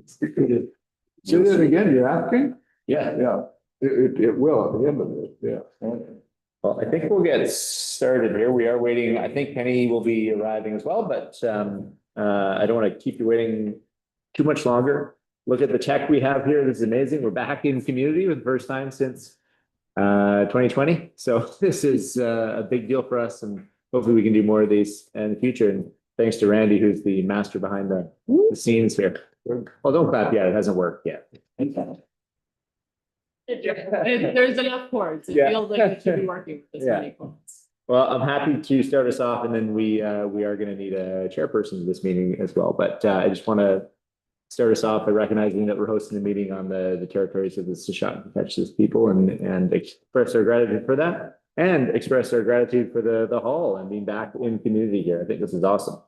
Say that again, you're asking? Yeah. Yeah, it will, at the end of it, yeah. Well, I think we'll get started here. We are waiting. I think Penny will be arriving as well, but I don't want to keep you waiting too much longer. Look at the tech we have here. This is amazing. We're back in community for the first time since 2020. So this is a big deal for us, and hopefully we can do more of these in the future. And thanks to Randy, who's the master behind the scenes here. Well, don't clap yet. It hasn't worked yet. There's enough chords. It feels like it should be working with this many chords. Well, I'm happy to start us off, and then we are going to need a chairperson of this meeting as well. But I just want to start us off by recognizing that we're hosting a meeting on the territories of the Sproat people, and express our gratitude for that, and express our gratitude for the hall and being back in community here. I think this is awesome.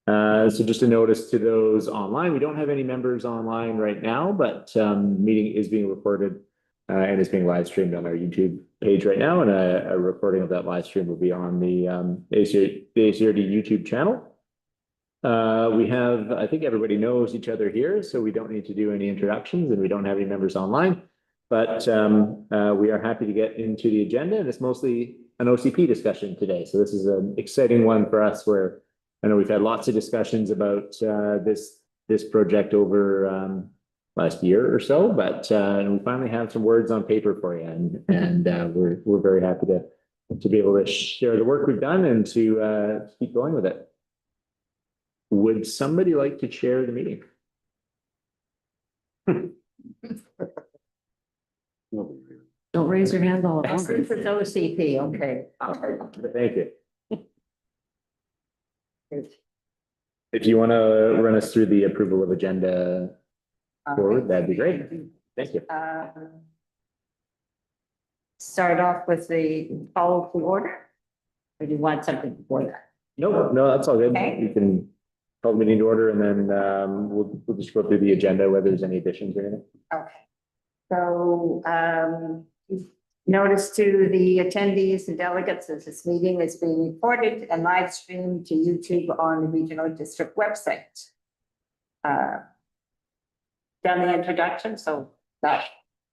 So just a notice to those online, we don't have any members online right now, but meeting is being recorded and is being live streamed on our YouTube page right now, and a recording of that live stream will be on the ACRD YouTube channel. We have, I think everybody knows each other here, so we don't need to do any introductions, and we don't have any members online, but we are happy to get into the agenda, and it's mostly an OCP discussion today. So this is an exciting one for us, where I know we've had lots of discussions about this project over last year or so, but we finally have some words on paper for you, and we're very happy to be able to share the work we've done and to keep going with it. Would somebody like to chair the meeting? Don't raise your hand all at once. This is OCP, okay. Thank you. If you want to run us through the approval of agenda forward, that'd be great. Thank you. Start off with the call to order. Or do you want something before that? No, that's all good. Okay. You can call the meeting to order, and then we'll just go through the agenda, whether there's any additions or anything. Okay. So notice to the attendees and delegates that this meeting is being recorded and live streamed to YouTube on the regional district website. Done the introduction, so that.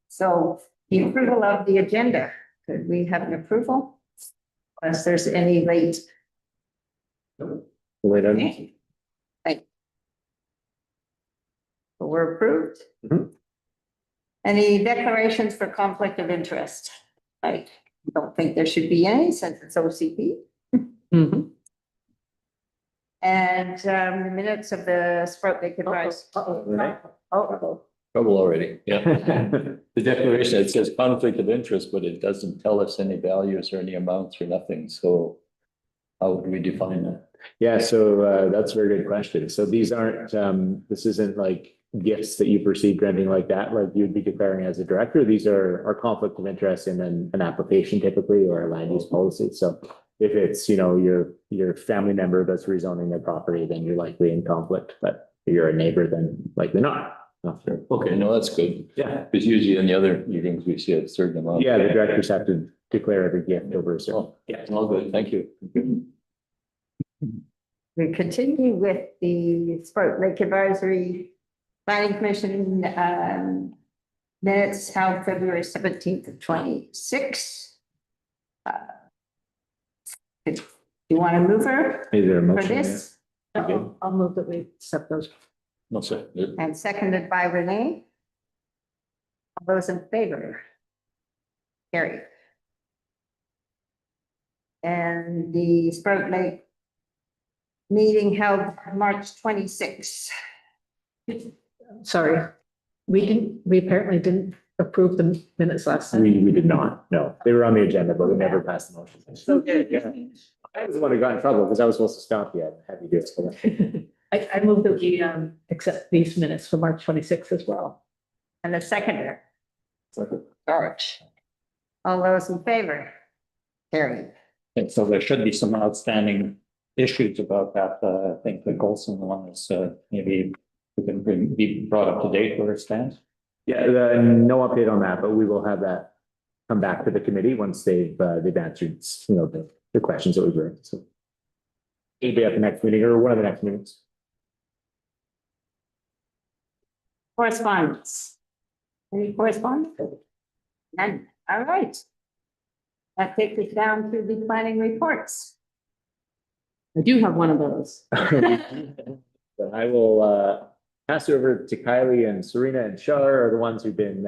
So the approval of the agenda. Could we have an approval? Unless there's any late. Wait on. Okay. Right. So we're approved. Mhm. Any declarations for conflict of interest? I don't think there should be any since it's OCP. Mhm. And the minutes of the Sproat Lake Advice. Renee? Trouble already, yeah. The declaration, it says conflict of interest, but it doesn't tell us any values or any amounts or nothing, so how would we define that? Yeah, so that's a very good question. So these aren't, this isn't like gifts that you've received or anything like that, like you'd be declaring as a director. These are conflict of interest in an application typically, or a land use policy. So if it's, your family member that's rezoning their property, then you're likely in conflict, but if you're a neighbor, then likely not. Not sure. Okay, no, that's good. Yeah. Because usually in the other meetings, we see a certain amount. Yeah, the directors have to declare every gift over a certain. Oh, yeah, all good, thank you. We continue with the Sproat Lake Advisory Planning Commission minutes held February 17th of 26. Do you want to move her Is there a for motion? this? I'll move that we accept those. No, sir. And seconded by Renee. All those in favor? Carried. And the Sproat Lake meeting held March 26. Sorry, we apparently didn't approve the minutes last time. We did not, no. They were on the agenda, but we never passed the motion. Okay. Yeah. I was the one who got in trouble because I was supposed to stop you. Have you do it. I move that we accept these minutes for March 26th as well. And the seconder. George. All those in favor? Carried. And so there should be some outstanding issues about that. I think the Golson one is maybe we can be brought up to date where it stands. Yeah, no update on that, but we will have that come back to the committee once they've answered, the questions that we've raised. So it'll be at the next meeting or one of the next meetings. Correspondence. Any correspondence? None. All right. That takes us down to the planning reports. I do have one of those. So I will pass it over to Kylie, and Serena and Shar are the ones who've been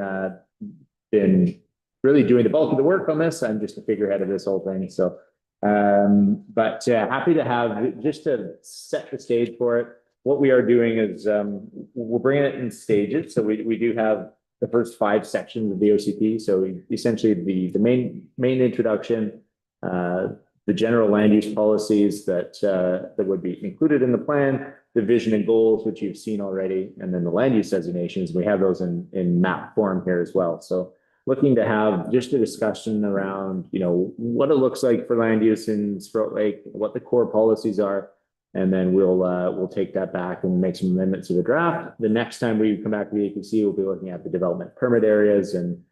really doing the bulk of the work on this. I'm just a figurehead of this whole thing. So, but happy to have, just to set the stage for it. What we are doing is we're bringing it in stages. So we do have the first 5 sections of the OCP. So essentially the main introduction, the general land use policies that would be included in the plan, the vision and goals, which you've seen already, and then the land use designations. We have those in map form here as well. So looking to have just a discussion around, you know, what it looks like for land use in Sproat Lake, what the core policies are, and then we'll take that back and make some amendments to the draft. The next time we come back to the APC, we'll be looking at the development permit areas and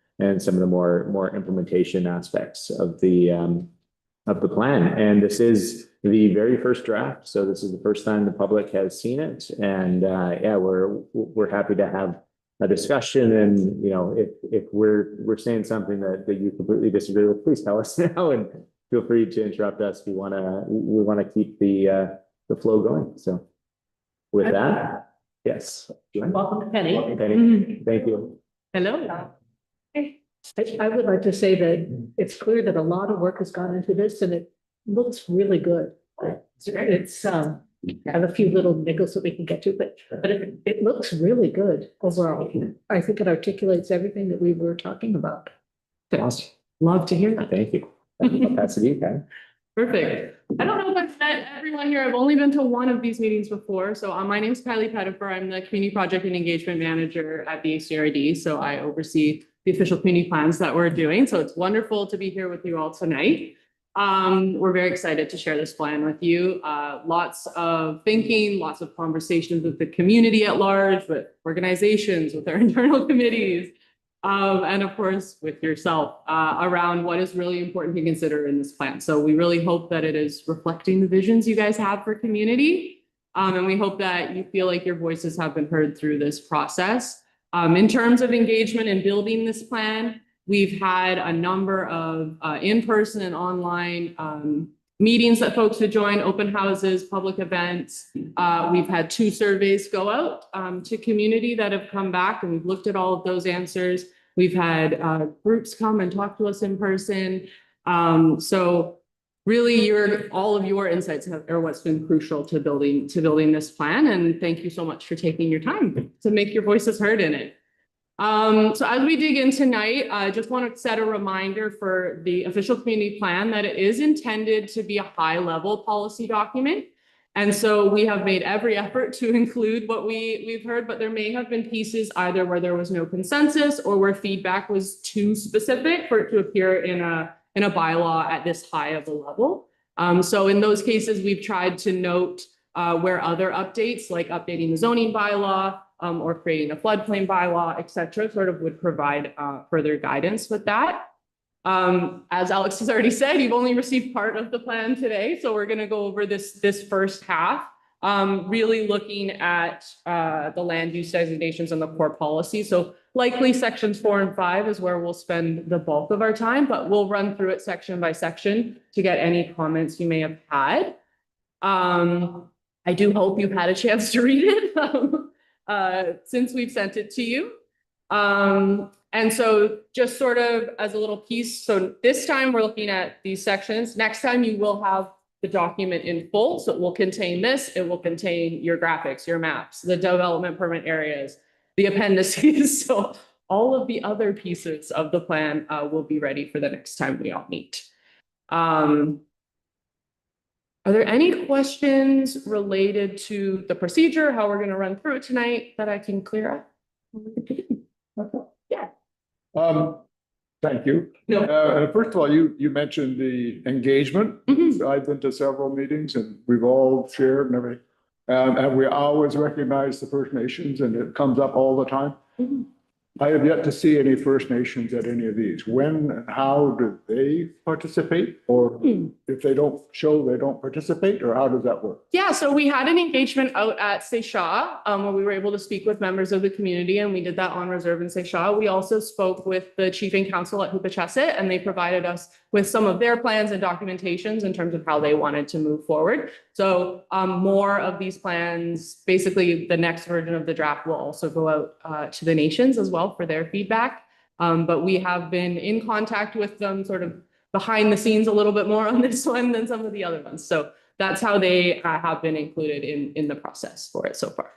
some of the more implementation aspects of the plan. And this is the very first draft, so this is the first time the public has seen it. And yeah, we're happy to have a discussion. And you know, if we're saying something that you completely disagree with, please tell us now, and feel free to interrupt us. We want to keep the flow going. So with that, yes. Welcome to Penny. Welcome, Penny. Thank you. Hello. I would like to say that it's clear that a lot of work has gone into this and it looks really good. It's, I have a few little niggles that we can get to, but it looks really good overall. I think it articulates everything that we were talking about. Awesome. Love to hear that. Thank you. I'll pass it to you, Ken. Perfect. I don't know if I've met everyone here. I've only been to one of these meetings before. So my name is Kylie Pettifer. I'm the Community Project and Engagement Manager at the ACRD. So I oversee the official community plans that we're doing. So it's wonderful to be here with you all tonight. We're very excited to share this plan with you. Lots of thinking, lots of conversations with the community at large, with organizations, with our internal committees, and of course with yourself around what is really important to consider in this plan. So we really hope that it is reflecting the visions you guys have for community. And we hope that you feel like your voices have been heard through this process. In terms of engagement in building this plan, we've had a number of in-person and online meetings that folks would join, open houses, public events. We've had 2 surveys go out to community that have come back, and we've looked at all of those answers. We've had groups come and talk to us in person. So really all of your insights are what's been crucial to building this plan. And thank you so much for taking your time to make your voices heard in it. So as we dig in tonight, I just want to set a reminder for the official community plan that it is intended to be a high-level policy document. And so we have made every effort to include what we've heard, but there may have been pieces either where there was no consensus or where feedback was too specific for it to appear in a bylaw at this high of a level. So in those cases, we've tried to note where other updates, like updating the zoning bylaw, or creating a floodplain bylaw, et cetera, sort of would provide further guidance with that. As Alex has already said, you've only received part of the plan today. So we're gonna go over this first half, really looking at the land use designations and the core policy. So likely sections 4 and 5 is where we'll spend the bulk of our time, but we'll run through it section by section to get any comments you may have had. I do hope you've had a chance to read it. Since we've sent it to you. And so just sort of as a little piece, so this time we're looking at these sections. Next time you will have the document in full. So it will contain this, it will contain your graphics, your maps, the development permit areas, the appendices. So all of the other pieces of the plan will be ready for the next time we all meet. Are there any questions related to the procedure, how we're going to run through it tonight that I can clear up? Yeah. Thank you. No. First of all, you mentioned the engagement. Mhm. I've been to several meetings and we've all shared and everything. And we always recognize the First Nations, and it comes up all the time. Mhm. I have yet to see any First Nations at any of these. When and how do they participate? Or if they don't show, they don't participate, or how does that work? Yeah, so we had an engagement out at Seychelles, where we were able to speak with members of the community, and we did that on reserve in Seychelles. We also spoke with the chief and council at Hoopachesset, and they provided us with some of their plans and documentations in terms of how they wanted to move forward. So more of these plans, basically the next version of the draft will also go out to the nations as well for their feedback. But we have been in contact with them sort of behind the scenes a little bit more on this one than some of the other ones. So that's how they have been included in the process for it so far.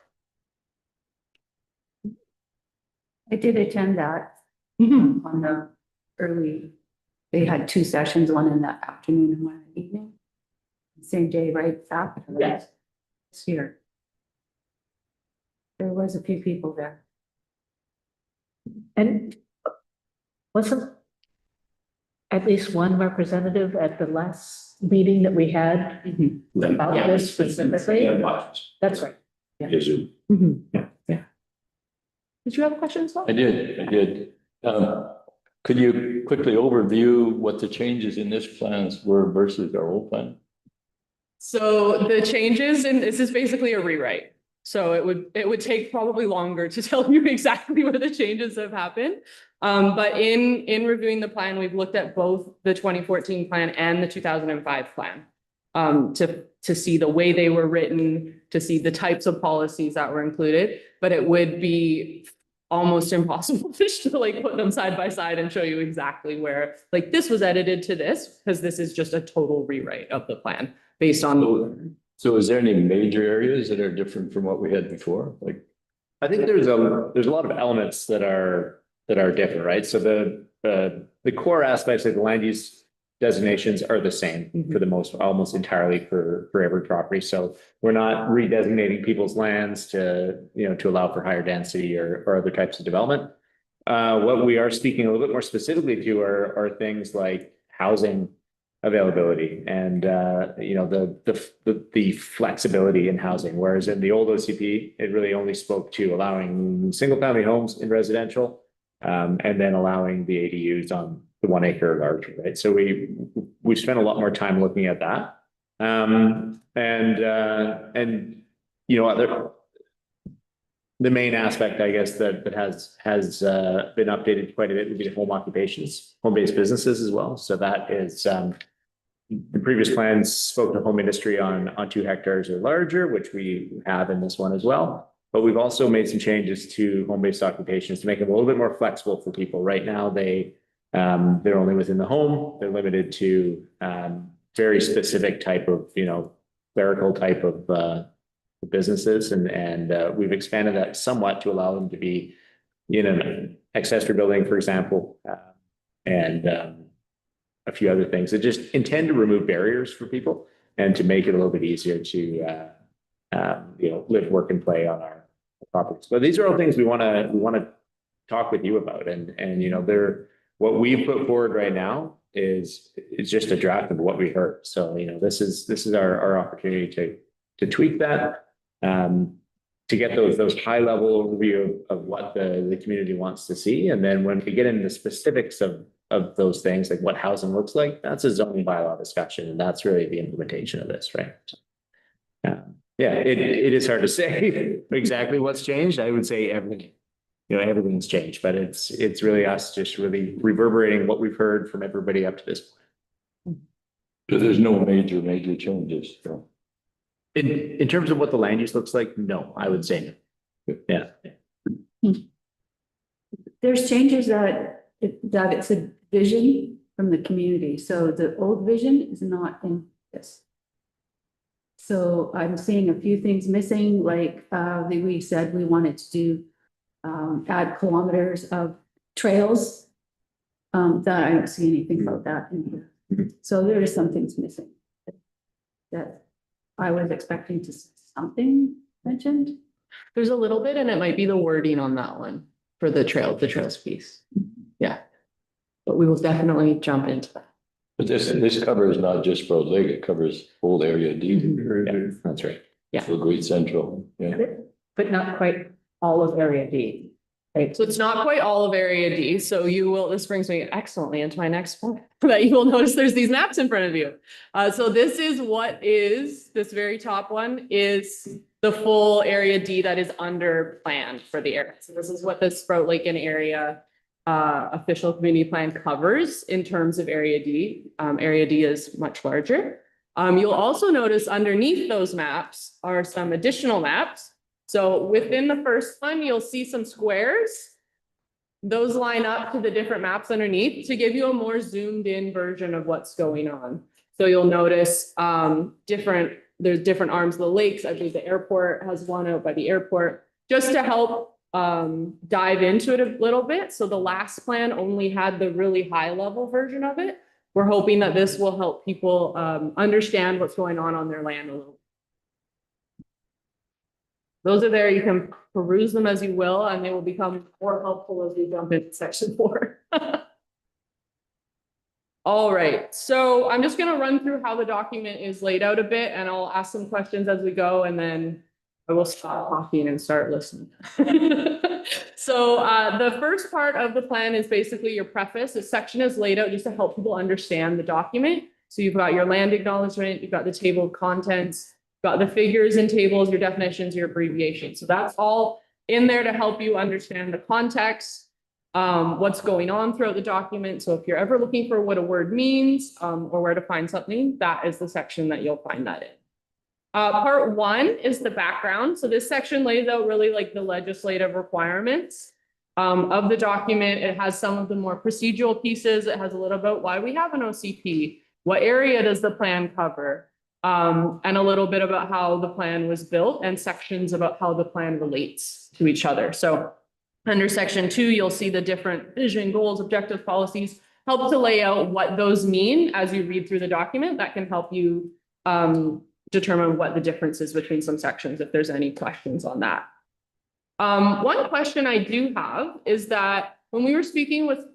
I did attend that Mhm. on the early, they had two sessions, one in the afternoon and one in the evening. Same day, right after. Yes. This year. There was a few people there. And wasn't at least one representative at the last meeting that we had about Yeah. this specifically? That's right. Mhm. Yeah. Did you have a question as well? I did. Could you quickly overview what the changes in this plans were versus our old plan? So the changes, and this is basically a rewrite. So it would take probably longer to tell you exactly where the changes have happened. But in reviewing the plan, we've looked at both the 2014 plan and the 2005 plan. To see the way they were written, to see the types of policies that were included, but it would be almost impossible to like put them side by side and show you exactly where, like, this was edited to this, because this is just a total rewrite of the plan based on. So is there any major areas that are different from what we had before? Like, I think there's a lot of elements that are different, right? So the core aspects of the land use designations are the same for the most, almost entirely for every property. So we're not redesignating people's lands to, to allow for higher density or other types of development. What we are speaking a little bit more specifically to are things like housing availability and the flexibility in housing. Whereas in the old OCP, it really only spoke to allowing single family homes in residential, and then allowing the ADUs on the 1 acre or larger, right? So we've spent a lot more time looking at that. The main aspect, I guess, that has been updated quite a bit would be the home occupations, home-based businesses as well. So that is, the previous plans spoke to home industry on 2 hectares or larger, which we have in this one as well. But we've also made some changes to home-based occupations to make them a little bit more flexible for people. Right now, they're only within the home. They're limited to very specific type of, clerical type of businesses, and we've expanded that somewhat to allow them to be in an accessory building, for example, and a few other things that just intend to remove barriers for people and to make it a little bit easier to live, work, and play on our properties. But these are all things we want to talk with you about, and they're what we've put forward right now is just a draft of what we heard. So this is our opportunity to tweak that, to get those high level overview of what the community wants to see, and then when we get into the specifics of those things, like what housing looks like, that's a zoning bylaw discussion, and that's really the implementation of this, right? It is hard to say exactly what's changed. I would say everything. Everything's changed, but it's really us just really reverberating what we've heard from everybody up to this point. so there's no major changes. So. In terms of what the land use looks like, no, I would say no. Yeah. There's changes that it's a vision from the community. So the old vision is not in this. So I'm seeing a few things missing, like we said we wanted to do add kilometers of trails. That I don't see anything about that in here. So there is some things missing that I was expecting to see something mentioned. There's a little bit, and it might be the wording on that one for the trails piece. Yeah. But we will definitely jump into that. But this covers not just Sproat Lake, it covers whole area D. Yeah, that's right. Yeah. So Great Central, yeah. But not quite all of Area D. Right, so it's not quite all of area D, so you will, this brings me excellently into my next point, that you will notice there's these maps in front of you. So this is this very top one is the full area D that is under plan for the area. So this is what the Sproat Lake and area official community plan covers in terms of area D. Area D is much larger. You'll also notice underneath those maps are some additional maps. So within the first one, you'll see some squares. Those line up to the different maps underneath to give you a more zoomed in version of what's going on. So you'll notice there's different arms of the lakes. I believe the airport has one out by the airport, just to help dive into it a little bit. So the last plan only had the really high level version of it. We're hoping that this will help people understand what's going on their land a little. Those are there, you can peruse them as you will, and they will become more helpful as we jump into section 4. All right, so I'm just gonna run through how the document is laid out a bit, and I'll ask some questions as we go, and then I will stop talking and start listening. So the first part of the plan is basically your preface. This section is laid out just to help people understand the document. So you've got your land acknowledgement, you've got the table of contents, got the figures and tables, your definitions, your abbreviations. So that's all in there to help you understand the context, what's going on throughout the document. So if you're ever looking for what a word means or where to find something, that is the section that you'll find that in. Part 1 is the background. So this section lays out really like the legislative requirements of the document. It has some of the more procedural pieces. It has a little about why we have an OCP, what area does the plan cover, and a little bit about how the plan was built and sections about how the plan relates to each other. So under section 2, you'll see the different vision, goals, objectives, policies, help to lay out what those mean as you read through the document. That can help you determine what the difference is between some sections if there's any questions on that. One question I do have is that when we were speaking with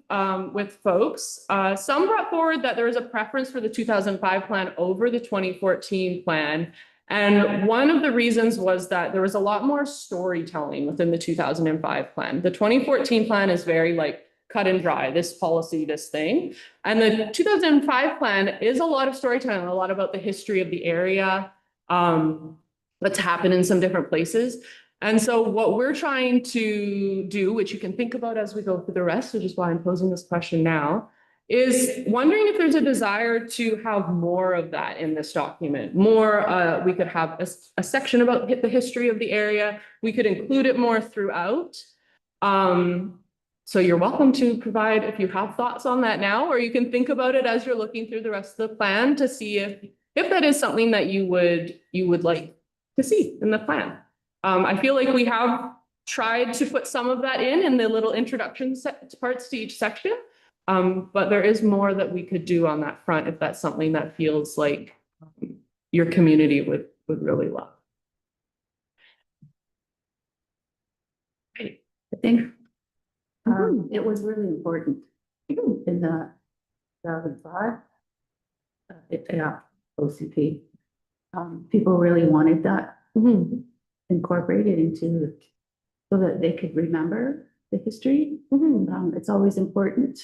folks, some brought forward that there was a preference for the 2005 plan over the 2014 plan. And one of the reasons was that there was a lot more storytelling within the 2005 plan. The 2014 plan is very like cut and dry, this policy, this thing. And the 2005 plan is a lot of storytelling, a lot about the history of the area, what's happened in some different places. And so what we're trying to do, which you can think about as we go through the rest, which is why I'm posing this question now, is wondering if there's a desire to have more of that in this document. More, we could have a section about the history of the area. We could include it more throughout. So you're welcome to provide if you have thoughts on that now, or you can think about it as you're looking through the rest of the plan to see if that is something that you would like to see in the plan. I feel like we have tried to put some of that in the little introduction parts to each section, but there is more that we could do on that front if that's something that feels like your community would really love. I think it was really important in the 2005 OCP. People really wanted that incorporated into so that they could remember the history. It's always important.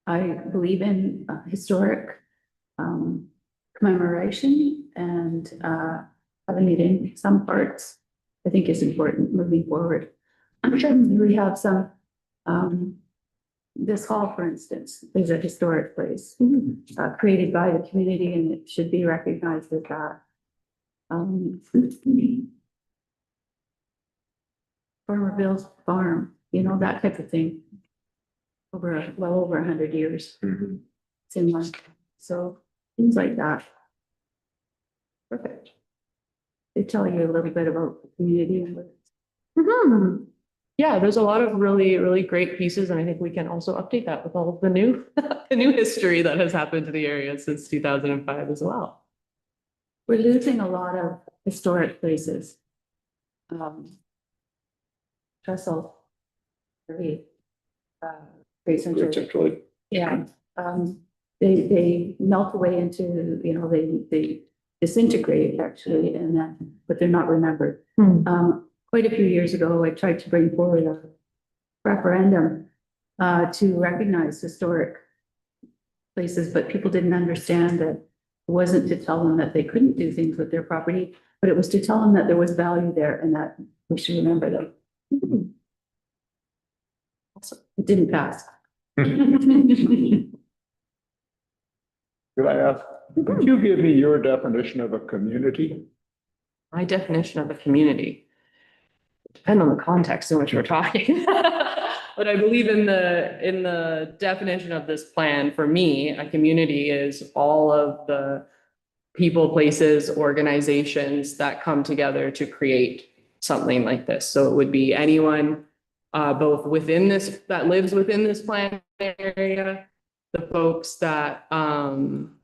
I believe in historic commemoration, and having it in some parts I think is important moving forward. I'm sure we have some this hall, for instance, is a historic place created by the community, and it should be recognized as that. Farmer Bill's farm, you know, that type of thing. Well over 100 years. It's in one. So things like that. Perfect. They tell you a little bit about the community and what Yeah, there's a lot of really, really great pieces, and I think we can also update that with all of the new, the new history that has happened to the area since 2005 as well. we're losing a lot of historic places. Trestle, very, century. Yeah, they melt away into, you know, they disintegrate actually, and then, but they're not remembered. Quite a few years ago, I tried to bring forward referendum to recognize historic places, but people didn't understand that it wasn't to tell them that they couldn't do things with their property, but it was to tell them that there was value there and that we should remember them. It didn't pass. Could I ask, could you give me your definition of a community? My definition of a community. Depend on the context in which we're talking. But I believe in the definition of this plan, for me, a community is all of the people, places, organizations that come together to create something like this. So it would be anyone both within this, that lives within this plan area, the folks that own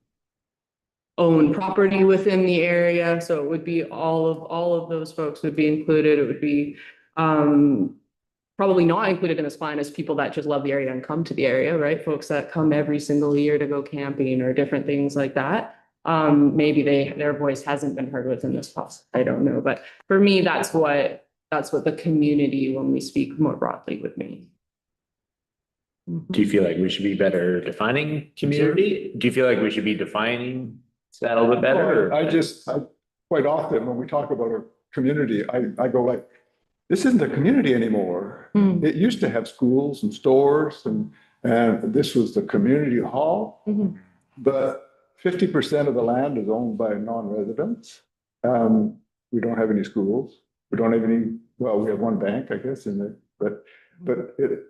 property within the area. So it would be all of those folks would be included. It would be probably not included in this plan as people that just love the area and come to the area, right? Folks that come every single year to go camping or different things like that. Maybe their voice hasn't been heard within this process. I don't know. But for me, that's what the community, when we speak more broadly, would mean. Do you feel like we should be better defining community? Do you feel like we should be defining that a little bit better? I quite often, when we talk about a community, I go like, this isn't a community anymore. Mm. It used to have schools and stores and this was the community hall. Mhm. But 50% of the land is owned by non-residents. We don't have any schools. We don't have any, well, we have one bank, I guess, in there, but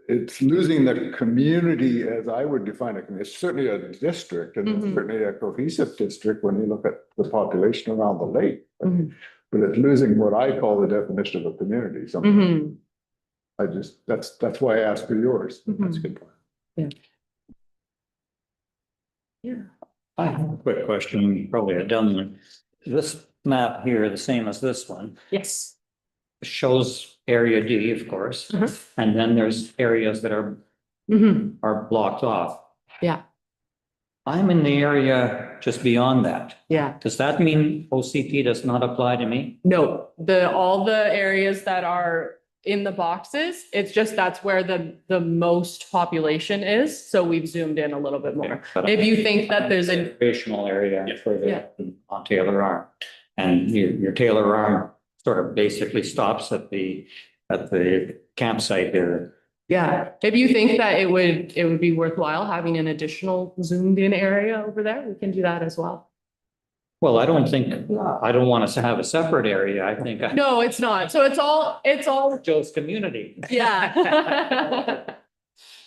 it's losing the community as I would define it. It's certainly a district and it's Mhm. certainly a cohesive district when you look at the population around the lake. Mhm. But it's losing what I call the definition of a community. So Mhm. that's why I asked for yours. That's a good point. Yeah. I have a quick question, probably a dumb one. This map here, the same as this one, Yes. shows area D, of course. Uh-huh. And then there's areas that are Mhm. blocked off. Yeah. I'm in the area just beyond that. Yeah. Does that mean OCP does not apply to me? No, all the areas that are in the boxes, it's just that's where the most population is. So we've zoomed in a little bit more. But If you think that there's a, recreational area further Yeah. on Taylor Arm. And your Taylor Arm sort of basically stops at the campsite there. yeah, if you think that it would be worthwhile having an additional zoomed in area over there, we can do that as well. Well, I don't want us to have a separate area. I think No, it's not. So it's all, Joe's community. yeah.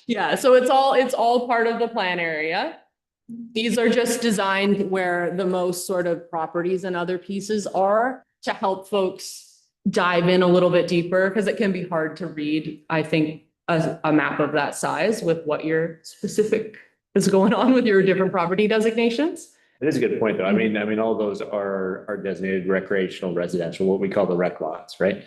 Yeah, so it's all part of the plan area. These are just designed where the most sort of properties and other pieces are to help folks dive in a little bit deeper, because it can be hard to read, I think, a map of that size with what your specific is going on with your different property designations. It is a good point, though. I mean, all those are designated recreational, residential, what we call the rec lots, right?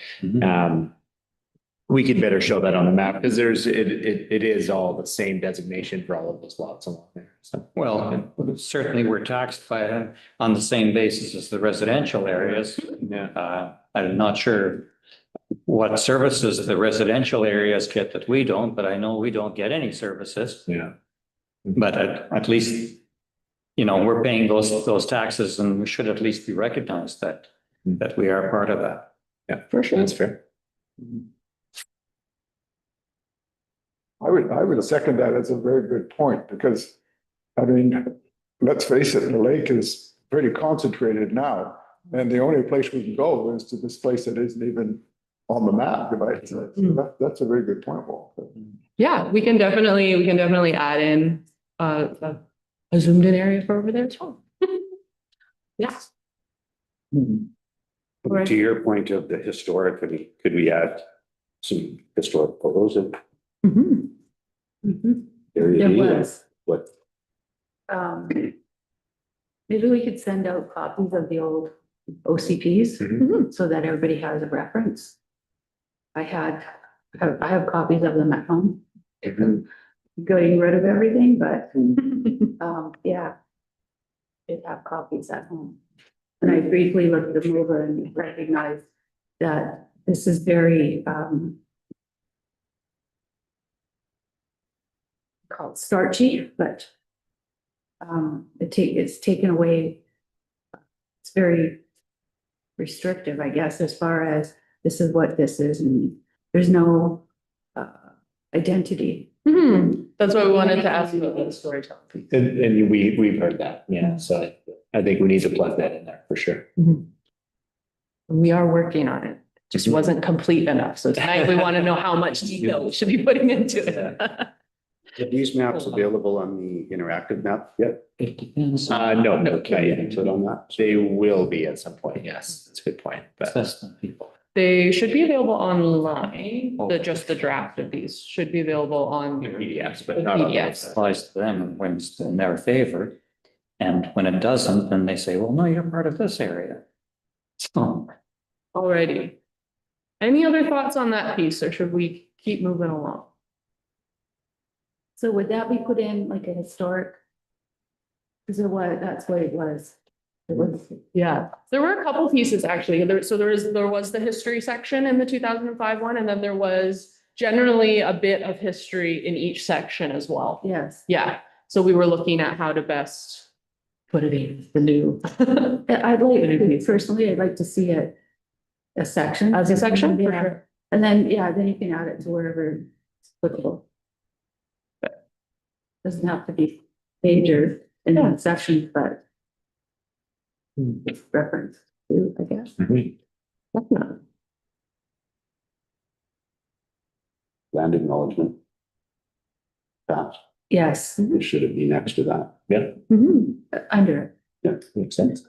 We could better show that on the map because it is all the same designation for all of those lots along there. So, Well, certainly we're taxed on the same basis as the residential areas. yeah. I'm not sure what services the residential areas get that we don't, but I know we don't get any services. Yeah. But at least, we're paying those taxes and we should at least be recognized that we are part of that. Yeah, for sure. That's fair. I would second that as a very good point because, I mean, let's face it, the lake is pretty concentrated now. And the only place we can go is to this place that isn't even on the map, right? So that's a very good point, Walter. Yeah, we can definitely add in a zoomed in area for over there as well. Yeah. Right. To your point of the historic, could we add some historic photos of Mhm. Mhm. area? There D? was. What, Maybe we could send out copies of the old OCPs Mhm. so that everybody has a reference. I have copies of them at home. Getting rid of everything, but yeah. Did have copies at home. And I briefly looked them over and recognized that this is very call it starchy, but it's taken away. It's very restrictive, I guess, as far as this is what this is, and there's no identity. That's why we wanted to ask about the storytelling piece. And we've heard that, yeah, so I think we need to plug that in there for sure. We are working on it. Just wasn't complete enough. So tonight we want to know how much detail we should be putting into it. Are these maps available on the interactive map yet? It depends. No, Can you input on that? they will be at some point, yes, that's a good point, but. Best on people. They should be available online. Just the draft of these should be available on. PDFs, but not on the PDFs. website. Applies to them when it's in their favor. And when it doesn't, then they say, well, no, you're part of this area. So. Alrighty. Any other thoughts on that piece, or should we keep moving along? So would that be put in like a historic? Because that's what it was. It was, Yeah, there were a couple pieces actually. There was the history section in the 2005 one, and then there was generally a bit of history in each section as well. yes. Yeah, so we were looking at how to best put it in the new. Personally, I'd like to see it a section. As a section, for Yeah. sure. And then, then you can add it to wherever it's applicable. Doesn't have to be major in that section, but it's reference to, I guess. Definitely. Land acknowledgement. That, Yes, should it be next to that? Yeah, under it. makes sense.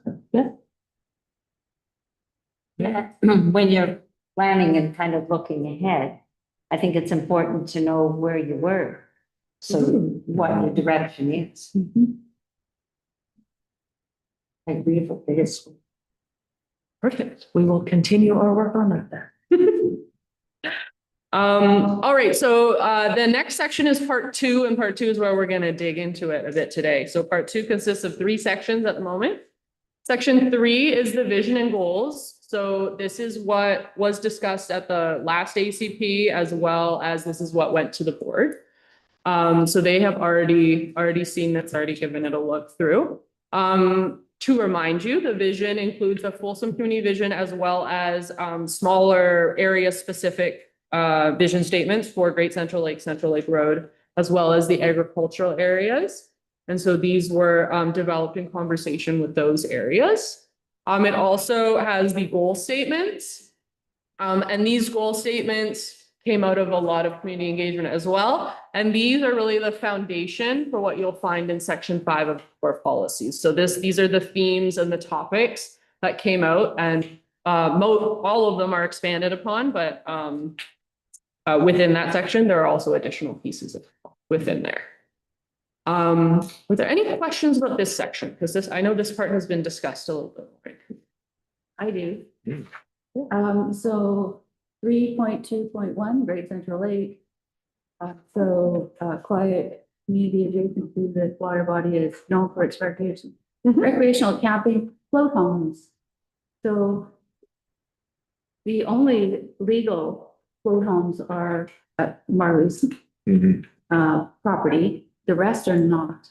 Yeah, when you're planning and kind of looking ahead, I think it's important to know where you were. So what your direction is. I agree with this. Perfect. We will continue our work on that then. All right, so the next section is part 2, and part 2 is where we're gonna dig into it a bit today. So part 2 consists of 3 sections at the moment. Section 3 is the vision and goals. So this is what was discussed at the last ACP, as well as this is what went to the board. So they have already seen this, already given it a look through. To remind you, the vision includes a fulsome community vision as well as smaller area specific vision statements for Great Central Lake Road, as well as the agricultural areas. And so these were developed in conversation with those areas. It also has the goal statements. And these goal statements came out of a lot of community engagement as well. And these are really the foundation for what you'll find in section 5 of core policies. So these are the themes and the topics that came out, and all of them are expanded upon, but within that section, there are also additional pieces within there. Were there any questions about this section? Because I know this part has been discussed a little bit already. I do. So 3.2.1, Great Central Lake. Quiet community adjacent to the water body is known for its recreational camping, float homes. So the only legal float homes are at Marley's property. The rest are not.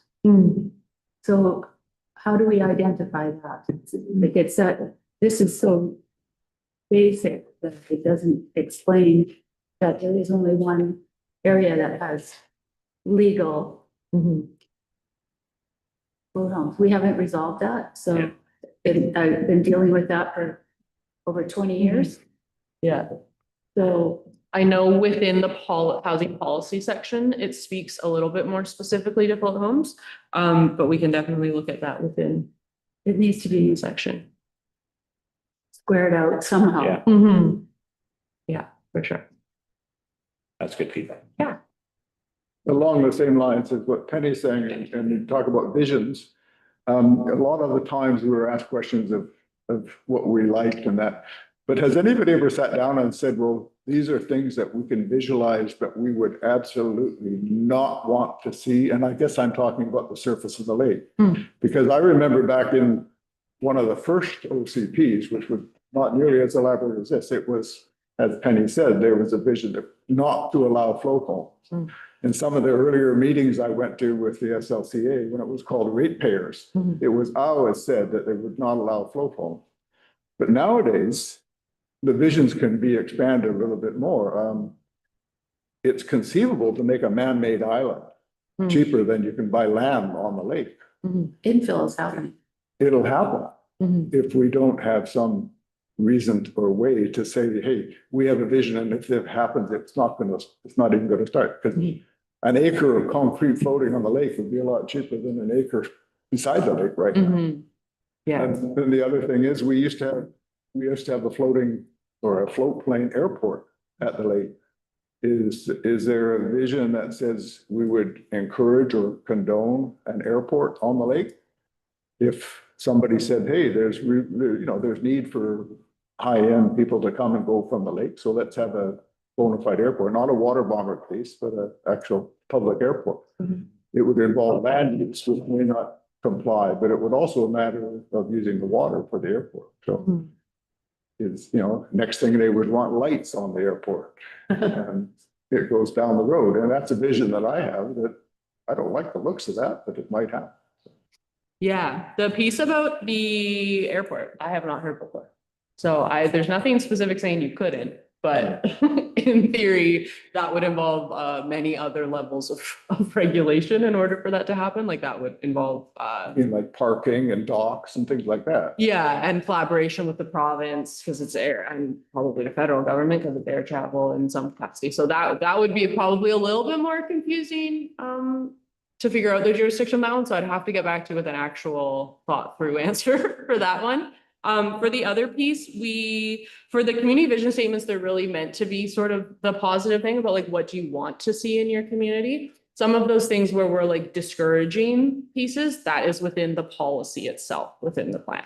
So how do we identify that? Like it's this is so basic that it doesn't explain that there is only one area that has legal float homes. We haven't resolved that, so I've been dealing with that for over 20 years. Yeah. So I know within the housing policy section, it speaks a little bit more specifically to float homes. But we can definitely look at that within it needs to be the section. squared out somehow. Yeah. Yeah, for sure. That's good feedback. Along the same lines as what Penny's saying, and you talk about visions. A lot of the times we were asked questions of what we liked and that. But has anybody ever sat down and said, well, these are things that we can visualize, but we would absolutely not want to see? And I guess I'm talking about the surface of the lake. Because I remember back in one of the first OCPs, which was not nearly as elaborate as this, it was as Penny said, there was a vision not to allow float homes. In some of the earlier meetings I went to with the SLCA, when it was called ratepayers, it was always said that they would not allow float homes. But nowadays, the visions can be expanded a little bit more. It's conceivable to make a man-made island cheaper than you can buy land on the lake. Infill is happening. It'll happen if we don't have some reason or way to say, hey, we have a vision, and if it happens, it's not even gonna start. Because an acre of concrete floating on the lake would be a lot cheaper than an acre beside the lake right now. Yeah. And then the other thing is, we used to have a floating or a float plane airport at the lake. Is there a vision that says we would encourage or condone an airport on the lake? If somebody said, hey, there's need for high-end people to come and go from the lake, so let's have a bona fide airport, not a water bomber place, but an actual public airport. It would involve land use, which may not comply, but it would also matter of using the water for the airport. So next thing they would want lights on the airport. And it goes down the road. And that's a vision that I have, that I don't like the looks of that, but it might happen. Yeah, the piece about the airport, I have not heard before. So there's nothing specific saying you couldn't, but in theory, that would involve many other levels of regulation in order for that to happen. Like that would involve Like parking and docks and things like that. yeah, and collaboration with the province because it's air, and probably the federal government because it's air travel in some capacity. So that would be probably a little bit more confusing to figure out the jurisdiction of that one. So I'd have to get back to you with an actual thought through answer for that one. For the other piece, for the community vision statements, they're really meant to be sort of the positive thing about like, what do you want to see in your community? Some of those things where we're like discouraging pieces, that is within the policy itself, within the plan.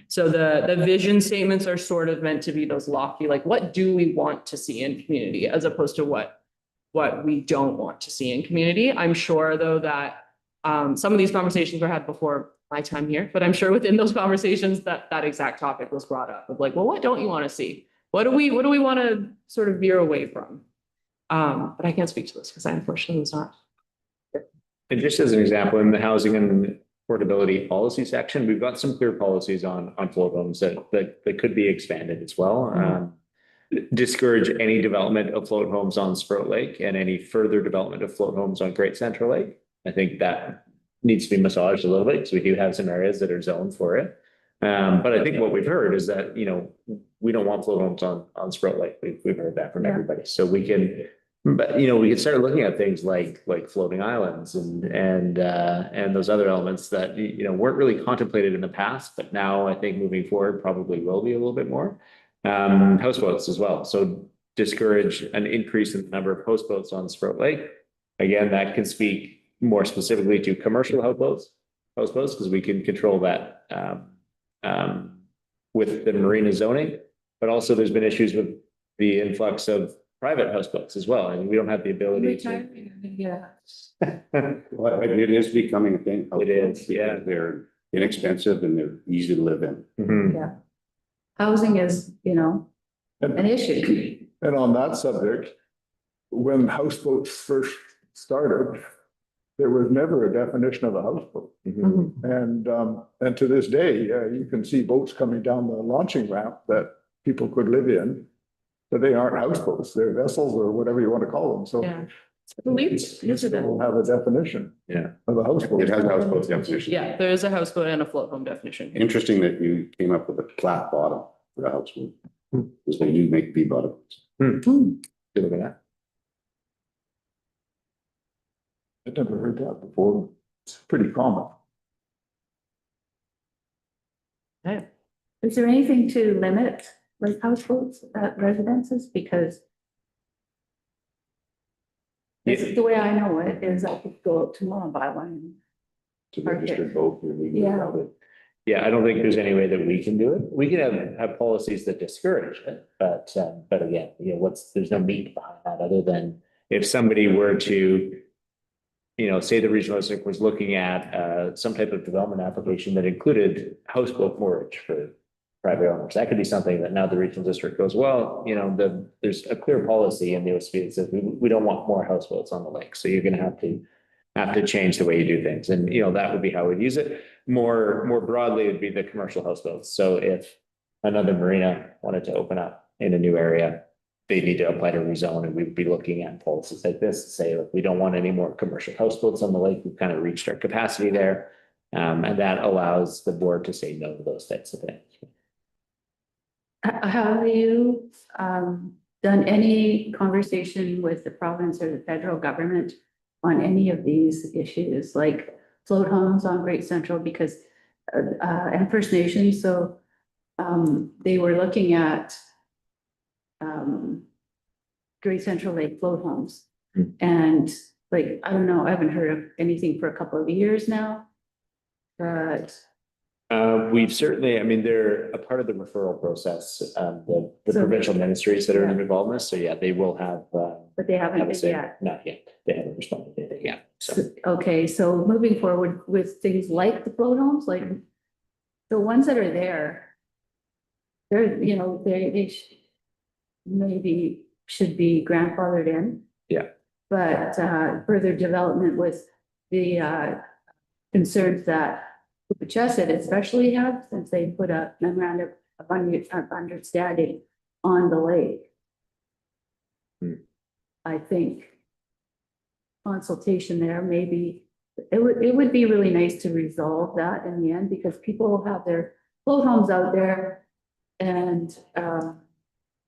So the vision statements are sort of meant to be those lofty, like what do we want to see in community as opposed to what we don't want to see in community. I'm sure though that some of these conversations were had before my time here, but I'm sure within those conversations that exact topic was brought up of like, well, what don't you want to see? What do we want to sort of veer away from? But I can't speak to this because I unfortunately was not. And just as an example, in the housing and affordability policy section, we've got some clear policies on float homes that could be expanded as well. Discourage any development of float homes on Sproat Lake and any further development of float homes on Great Central Lake. I think that needs to be massaged a little bit because we do have some areas that are zoned for it. But I think what we've heard is that, we don't want float homes on Sproat Lake. We've heard that from everybody. So we can, but we can start looking at things like floating islands and those other elements that, weren't really contemplated in the past, but now I think moving forward probably will be a little bit more. Houseboats as well. So discourage an increase in the number of houseboats on Sproat Lake. Again, that can speak more specifically to commercial houseboats, because we can control that with the marina zoning. But also there's been issues with the influx of private houseboats as well. And we don't have the ability to. Yeah. Well, it is becoming a thing. It is, yeah. They're inexpensive and they're easy to live in. Mhm. Yeah. Housing is, an issue. And on that subject, when houseboats first started, there was never a definition of a houseboat. And to this day, you can see boats coming down the launching ramp that people could live in, but they aren't houseboats, they're vessels or whatever you want to call them. So Yeah. I believe these are we'll the, have a definition of a houseboat. It has a houseboat definition. yeah, there is a houseboat and a float home definition. Interesting that you came up with a flat bottom for a houseboat. Because they do make V bottoms. Good look at that. I've never heard that before. It's pretty common. Is there anything to limit like houseboats at residences? Because the way I know it is I could go up tomorrow and buy one. To registered boat. you're legal Yeah. without it. Yeah, I don't think there's any way that we can do it. We can have policies that discourage it, but again, there's no meat behind that other than if somebody were to, say the regional district was looking at some type of development application that included houseboat moorage for private owners. That could be something that now the regional district goes, well, you know, there's a clear policy in the OSB that says we don't want more houseboats on the lake. So you're gonna have to change the way you do things. And, you know, that would be how we'd use it. More broadly, it'd be the commercial houseboats. So if another marina wanted to open up in a new area, they need to apply to rezone, and we'd be looking at policies like this to say, look, we don't want any more commercial houseboats on the lake. We've kind of reached our capacity there. And that allows the board to say no to those types of things. Have you done any conversation with the province or the federal government on any of these issues, like float homes on Great Central, because and First Nations, so they were looking at Great Central Lake float homes. And like, I don't know, I haven't heard of anything for a couple of years now. But We've certainly, I mean, they're a part of the referral process, the So- provincial ministries that are Yeah. involved in this. So yeah, they will have. but they haven't have a been say. yet. Not yet. They haven't responded to it yet. So. Okay, so moving forward with things like the float homes, like the ones that are there, they're, you know, maybe should be grandfathered in. Yeah. But further development with the concerns that Chesed especially have, since they put a memorandum of understanding on the lake. I think consultation there, maybe, it would be really nice to resolve that in the end, because people have their float homes out there and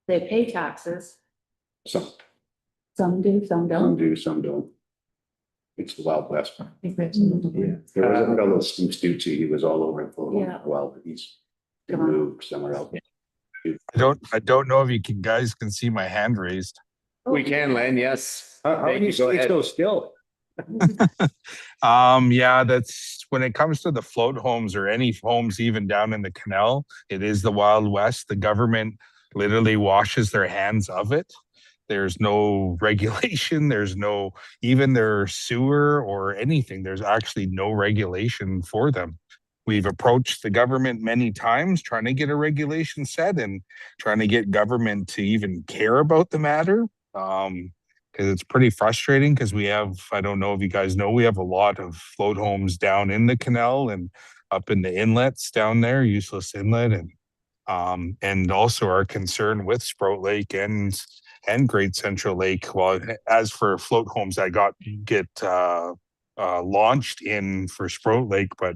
they pay taxes. Some Some do, some don't. do, some don't. It's the Wild West. Yeah. There was a fellow, Steve Stucci, he was all over in Florida. Yeah. Well, but he's Gone. moved somewhere else. I don't know if you guys can see my hand raised. We can, Len, yes. How Thank do you Go stay ahead. so still? Yeah, that's when it comes to the float homes or any homes even down in the canal, it is the Wild West. The government literally washes their hands of it. There's no regulation, there's no even their sewer or anything. There's actually no regulation for them. We've approached the government many times trying to get a regulation set and trying to get government to even care about the matter. Because it's pretty frustrating because we have, I don't know if you guys know, we have a lot of float homes down in the canal and up in the inlets down there, Useless Inlet, and also our concern with Sproat Lake and Great Central Lake. Well, as for float homes that get launched in for Sproat Lake, but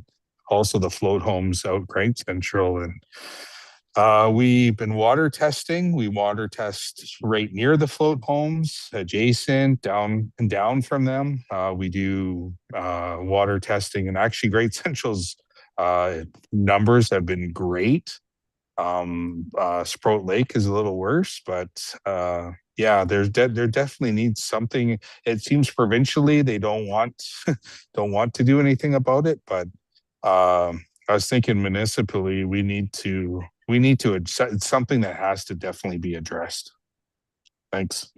also the float homes out Great Central. And we've been water testing. We water test right near the float homes, adjacent, down from them. We do water testing, and actually Great Central's numbers have been great. Sproat Lake is a little worse, but yeah, there definitely needs something. It seems provincially they don't want to do anything about it, but I was thinking municipally we need to it's something that has to definitely be addressed. Thanks.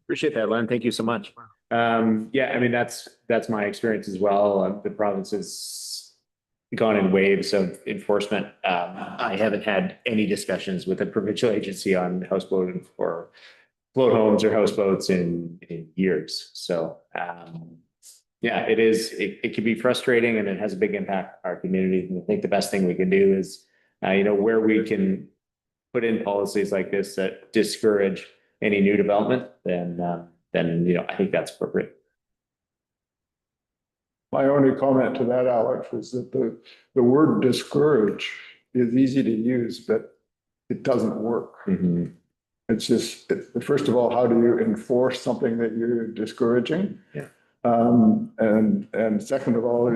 Appreciate that, Len. Thank you so much. Yeah, I mean, that's my experience as well. The province has gone in waves of enforcement. I haven't had any discussions with a provincial agency on houseboat or float homes or houseboats in years. So yeah, it can be frustrating, and it has a big impact on our community. And I think the best thing we can do is, where we can put in policies like this that discourage any new development, then I think that's appropriate. My only comment to that, Alex, was that the word discourage is easy to use, but it doesn't work. Mm-hmm. It's just, first of all, how do you enforce something that you're discouraging? Yeah. And second of all,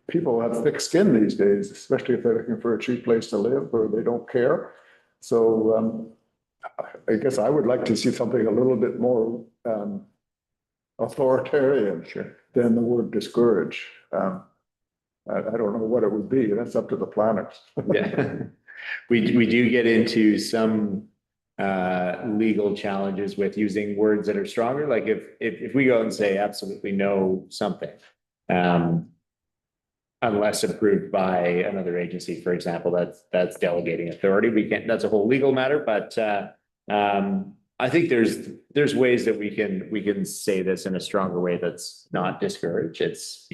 people have thick skin these days, especially if they're looking for a cheap place to live or they don't care. So I guess I would like to see something a little bit more authoritarian than the word discourage. I don't know what it would be. That's up to the planners. Yeah, we do get into some legal challenges with using words that are stronger. Like if we go and say absolutely no something, unless approved by another agency, for example, that's delegating authority. We can't, that's a whole legal matter, but I think there's ways that we can say this in a stronger way that's not discouraged. It's,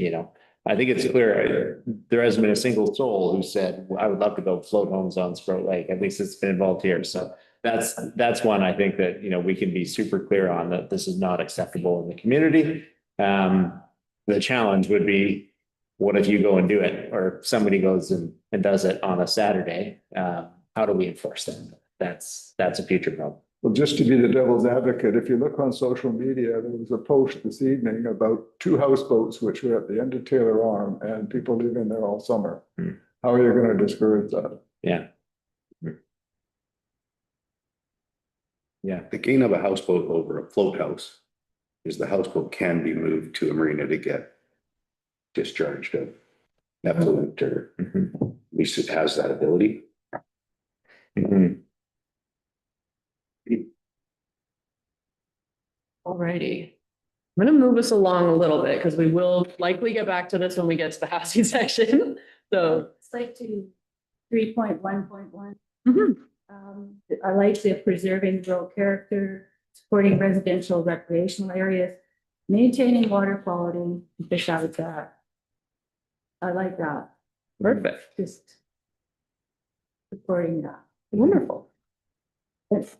I think it's clear, there hasn't been a single soul who said, I would love to build float homes on Sproat Lake. At least it's been involved here. So that's one I think that, we can be super clear on, that this is not acceptable in the community. The challenge would be, what if you go and do it, or somebody goes and does it on a Saturday? How do we enforce that? That's a future problem. Well, just to be the devil's advocate, if you look on social media, there was a post this evening about 2 houseboats which were at the end of Taylor Arm, and people live in there all summer. How are you going to discourage that? Yeah. Yeah. The gain of a houseboat over a float house is the houseboat can be moved to a marina to get discharged of effluent, or at least it has that ability. Alrighty. I'm gonna move us along a little bit because we will likely get back to this when we get to the housing section. So. It's like to 3.1.1. Mhm. I like the preserving rural character, supporting residential recreational areas, maintaining water quality, and fish habitat. I like that. Perfect. Just supporting that. Wonderful. But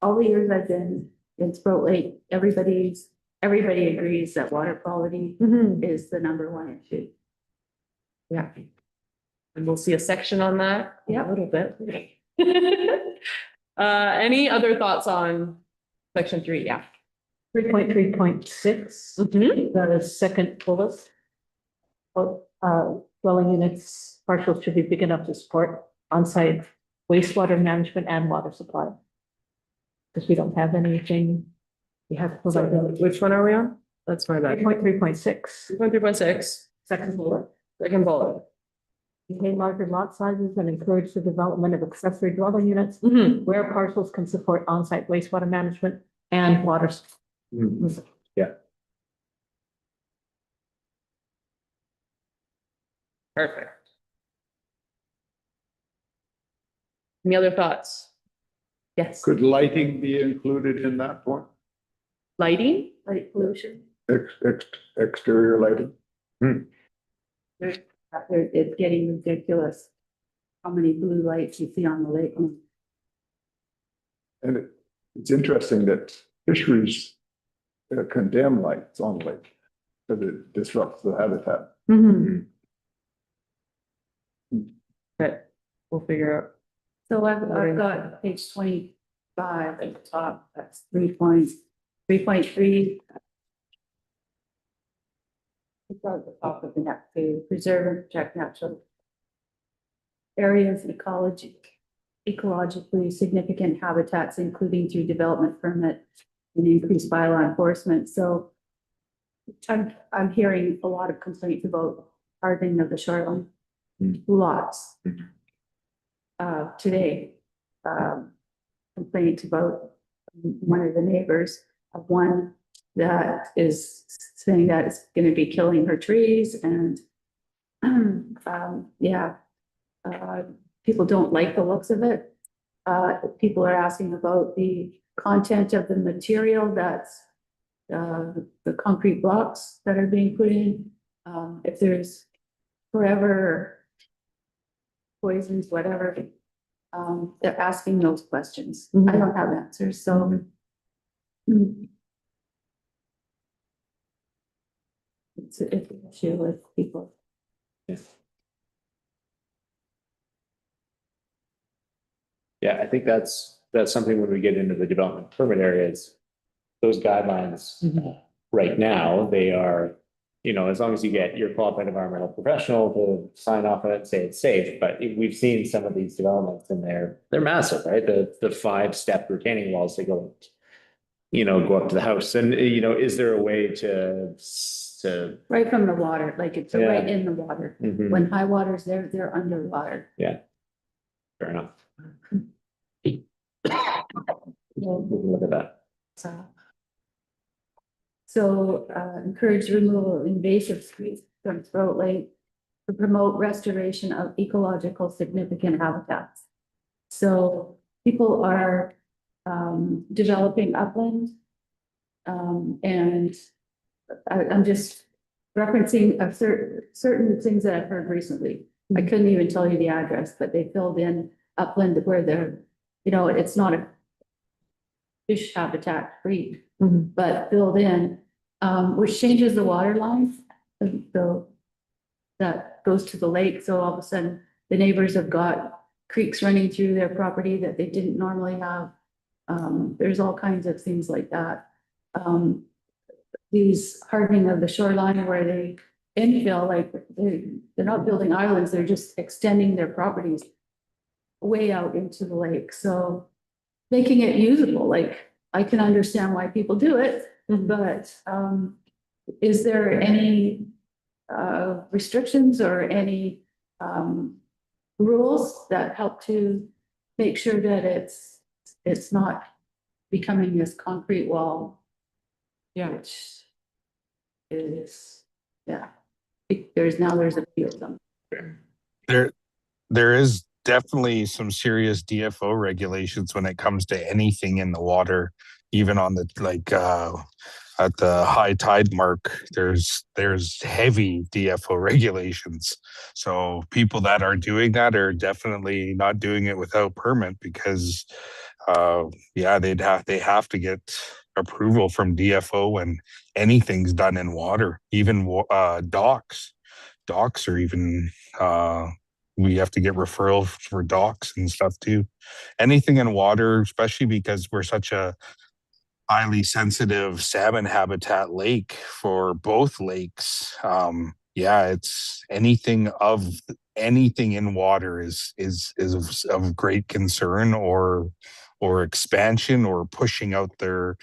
all the years I've been in Sproat Lake, everybody agrees that water quality is the #1 issue. Yeah. And we'll see a section on that. Yeah. A little bit. Any other thoughts on section 3? Yeah. 3.3.6, the second bullet. Dwelling units partial should be big enough to support on-site wastewater management and water supply. Because we don't have anything, we have to provide those. Which one are we on? That's my bad. 3.3.6, 3.3.6, second bullet. second bullet. Maintain larger lot sizes and encourage the development of accessory dwelling units where parcels can support on-site wastewater management and water. Yeah. Perfect. Any other thoughts? Yes. Could lighting be included in that point? Lighting? Light pollution. Exterior lighting? It's getting ridiculous. How many blue lights you see on the lake. And it's interesting that fisheries condemn lights on the lake because it disrupts the habitat. Okay, we'll figure out. So I've got page 25 at the top, that's 3.3. It's at the top of the next page, preserve and protect natural areas, ecologically significant habitats, including through development permit and increased bylaw enforcement. So I'm hearing a lot of complaints about hardening of the shoreline. Lots. Today, complaint about one of the neighbors of one that is saying that it's going to be killing her trees, and people don't like the looks of it. People are asking about the content of the material that's the concrete blocks that are being put in. If there's forever poisons, whatever, they're asking those questions. I don't have answers, so. It's an issue with people. Yeah, I think that's something when we get into the development permit areas, those guidelines right now, they are, as long as you get your qualified environmental professional to sign off on it and say it's safe, but we've seen some of these developments and they're massive, right? The 5-step retaining walls, they go, go up to the house, and, is there a way to Right from the water, like it's right in the water. Mhm. When high water's there, they're underwater. Fair enough. We can look at that. So encourage removal of invasive species from Sproat Lake, to promote restoration of ecological significant habitats. So people are developing upland. And I'm just referencing certain things that I've heard recently. I couldn't even tell you the address, but they filled in upland where they're, it's not a fish habitat free, but filled in, which changes the water line, that goes to the lake. So all of a sudden, the neighbors have got creeks running through their property that they didn't normally have. There's all kinds of things like that. These hardening of the shoreline where they infill, like they're not building islands, they're just extending their properties way out into the lake. So making it usable, like I can understand why people do it, but is there any restrictions or any rules that help to make sure that it's not becoming this concrete wall? Yeah. Which is, yeah, there's a few of them. There is definitely some serious DFO regulations when it comes to anything in the water, even on the at the high tide mark, there's heavy DFO regulations. So people that are doing that are definitely not doing it without permit because they have to get approval from DFO when anything's done in water, even docks. Docks are even we have to get referrals for docks and stuff too. Anything in water, especially because we're such a highly sensitive salmon habitat lake for both lakes. It's anything in water is of great concern or expansion or pushing out their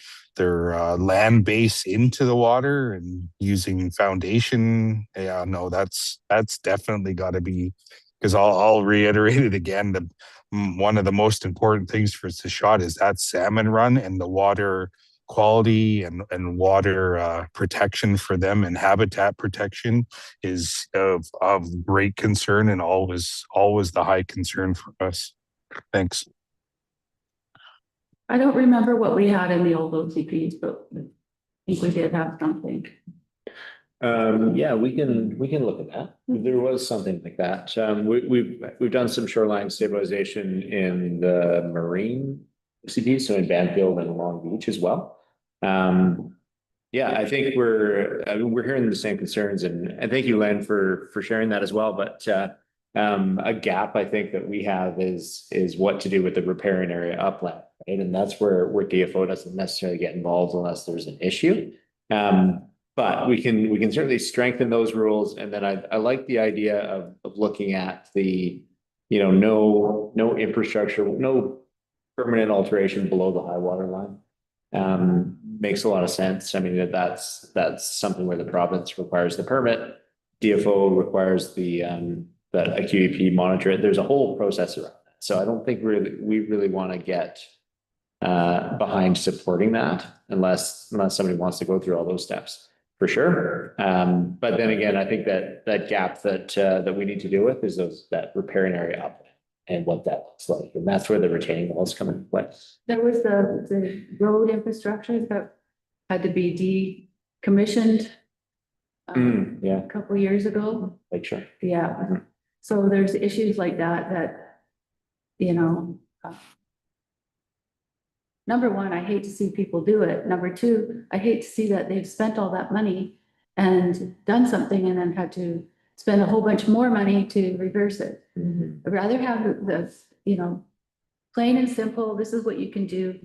land base into the water and using foundation. Yeah, no, that's definitely got to be, because I'll reiterate it again. One of the most important things for Sashot is that salmon run and the water quality and water protection for them and habitat protection is of great concern and always the high concern for us. Thanks. I don't remember what we had in the old OCPs, but I think we did have something. Yeah, we can look at that. There was something like that. We've done some shoreline stabilization in the marine cities, so in Banfield and Long Beach as well. I think we're hearing the same concerns, and thank you, Len, for sharing that as well. But a gap I think that we have is what to do with the riparian area upland, right? And that's where DFO doesn't necessarily get involved unless there's an issue. But we can certainly strengthen those rules. And then I like the idea of looking at the, no infrastructure, no permanent alteration below the high water line. Makes a lot of sense. I mean, that's something where the province requires the permit. DFO requires that a QEP monitor it. There's a whole process around that. So I don't think we really want to get behind supporting that unless somebody wants to go through all those steps. For sure. But then again, I think that gap that we need to deal with is that riparian area up and what that looks like. And that's where the retaining walls come into play. There was the road infrastructure that had to be decommissioned a couple of years ago. Like, sure. Yeah. So there's issues like that, number one, I hate to see people do it. Number two, I hate to see that they've spent all that money and done something and then had to spend a whole bunch more money to reverse it. I'd rather have the, plain and simple, this is what you can do.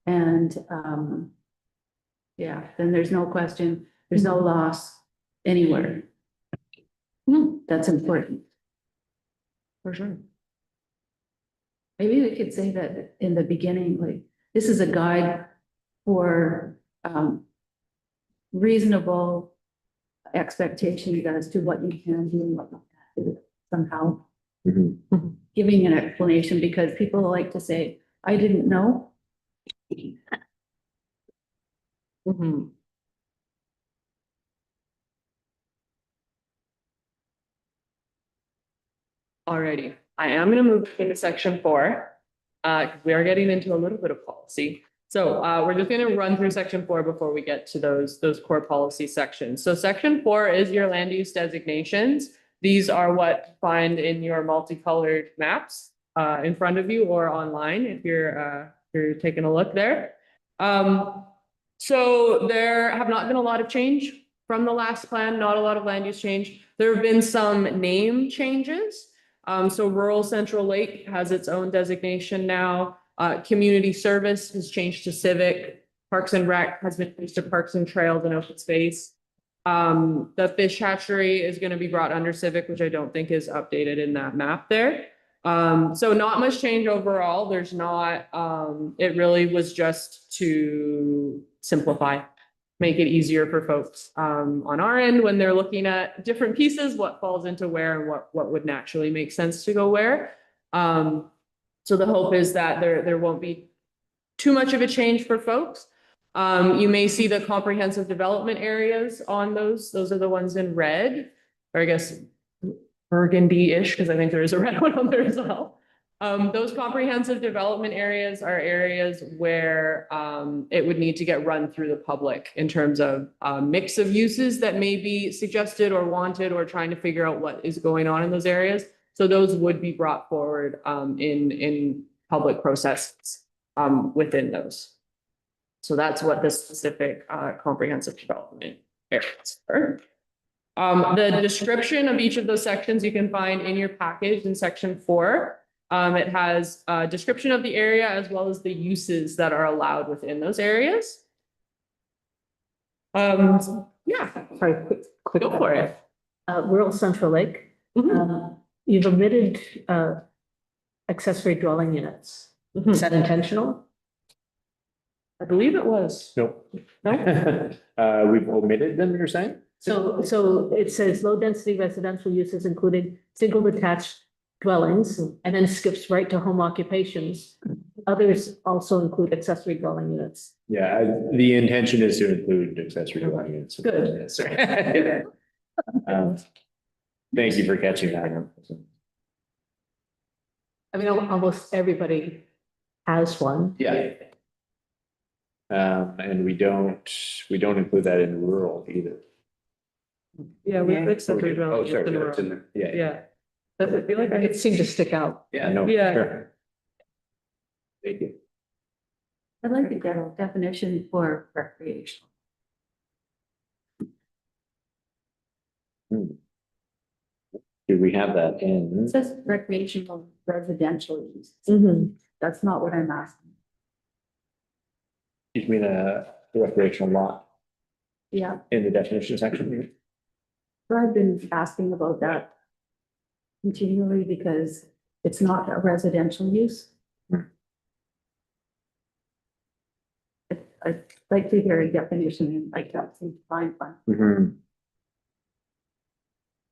And then there's no question, there's no loss anywhere. That's important. For sure. Maybe we could say that in the beginning, like, this is a guide for reasonable expectations as to what you can do and what you can't do somehow. Giving an explanation, because people like to say, I didn't know. Alrighty, I am gonna move into section 4. 'Cause we are getting into a little bit of policy. So, we're just gonna run through section 4 before we get to those core policy sections. So section 4 is your land use designations. These are what you find in your multicolored maps, in front of you or online if you're taking a look there. So there have not been a lot of change from the last plan, not a lot of land use change. There have been some name changes. So rural Central Lake has its own designation now. Community service has changed to civic. Parks and Rec has been changed to Parks and Trails and Open Space. The fish hatchery is going to be brought under civic, which I don't think is updated in that map there. So not much change overall. There's not, it really was just to simplify, make it easier for folks, on our end when they're looking at different pieces, what falls into where and what would naturally make sense to go where. So the hope is that there won't be too much of a change for folks. You may see the comprehensive development areas on those. Those are the ones in red, or I guess burgundy-ish, because I think there is a red one on there as well. Those comprehensive development areas are areas where it would need to get run through the public in terms of a mix of uses that may be suggested or wanted or trying to figure out what is going on in those areas. So those would be brought forward in public processes within those. So that's what the specific comprehensive development areas are. The description of each of those sections you can find in your package in section 4. It has a description of the area as well as the uses that are allowed within those areas. Yeah, Sorry, quick. go for it. Rural Central Lake, you've omitted, accessory dwelling units. Is that intentional? I believe it was. Nope. No? We've omitted them, you're saying? So it says low density residential uses including single detached dwellings and then skips right to home occupations. Others also include accessory dwelling units. Yeah, the intention is to include accessory dwelling units. Good. Yes, sir. Thank you for catching that. I mean, almost everybody has one. Yeah. And we don't include that in rural either. Yeah, we fixed Oh, accessory dwelling sorry, units in that's in rural. there. Yeah. Yeah. But I feel like I It seemed to stick out. Yeah, no, Yeah. sure. Thank you. I'd like to get a definition for recreational. Do we have that in? It says recreational residential use. That's not what I'm asking. You mean a recreational lot Yeah, in the definition section? so I've been asking about that continually because it's not a residential use. I'd like to hear a definition and I can't seem to find one. Mhm.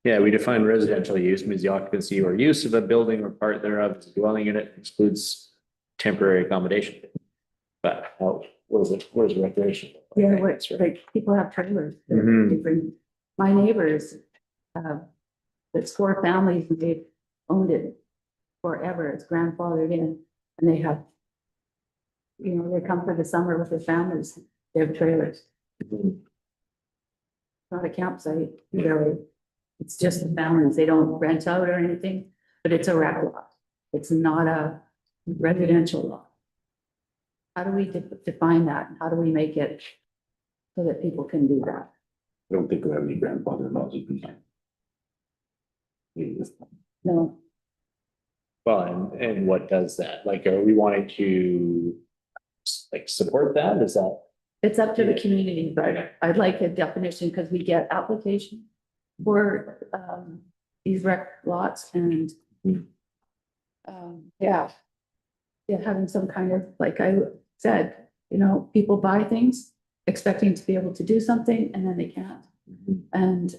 Yeah, we define residential use means the occupancy or use of a building or part thereof as a dwelling unit excludes temporary accommodation. But what is it? What is recreation? Yeah, what, like, people have trailers. Mhm. They bring, my neighbors, it's 4 families and they've owned it forever. It's grandfathered in and they have, you know, they come for the summer with their families. They have trailers. Mhm. Not a campsite, really. It's just the families. They don't rent out or anything, but it's a rec lot. It's not a residential lot. How do we define that? How do we make it so that people can do that? I don't think we have any grandfather laws. No, Well, and what does that? Like, are we wanting to like support that? Is that? it's up to the community, but I'd like a definition because we get application for these rec lots and yeah. Yeah, having some kind of, like I said, you know, people buy things expecting to be able to do something and then they can't. And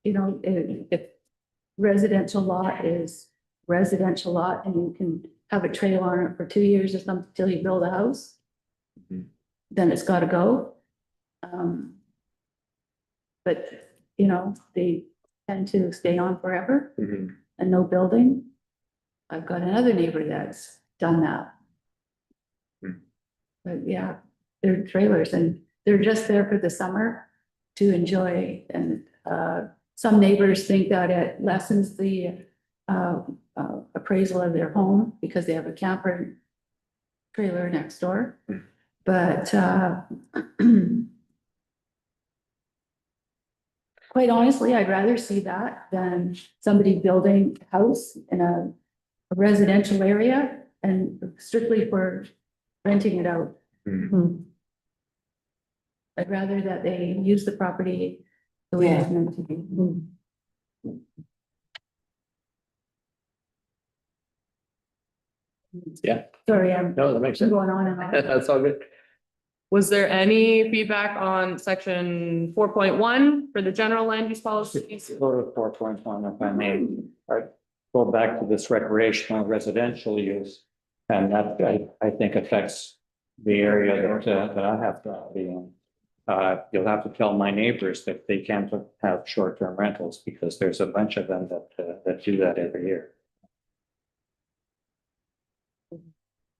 you know, if residential lot is residential lot and you can have a trailer on it for 2 years or something till you build a house, then it's gotta go. But, you know, tend to stay on forever Mhm. and no building. I've got another neighbor that's done that. Hmm. But yeah, they're trailers and they're just there for the summer to enjoy. And some neighbors think that it lessens the appraisal of their home because they have a camper trailer next door. Hmm. But quite honestly, I'd rather see that than somebody building a house in a residential area and strictly for renting it out. Mhm. I'd rather that they use the property the way it's meant to be. Yeah, Sorry, I'm no, that makes sense. going on and on. That's all good. Was there any feedback on section 4.1 for the general land use policies? Go to 4.1 if I may. I go back to this recreational residential use. And that I think affects the area that I have to be in. You'll have to tell my neighbors that they can't have short-term rentals because there's a bunch of them that do that every year.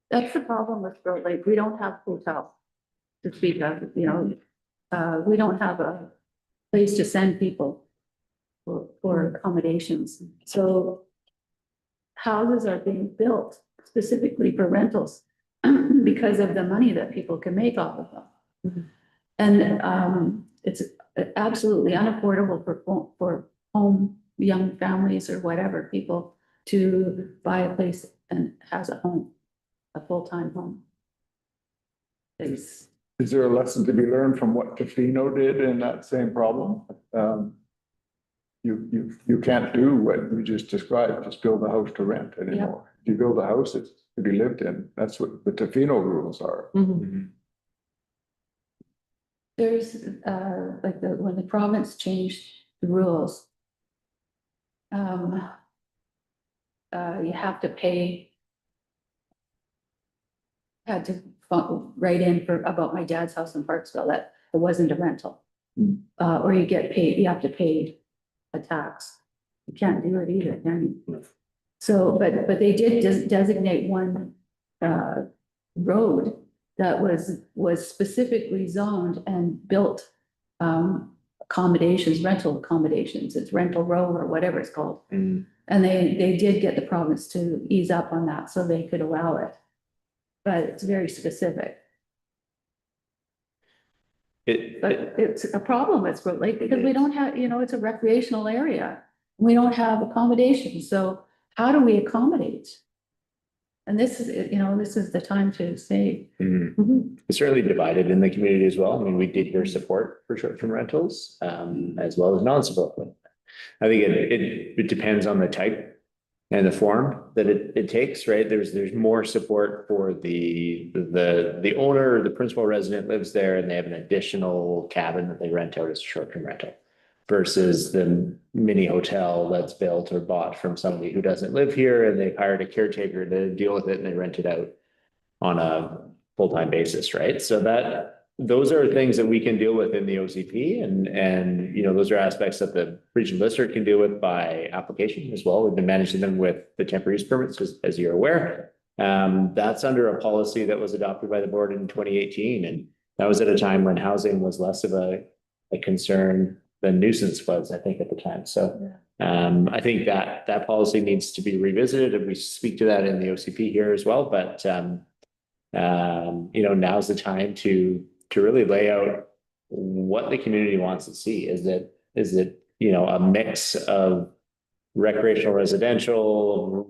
That's the problem with Sproat Lake. We don't have hotels to speak of, you know. We don't have a place to send people for accommodations. So houses are being built specifically for rentals because of the money that people can make off of them. And it's absolutely unaffordable for home, young families or whatever, people to buy a place and has a home, a full-time home. It's, Is there a lesson to be learned from what Tofino did in that same problem? You can't do what you just described, just build a house to rent anymore. If you build a house, it's to be lived in. That's what the Tofino rules are. Mhm. there's like when the province changed the rules. You have to pay. Had to write in for about my dad's house in Parksville that it wasn't a rental. Or you get paid, you have to pay a tax. You can't do it either, can you? So, but they did designate one road that was specifically zoned and built accommodations, rental accommodations. It's rental row or whatever it's called. Mm. And they did get the province to ease up on that so they could allow it. But it's very specific. But it's a problem at Sproat Lake because we don't have, you know, it's a recreational area. We don't have accommodations. So how do we accommodate? And this is, you know, this is the time to say. Mhm. It's certainly divided in the community as well. I mean, we did hear support for short-term rentals, as well as non-support. I think it depends on the type and the form that it takes, right? There's more support for the owner or the principal resident lives there and they have an additional cabin that they rent out as a short-term rental versus the mini hotel that's built or bought from somebody who doesn't live here and they've hired a caretaker to deal with it and they rent it out on a full-time basis, right? So those are things that we can deal with in the OCP and you know, those are aspects that the regional district can deal with by application as well. We've been managing them with the temporary use permits, as you're aware. That's under a policy that was adopted by the board in 2018. And that was at a time when housing was less of a concern than nuisance was, I think, at the time. So I think that policy needs to be revisited and we speak to that in the OCP here as well. But you know, now's the time to really lay out what the community wants to see. Is it, you know, a mix of recreational residential,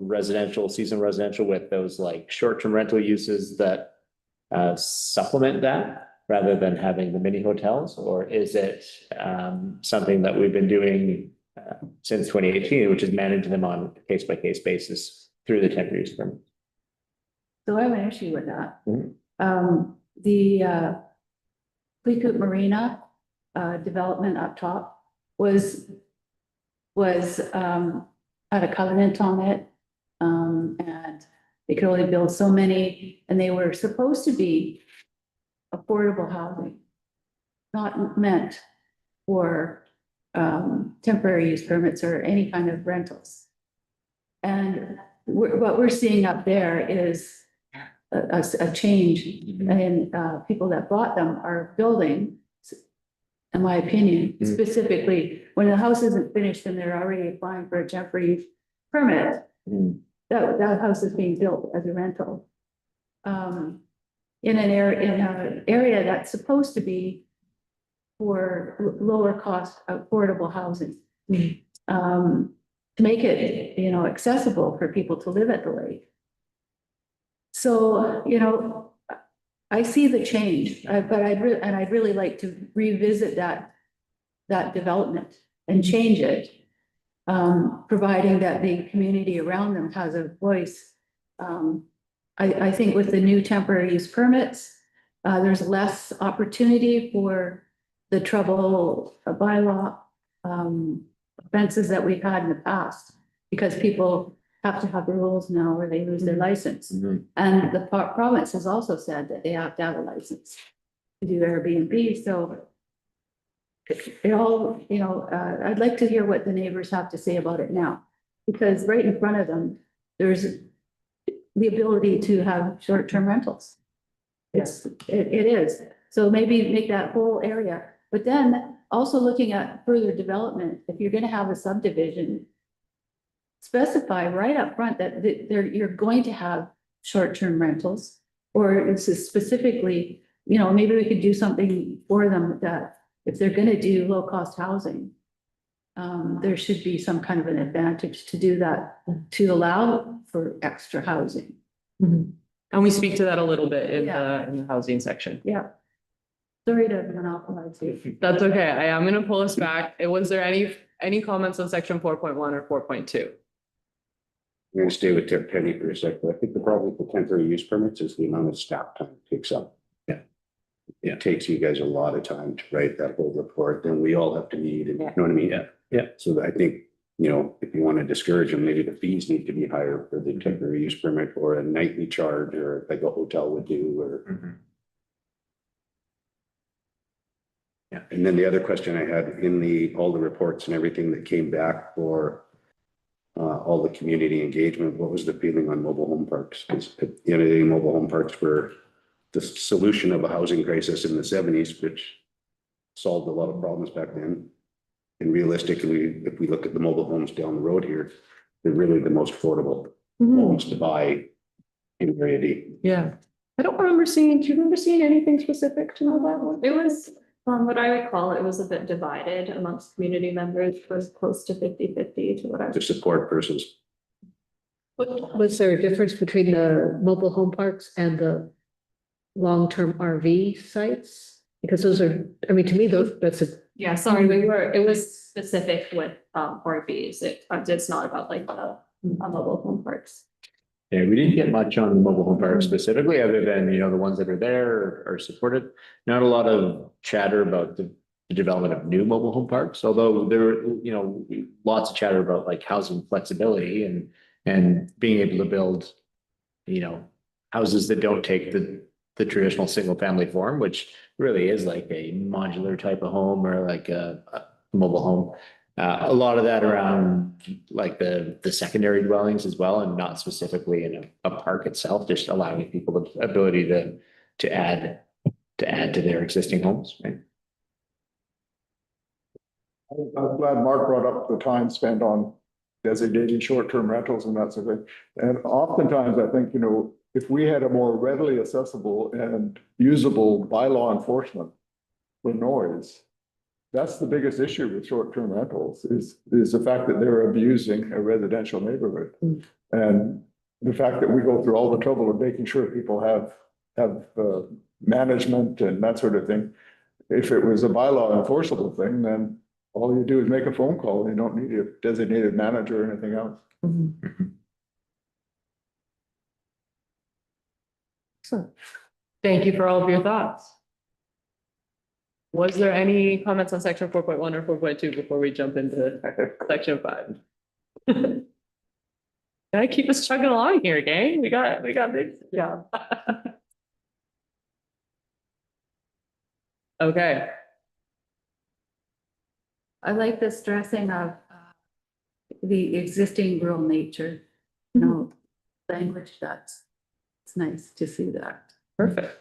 seasonal residential with those like short-term rental uses that supplement that rather than having the mini hotels? Or is it something that we've been doing since 2018, which is managing them on a case-by-case basis through the temporary use permit? So I have an issue with that. Mhm. The Queecoop Marina development up top was had a covenant on it. And they could only build so many, and they were supposed to be affordable housing, not meant for temporary use permits or any kind of rentals. And what we're seeing up there is a change in, people that bought them are building, in my opinion, specifically, when the house isn't finished and they're already applying for a temporary permit, that house is being built as a rental. In an area that's supposed to be for lower cost, affordable housing. To make it, accessible for people to live at the lake. So, I see the change, but I'd really like to revisit that development and change it. Providing that the community around them has a voice. I think with the new temporary use permits, there's less opportunity for the trouble bylaw offenses that we've had in the past, because people have to have rules now or they lose their license. And the province has also said that they have to have a license to do Airbnb, so it all, I'd like to hear what the neighbors have to say about it now, because right in front of them, there's the ability to have short-term rentals. It is, so maybe make that whole area, but then also looking at further development, if you're gonna have a subdivision, specify right up front that you're going to have short-term rentals, or this is specifically, maybe we could do something for them that if they're gonna do low-cost housing, there should be some kind of an advantage to do that, to allow for extra housing. And we speak to that a little bit in Yeah. the housing section. Yeah. Sorry to monopolize you. That's okay. I am gonna pull us back. Was there any comments on section 4.1 or 4.2? I'm gonna stay with Tip Penny for a second. I think the problem with the temporary use permits is the amount of staff time it takes up. Yeah. It takes you guys a lot of time to write that whole report, then we all have to meet, and you know what I mean? Yeah. So I think, if you want to discourage them, maybe the fees need to be higher for the temporary use permit, or a nightly charge, or like a hotel would do, or. Yeah, and then the other question I had in all the reports and everything that came back for all the community engagement, what was the feeling on mobile home parks? Because the mobile home parks were the solution of a housing crisis in the 70s, which solved a lot of problems back then. And realistically, if we look at the mobile homes down the road here, they're really the most affordable homes to buy in Area D. Yeah. I don't remember seeing, do you remember seeing anything specific to mobile? It was, from what I recall, it was a bit divided amongst community members. It was close to 50-50 to what I To support versus, Was there a difference between the mobile home parks and the long-term RV sites? Because those are, to me, that's a, Yeah, sorry, it was specific with RVs. It's not about like the mobile home parks. Yeah, we didn't get much on the mobile home park specifically, other than, the ones that are there are supported. Not a lot of chatter about the development of new mobile home parks, although there were, lots of chatter about like housing flexibility and being able to build, houses that don't take the traditional single family form, which really is like a modular type of home or like a mobile home. A lot of that around like the secondary dwellings as well, and not specifically in a park itself, just allowing people the ability to add to their existing homes, right? I'm glad Mark brought up the time spent on designating short-term rentals and that sort of thing. And oftentimes, I think, if we had a more readily accessible and usable bylaw enforcement for noise, that's the biggest issue with short-term rentals is the fact that they're abusing a residential neighborhood. And the fact that we go through all the trouble of making sure people have management and that sort of thing. If it was a bylaw enforceable thing, then all you do is make a phone call. You don't need a designated manager or anything else. Excellent. Thank you for all of your thoughts. Was there any comments on section 4.1 or 4.2 before we jump into section 5? Gotta keep us chugging along here, gang. We got this job. Okay. I like the stressing of the existing rural nature, no language that's, it's nice to see that. Perfect.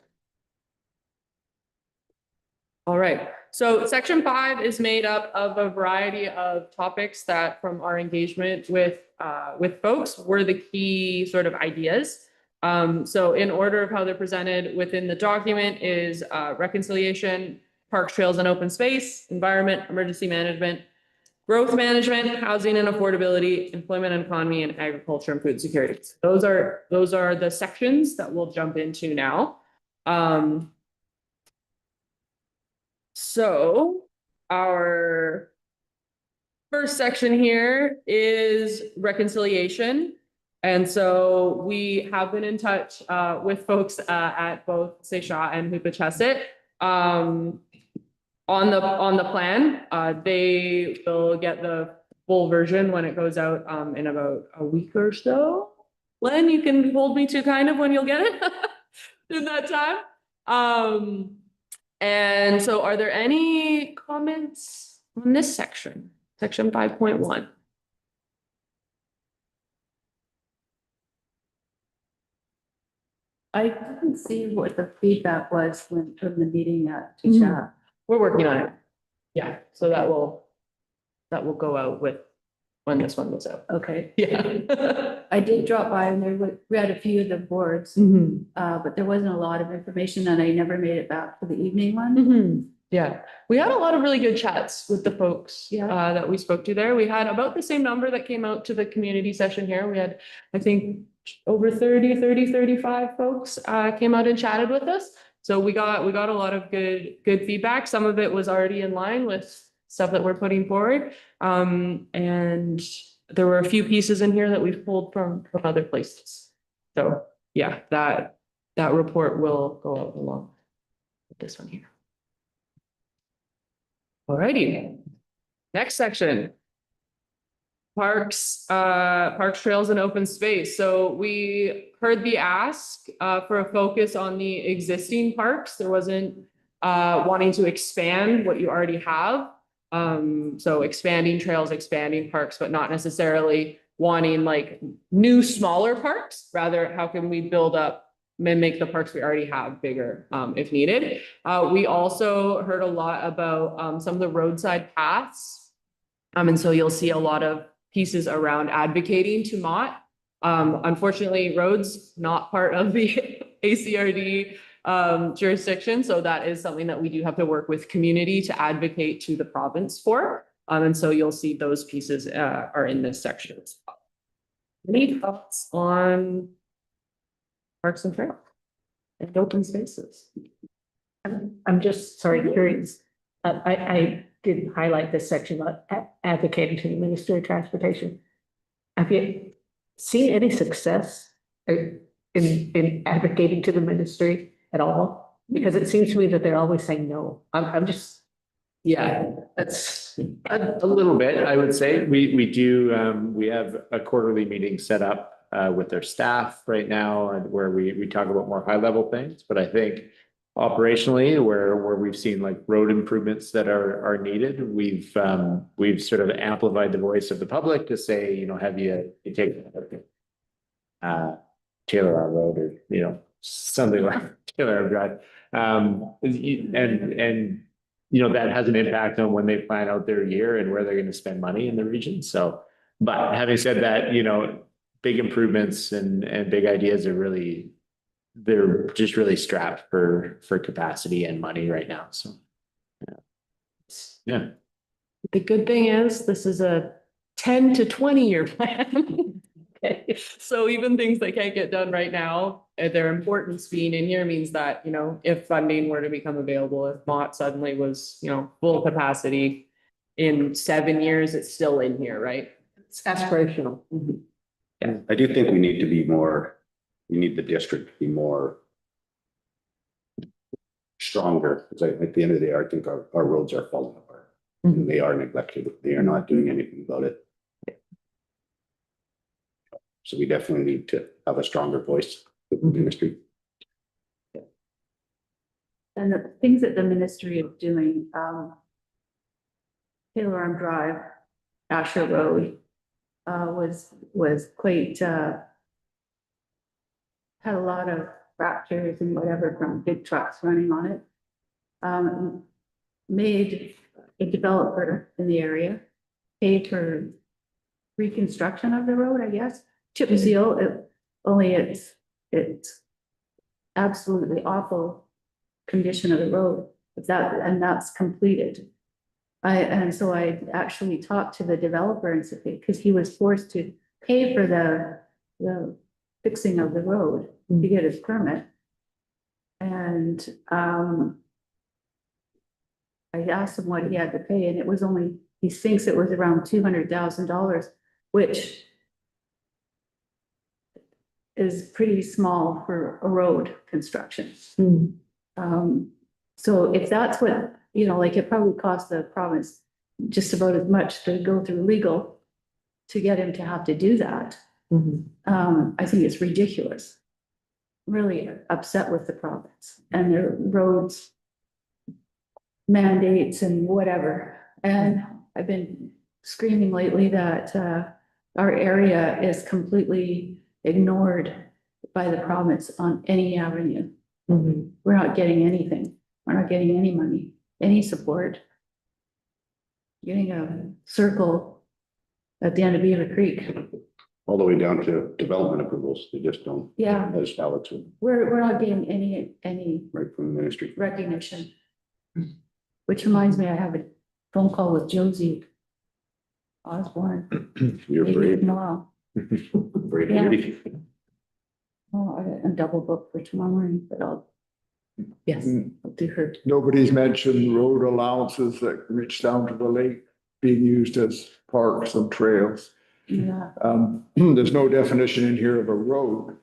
All right, so section 5 is made up of a variety of topics that from our engagement with folks were the key sort of ideas. So in order of how they're presented within the document is reconciliation, parks, trails, and open space, environment, emergency management, growth management, housing and affordability, employment and economy, and agriculture and food security. Those are the sections that we'll jump into now. So our first section here is reconciliation. And so we have been in touch with folks at both Sproat and Hupechesit on the plan. They will get the full version when it goes out in about a week or so. Len, you can hold me to kind of when you'll get it in that time. And so are there any comments on this section, section 5.1? I didn't see what the feedback was from the meeting at Tisha. We're working on it. Yeah, so that will go out with when this one goes out. Okay, Yeah. I did drop by and read a few of the boards, but there wasn't a lot of information and I never made it back for the evening one. Yeah, we had a lot of really good chats with the folks that we spoke to there. We had about the same number that came out to the community session here. We had, I think, over 35 folks came out and chatted with us. So we got a lot of good feedback. Some of it was already in line with stuff that we're putting forward. And there were a few pieces in here that we've pulled from other places. So yeah, that report will go out along with this one here. Alrighty, next section. Parks, trails, and open space. So we heard the ask for a focus on the existing parks. There wasn't wanting to expand what you already have. So expanding trails, expanding parks, but not necessarily wanting like new smaller parks. Rather, how can we build up and make the parks we already have bigger if needed? We also heard a lot about some of the roadside paths. And so you'll see a lot of pieces around advocating to Mott. Unfortunately, roads not part of the ACRD jurisdiction. So that is something that we do have to work with community to advocate to the province for. And so you'll see those pieces are in this section. Any thoughts on parks and trails and open spaces? I'm just curious. I didn't highlight this section about advocating to the Ministry of Transportation. Have you seen any success in advocating to the ministry at all? Because it seems to me that they're always saying no. I'm just. Yeah, that's a little bit, I would say. We do, we have a quarterly meeting set up with their staff right now and where we talk about more high level things. But I think operationally where we've seen like road improvements that are needed, we've sort of amplified the voice of the public to say, you know, have you taken Taylor our road or, you know, something like Taylor our drive. And you know, that has an impact on when they plan out their year and where they're going to spend money in the region. So, but having said that, you know, big improvements and big ideas are really, they're just really strapped for capacity and money right now. So, yeah. The good thing is this is a 10 to 20 year plan. Okay. So even things that can't get done right now, their importance being in here means that, you know, if funding were to become available, if Mott suddenly was, you know, full capacity in 7 years, it's still in here, right? It's aspirational. Yeah, I do think we need to be more, we need the district to be more stronger, because at the end of the day, I think our roads are falling apart. And they are neglected. They are not doing anything about it. So we definitely need to have a stronger voice with the ministry. And the things that the ministry is doing, Taylor Arm Drive, Asher Road, was quite, had a lot of fractures and whatever from big trucks running on it. Made a developer in the area pay for reconstruction of the road, I guess, chip seal, it's absolutely awful condition of the road, and that's completed. And so I actually talked to the developer and said, because he was forced to pay for the fixing of the road to get his permit. And, I asked him what he had to pay, and it was only, he thinks it was around $200,000, which is pretty small for a road construction. So if that's what, like it probably cost the province just about as much to go through legal to get him to have to do that. I think it's ridiculous. Really upset with the province and their roads mandates and whatever. And I've been screaming lately that our area is completely ignored by the province on any avenue. We're not getting anything. We're not getting any money, any support. Getting a circle at the end of Beaver Creek. All the way down to development approvals, they just don't. Yeah. As Alex would, We're not getting any right from the ministry. recognition. Which reminds me, I have a phone call with Josie Osborne. You're maybe brave, tomorrow. brave Yeah. lady. Oh, I'm double booked for tomorrow morning, but yes, I'll do her. Nobody's mentioned road allowances that reach down to the lake being used as parks and trails. Yeah, There's no definition in here of a road.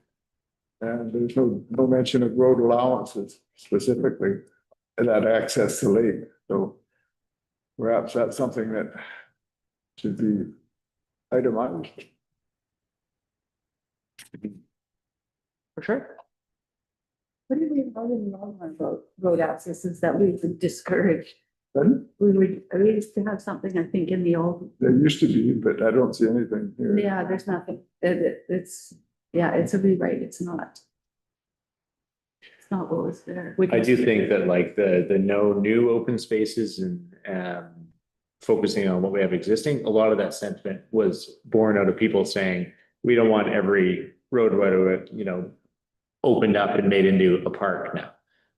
And there's no mention of road allowances specifically that access the lake. So perhaps that's something that should be itemized. for sure. What did we have in the long run about road accesses that we would discourage? But We used to have something, I think, in the old, there used to be, but I don't see anything here. yeah, there's nothing, it's a rewrite, it's not. It's not what was there. I do think that like the no new open spaces and focusing on what we have existing, a lot of that sentiment was born out of people saying, we don't want every roadway to, opened up and made into a park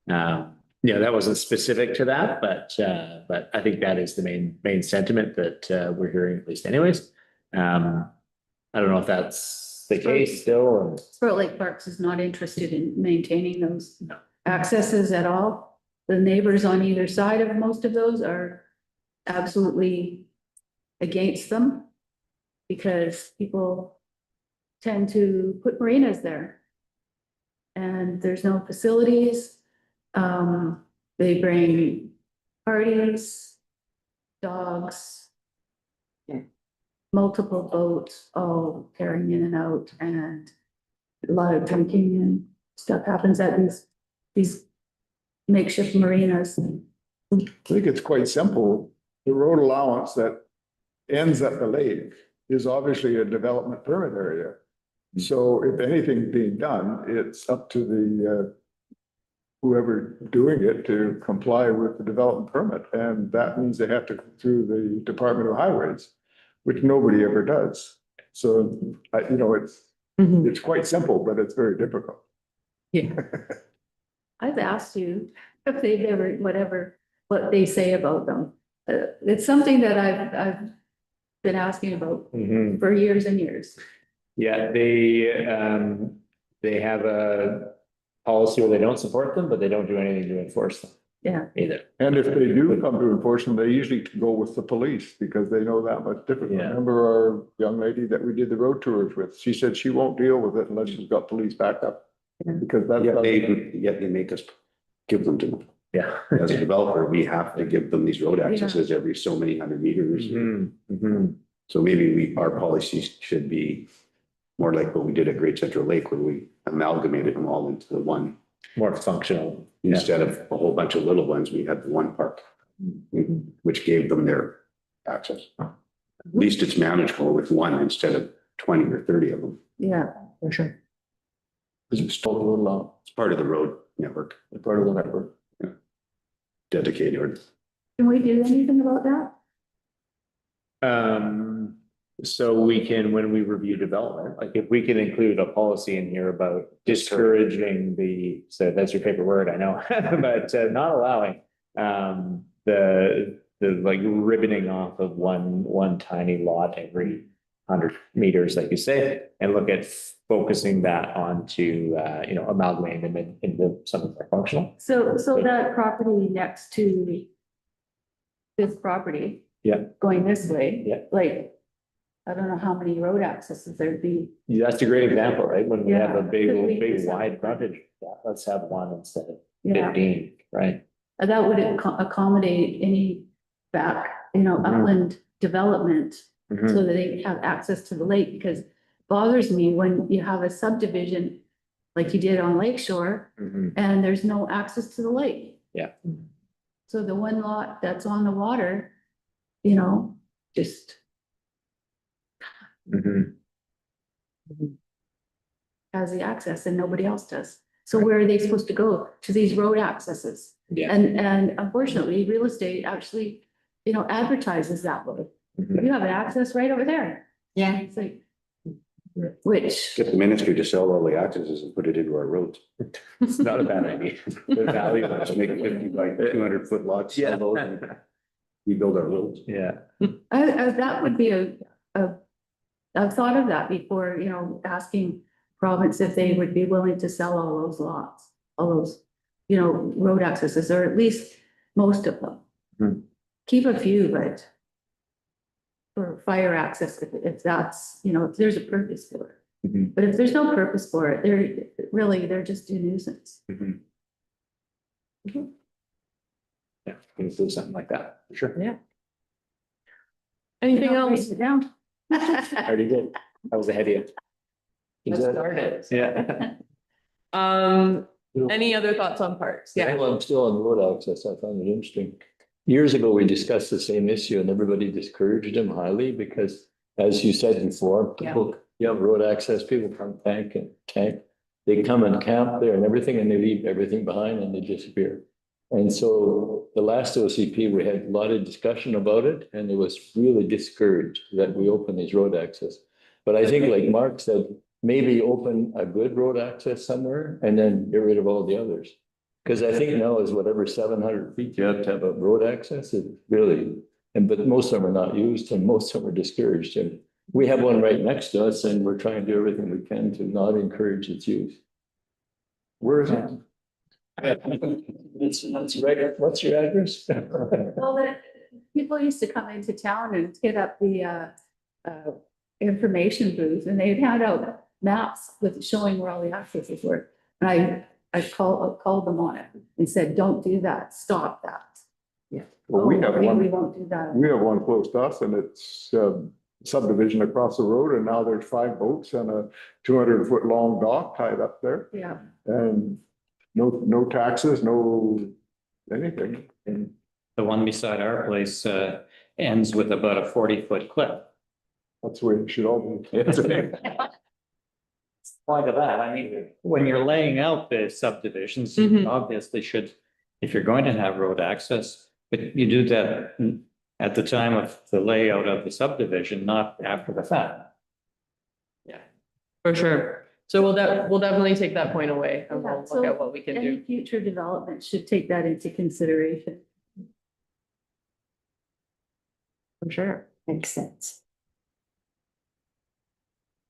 now. That wasn't specific to that, but I think that is the main sentiment that we're hearing, at least anyways. I don't know if that's the case still or. Sproat Lake Parks is not interested in maintaining those accesses at all. The neighbors on either side of most of those are absolutely against them because people tend to put marinas there. And there's no facilities. They bring parties, dogs, multiple boats, all carrying in and out, and a lot of drinking and stuff happens at these makeshift marinas. I think it's quite simple. The road allowance that ends at the lake is obviously a development permit area. So if anything being done, it's up to the whoever doing it to comply with the development permit. And that means they have to go through the Department of Highways, which nobody ever does. So, it's quite simple, but it's very difficult. Yeah. I've asked you if they've ever, what they say about them. It's something that I've been asking about for years and years. Yeah, they have a policy where they don't support them, but they don't do anything to enforce them. Yeah. Either. And if they do come to enforce them, they usually go with the police because they know that much different. Yeah. Remember our young lady that we did the road tours with? She said she won't deal with it unless she's got police backup. Because that's. Yet they make us give them to them. Yeah. As a developer, we have to give them these road accesses every so many hundred meters. So maybe our policies should be more like what we did at Great Central Lake, where we amalgamated them all into the one. More functional. Instead of a whole bunch of little ones, we had the one park, which gave them their access. At least it's manageable with one instead of 20 or 30 of them. Yeah. For sure. Because it's still a little long, It's part of the road network, it's part of the network. dedicated. Can we do anything about that? So we can, when we review development, like if we can include a policy in here about discouraging so that's your favorite word, I know, but not allowing, the like ribboning off of one tiny lot every 100 meters, like you say, and look at focusing that onto, amalgamating them into something more functional. So that property next to this property. Yeah. Going this way. Yeah. Like, I don't know how many road accesses there'd be. That's a great example, right? When we have a Yeah. big wide frontage, yeah, let's have one instead of Yeah. 15, right? That would accommodate any back, upland development. Mhm. So that they have access to the lake, because it bothers me when you have a subdivision like you did on Lake Shore Mhm. and there's no access to the lake. Yeah. So the one lot that's on the water, just Mhm. has the access and nobody else does. So where are they supposed to go? To these road accesses? Yeah. And unfortunately, real estate actually, advertises that way. Mhm. You have an access right over there. Yeah. It's like, which, Get the ministry to sell all the accesses and put it into our roads. It's not a bad idea. The value Let's of make 50 by 200 foot lots. sell Yeah. those, and rebuild our roads. Yeah. that would be I've thought of that before, asking province if they would be willing to sell all those lots, all those, road accesses, or at least most of them. Hmm. Keep a few, but for fire access, if that's, if there's a purpose for it. Mhm. But if there's no purpose for it, they're just a nuisance. Mhm. Yeah, we can do something like that, for sure. Anything Write else? it down. Already did. I was ahead of you. Let's start it. Yeah. Any other thoughts on parks? Yeah. While I'm still on road access, I found it interesting. Years ago, we discussed the same issue and everybody discouraged them highly because, as you said before, people, you have road access, people come tank. They come and camp there and everything, and they leave everything behind and they disappear. And so the last OCP, we had a lot of discussion about it, and it was really discouraged that we open these road access. But I think, like Mark said, maybe open a good road access somewhere and then get rid of all the others. Because I think now is whatever 700 feet you have to have a road access is really, but most of them are not used and most of them are discouraged. And we have one right next to us and we're trying to do everything we can to not encourage its use. Where is it? That's right. What's your address? Well, people used to come into town and hit up the information booth, and they'd hand out maps with showing where all the accesses were. And I called them on it and said, don't do that, stop that. Yeah. Well, we have one. We won't do that. We have one close to us and it's subdivision across the road and now there's 5 boats and a 200-foot long dock tied up there Yeah. and no taxes, no anything. And the one beside our place ends with about a 40-foot cliff. That's the way it should all be. Point of that, I mean, when you're laying out the subdivisions, Mhm. you obviously should, if you're going to have road access, but you do that at the time of the layout of the subdivision, not after the fact. For sure. So we'll definitely take that point away and Yeah, we'll so look at what we can Any do. future development should take that into consideration. For sure. Makes sense.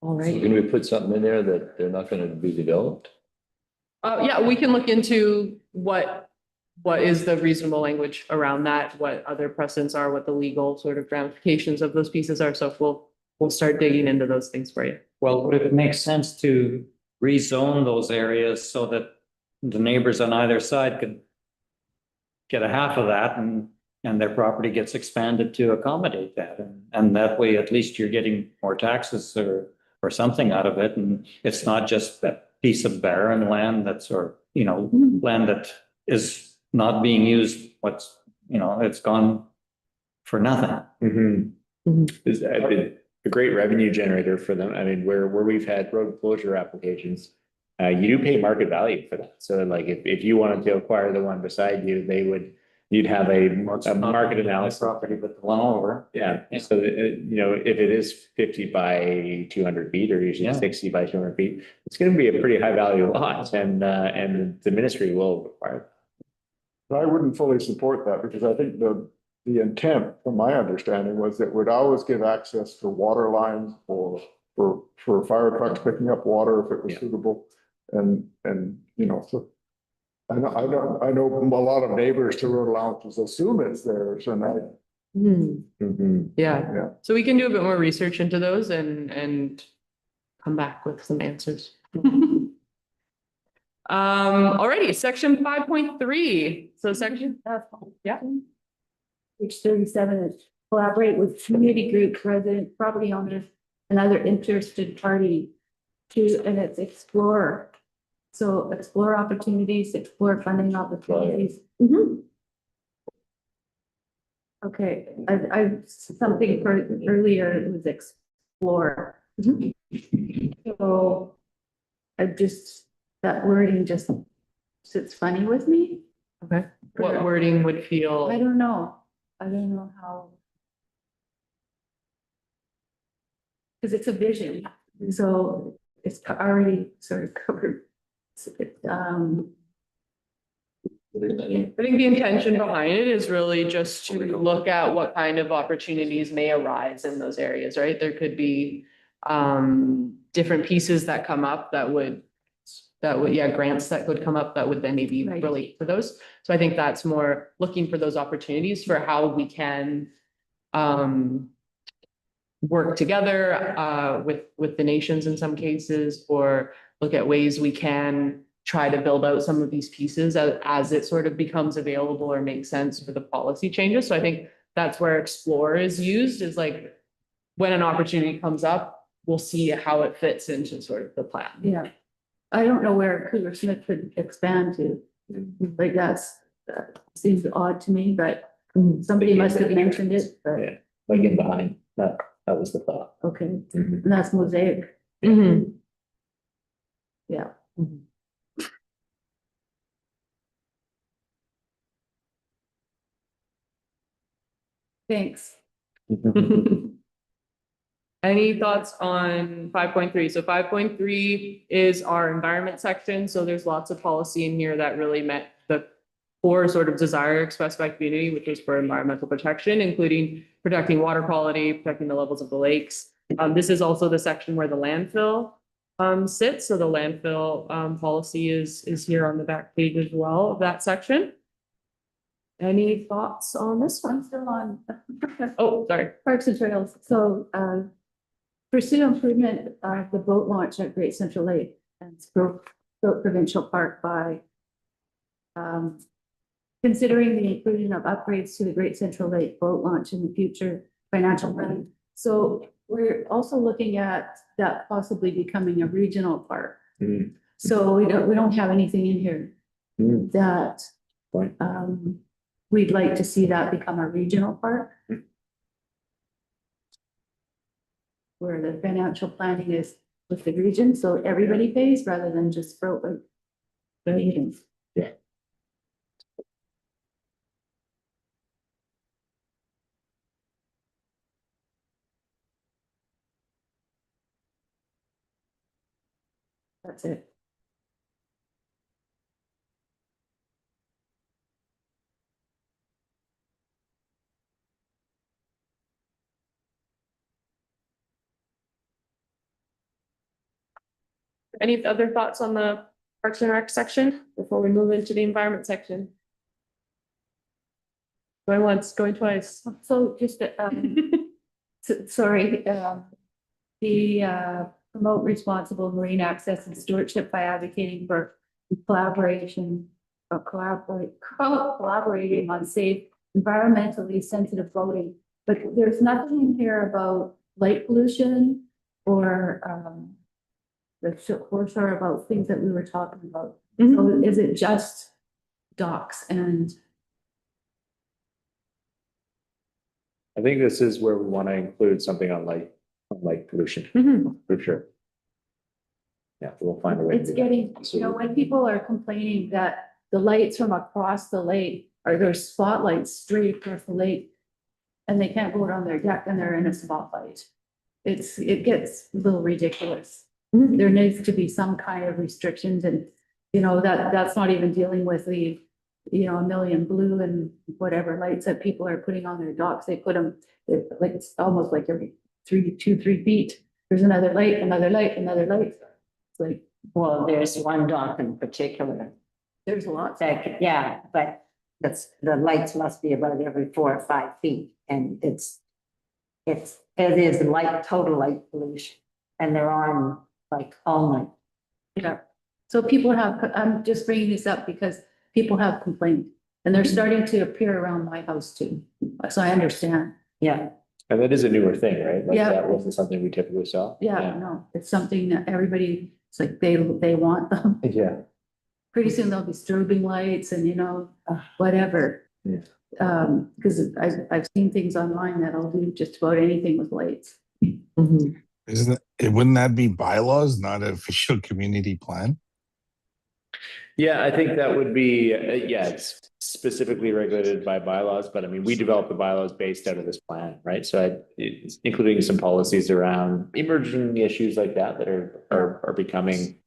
All So right. can we put something in there that they're not going to be developed? Yeah, we can look into what is the reasonable language around that, what other precedents are, what the legal sort of ramifications of those pieces are. So we'll start digging into those things for you. Well, would it make sense to rezone those areas so that the neighbors on either side could get a half of that and their property gets expanded to accommodate that? And that way, at least you're getting more taxes or something out of it. And it's not just that piece of barren land land that is not being used. It's gone for nothing. It's been a great revenue generator for them. I mean, where we've had road closure applications, you do pay market value for that. So like if you wanted to acquire the one beside you, you'd have a market analysis. Property, but the one over. Yeah, so if it is 50 by 200 feet or usually Yeah. 60 by 200 feet, it's going to be a pretty high value lot, and the ministry will require. I wouldn't fully support that because I think the intent, from my understanding, was it would always give access to water lines for fire trucks picking up water if it was Yeah. suitable. And, so I know a lot of neighbors to road allowances assume it's theirs and Yeah, yeah. so we can do a bit more research into those and come back with some answers. Alrighty, section 5.3. So section, yeah. Page 37 is collaborate with community groups, resident property owners, and other interested party and it's explore. So explore opportunities, explore funding opportunities. Okay, something for earlier, it was explore. So that wording just sits funny with me. Okay, what wording would feel? I don't know how. Because it's a vision, so it's already sort of covered. I think the intention behind it is really just to look at what kind of opportunities may arise in those areas, right? There could be different pieces that come up that would, grants that could come up that would then maybe Right. relate to those. So I think that's more looking for those opportunities for how we can work together with the nations in some cases, or look at ways we can try to build out some of these pieces as it sort of becomes available or makes sense for the policy changes. So I think that's where explore is used, is like when an opportunity comes up, we'll see how it fits into sort of the plan. Yeah, I don't know where Cougar Smith could expand to. Like that seems odd to me, but somebody must have mentioned it, but Yeah, like in behind, that was the thought. okay, and that's mosaic, Mhm. yeah. Thanks. Any thoughts on 5.3? So 5.3 is our environment section. So there's lots of policy in here that really met the core sort of desire expressed by community, which is for environmental protection, including protecting water quality, protecting the levels of the lakes. This is also the section where the landfill sits. So the landfill policy is here on the back page as well of that section. Any thoughts on this one? I'm still on. Oh, sorry. Parks and Trails, so pursue improvement of the boat launch at Great Central Lake and Sproat Provincial Park by considering the inclusion of upgrades to the Great Central Lake boat launch in the future financial planning. So we're also looking at that possibly becoming a regional park. So we don't have anything in here that we'd like to see that become a regional park. Where the financial planning is with the region, so everybody pays rather than just Sproat. Yeah. That's it. Any other thoughts on the Parks and Rec section before we move into the environment section? Going once, going twice. So just, sorry, the promote responsible marine access and stewardship by advocating for collaborating on safe, environmentally sensitive boating. But there's nothing in here about light pollution or the foreshore about things that we were talking about. So is it just docks and I think this is where we want to include something on light pollution, Mhm. for sure. Yeah, we'll find a way. to It's do that. getting, you know, when people are complaining that the lights from across the lake are their spotlights straight across the lake. And they can't go out on their deck and they're in a spotlight. It gets a little ridiculous. There needs to be some kind of restrictions and, you know, that's not even dealing with the, you know, a million blue and whatever lights that people are putting on their docks. They put them, like, it's almost like every 3 feet. There's another light, another light, another light. It's like, Well, there's one dock in particular. there's a lot. That, yeah, but the lights must be about every 4 or 5 feet and it is light, total light pollution. And they're on like all night. Yeah. So people have, I'm just bringing this up because people have complained and they're starting to appear around my house too. So I understand. Yeah. And that is a newer thing, right? Like Yeah. that wasn't something we typically saw. Yeah, no, it's something that everybody, it's like they want them. Yeah. Pretty soon there'll be strobing lights and, you know, whatever. Yeah. Because I've seen things online that'll do just about anything with lights. Isn't it, wouldn't that be bylaws, not an official community plan? Yeah, I think that would be, yeah, it's specifically regulated by bylaws, but I mean, we developed the bylaws based out of this plan, right? So it's including some policies around emerging issues like that that are becoming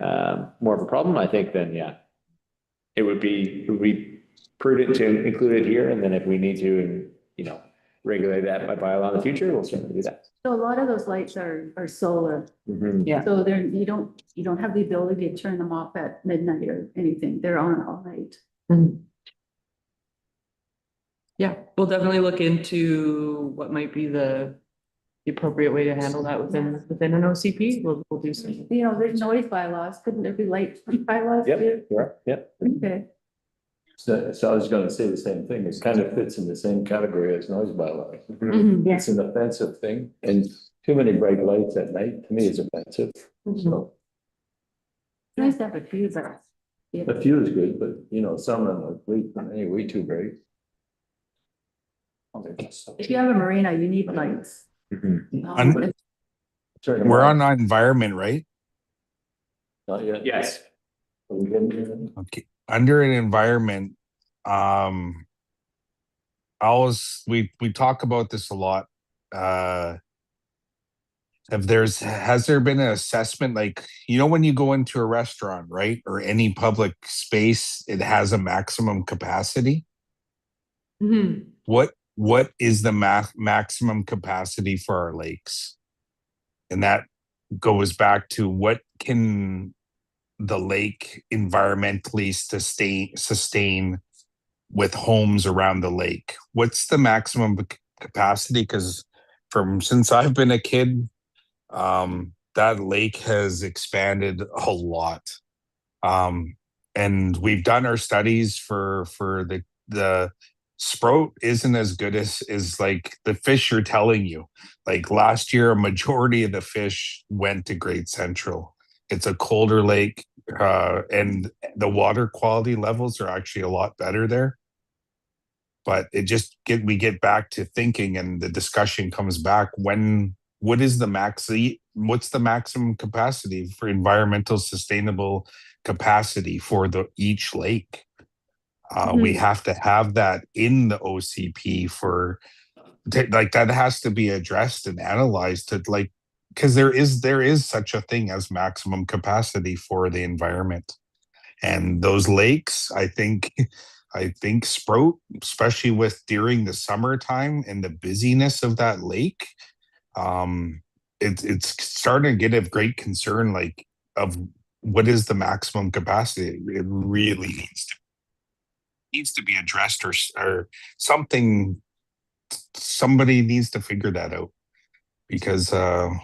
more of a problem, I think, then yeah. It would be prudent to include it here, and then if we need to, you know, regulate that by bylaw in the future, we'll certainly do that. So a lot of those lights are solar. Mhm. Yeah. So they're, you don't have the ability to turn them off at midnight or anything. They're on all night. Yeah, we'll definitely look into what might be the appropriate way to handle that within an OCP. We'll do some. You know, there's noise bylaws. Couldn't there be light bylaws? Yep, too? yep. Okay. So I was gonna say the same thing. It kind of fits in the same category as noise bylaws. Mhm. It's an offensive thing, and too many bright lights at night, to me, is offensive. So It's nice to have a few, but. yeah. a few is good, but you know, some of them are way too bright. If you have a marina, you need lights. Mhm. Um, Turn them We're off. on environment, right? Not yet. Yes. Are we getting there? Okay, under an environment, we talk about this a lot. Has there been an assessment, like, you know, when you go into a restaurant, right, or any public space, it has a maximum capacity? Mhm. What is the maximum capacity for our lakes? And that goes back to what can the lake environmentally sustain with homes around the lake? What's the maximum capacity? Because since I've been a kid, that lake has expanded a lot. And we've done our studies for the Sproat isn't as good as like the fish are telling you. Like last year, a majority of the fish went to Great Central. It's a colder lake, and the water quality levels are actually a lot better there. But we get back to thinking, and the discussion comes back what's the maximum capacity for environmental sustainable capacity for each lake? We have to have that in the OCP like that has to be addressed and analyzed to like, because there is such a thing as maximum capacity for the environment. And those lakes, I think Sproat, especially with during the summertime and the busyness of that lake, it's starting to get of great concern, like of what is the maximum capacity. It really needs to be addressed, or something. Somebody needs to figure that out, because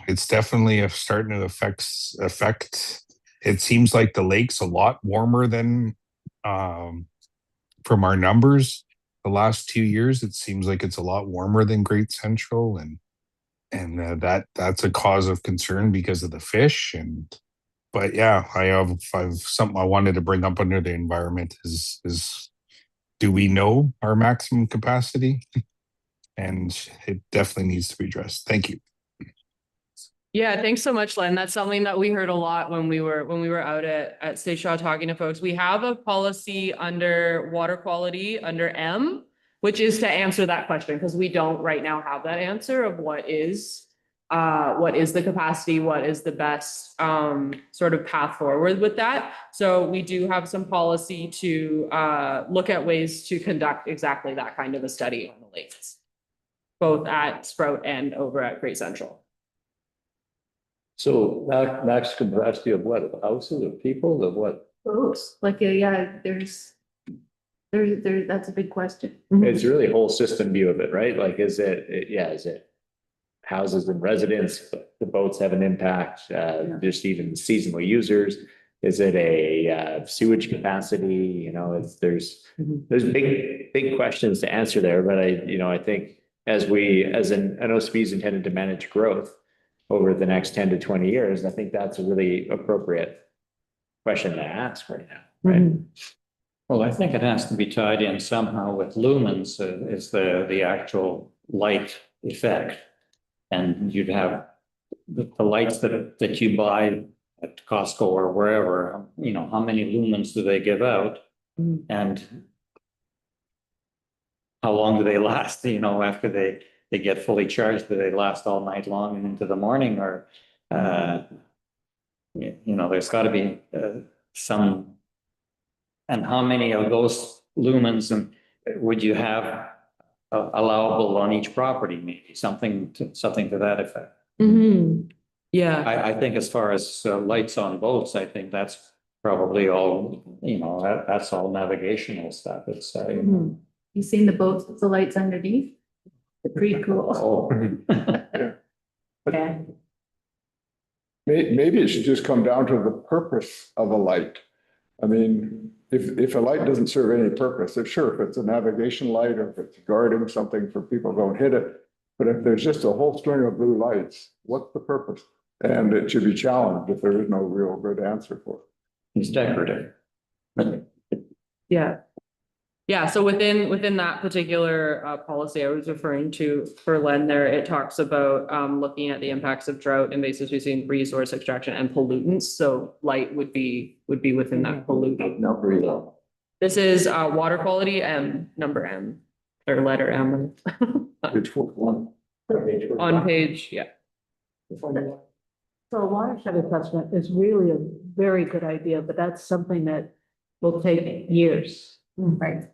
it's definitely starting to affect. It seems like the lake's a lot warmer than from our numbers the last 2 years. It seems like it's a lot warmer than Great Central, and that's a cause of concern because of the fish. But yeah, I've something I wanted to bring up under the environment is do we know our maximum capacity? And it definitely needs to be addressed. Thank you. Yeah, thanks so much, Len. That's something that we heard a lot when we were out at State Shaw talking to folks. We have a policy under water quality under M, which is to answer that question, because we don't right now have that answer of what is the capacity, what is the best sort of path forward with that. So we do have some policy to look at ways to conduct exactly that kind of a study on the lakes, both at Sproat and over at Great Central. So max capacity of what, of houses, of people, of what? Oops, like, there's, that's a big question. It's really a whole system view of it, right? Like, is it houses and residents, the boats have an impact, just even seasonal users? Is it a sewage capacity? You know, there's big questions to answer there, but I think as an OSB is intended to manage growth over the next 10 to 20 years, I think that's a really appropriate question to ask right now, right? Well, I think it has to be tied in somehow with lumens is the actual light effect. And you'd have the lights that you buy at Costco or wherever, how many lumens do they give out? And how long do they last, after they get fully charged? Do they last all night long and into the morning? Or, there's got to be some. And how many of those lumens would you have allowable on each property? Maybe something to that effect. Yeah. I think as far as lights on boats, I think that's probably all, that's all navigational stuff. It's You seen the boats with the lights underneath? They're pretty cool. Yeah. Maybe it should just come down to the purpose of a light. I mean, if a light doesn't serve any purpose, if it's a navigation light or if it's guarding something for people don't hit it. But if there's just a whole string of blue lights, what's the purpose? And it should be challenged if there is no real good answer for it. It's decorative. Yeah. Yeah, so within that particular policy I was referring to for Len there, it talks about looking at the impacts of drought, invasive species, resource extraction, and pollutants. So light would be within that pollutant. Number though. This is water quality M, number M, or letter M. Which one? On page, yeah. So a watershed assessment is really a very good idea, but that's something that will take years. Right.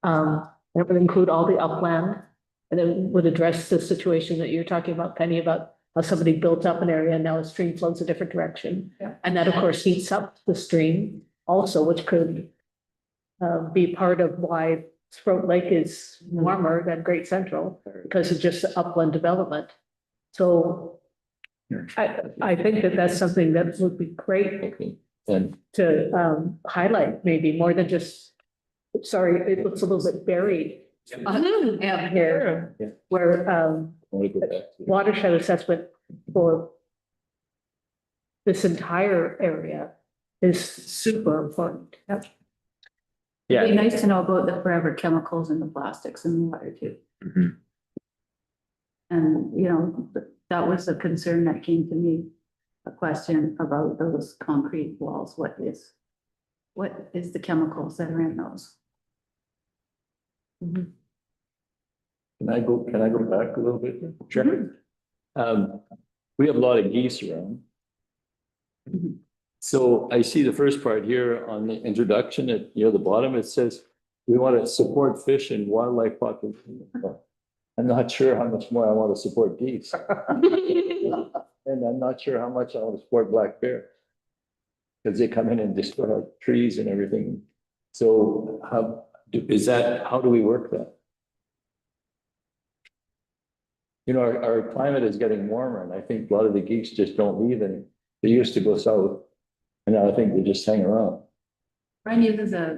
That would include all the upland, and then would address the situation that you're talking about, Penny, about how somebody built up an area and now a stream flows a different direction. Yeah. And that, of course, heats up the stream also, which could be part of why Sproat Lake is warmer than Great Central, because of just the upland development. So I think that that's something that would be great And to highlight, maybe more than just, sorry, it looks a little bit buried out here, where I want to go back to watershed assessment for this entire area is super important. It'd be Yeah, nice to know about the forever chemicals and the plastics in the water too. And, that was a concern that came to me, a question about those concrete walls. What is the chemicals that are in those? Can I go back a little bit? Sure. We have a lot of geese around. So I see the first part here on the introduction at the bottom, it says, we want to support fish and wildlife population. I'm not sure how much more I want to support geese. And I'm not sure how much I want to support black bear. Because they come in and destroy our trees and everything. So how do we work that? Our climate is getting warmer, and I think a lot of the geese just don't leave, and they used to go south. And now I think they just hang around. Brian uses a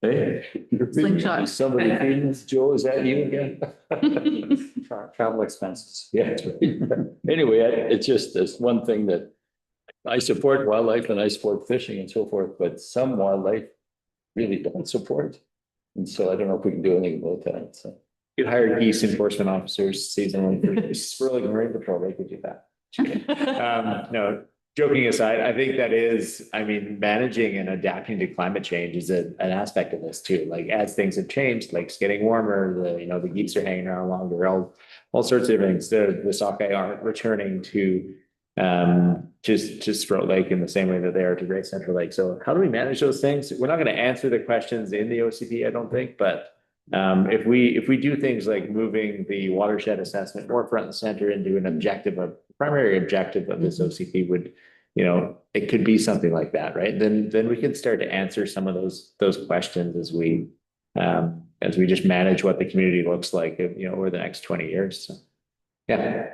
Hey. Slingshot. Is somebody feeding us? Joe, is that you again? Travel expenses. Yeah. That's right. Anyway, it's one thing that I support wildlife and I support fishing and so forth, but some wildlife really don't support. And so I don't know if we can do anything about that. So could hire geese enforcement officers seasonally for Sproat Marine Patrol, they could do that. No, joking aside, I think that is, I mean, managing and adapting to climate change is an aspect of this too. Like as things have changed, like it's getting warmer, the geese are hanging around longer, all sorts of things. The sockeye aren't returning to just Sproat Lake in the same way that they are to Great Central Lake. So how do we manage those things? We're not going to answer the questions in the OCP, I don't think, but if we do things like moving the watershed assessment more front and center into an objective of primary objective of this OCP would, it could be something like that, right? Then we can start to answer some of those questions as we just manage what the community looks like, over the next 20 years. So, yeah.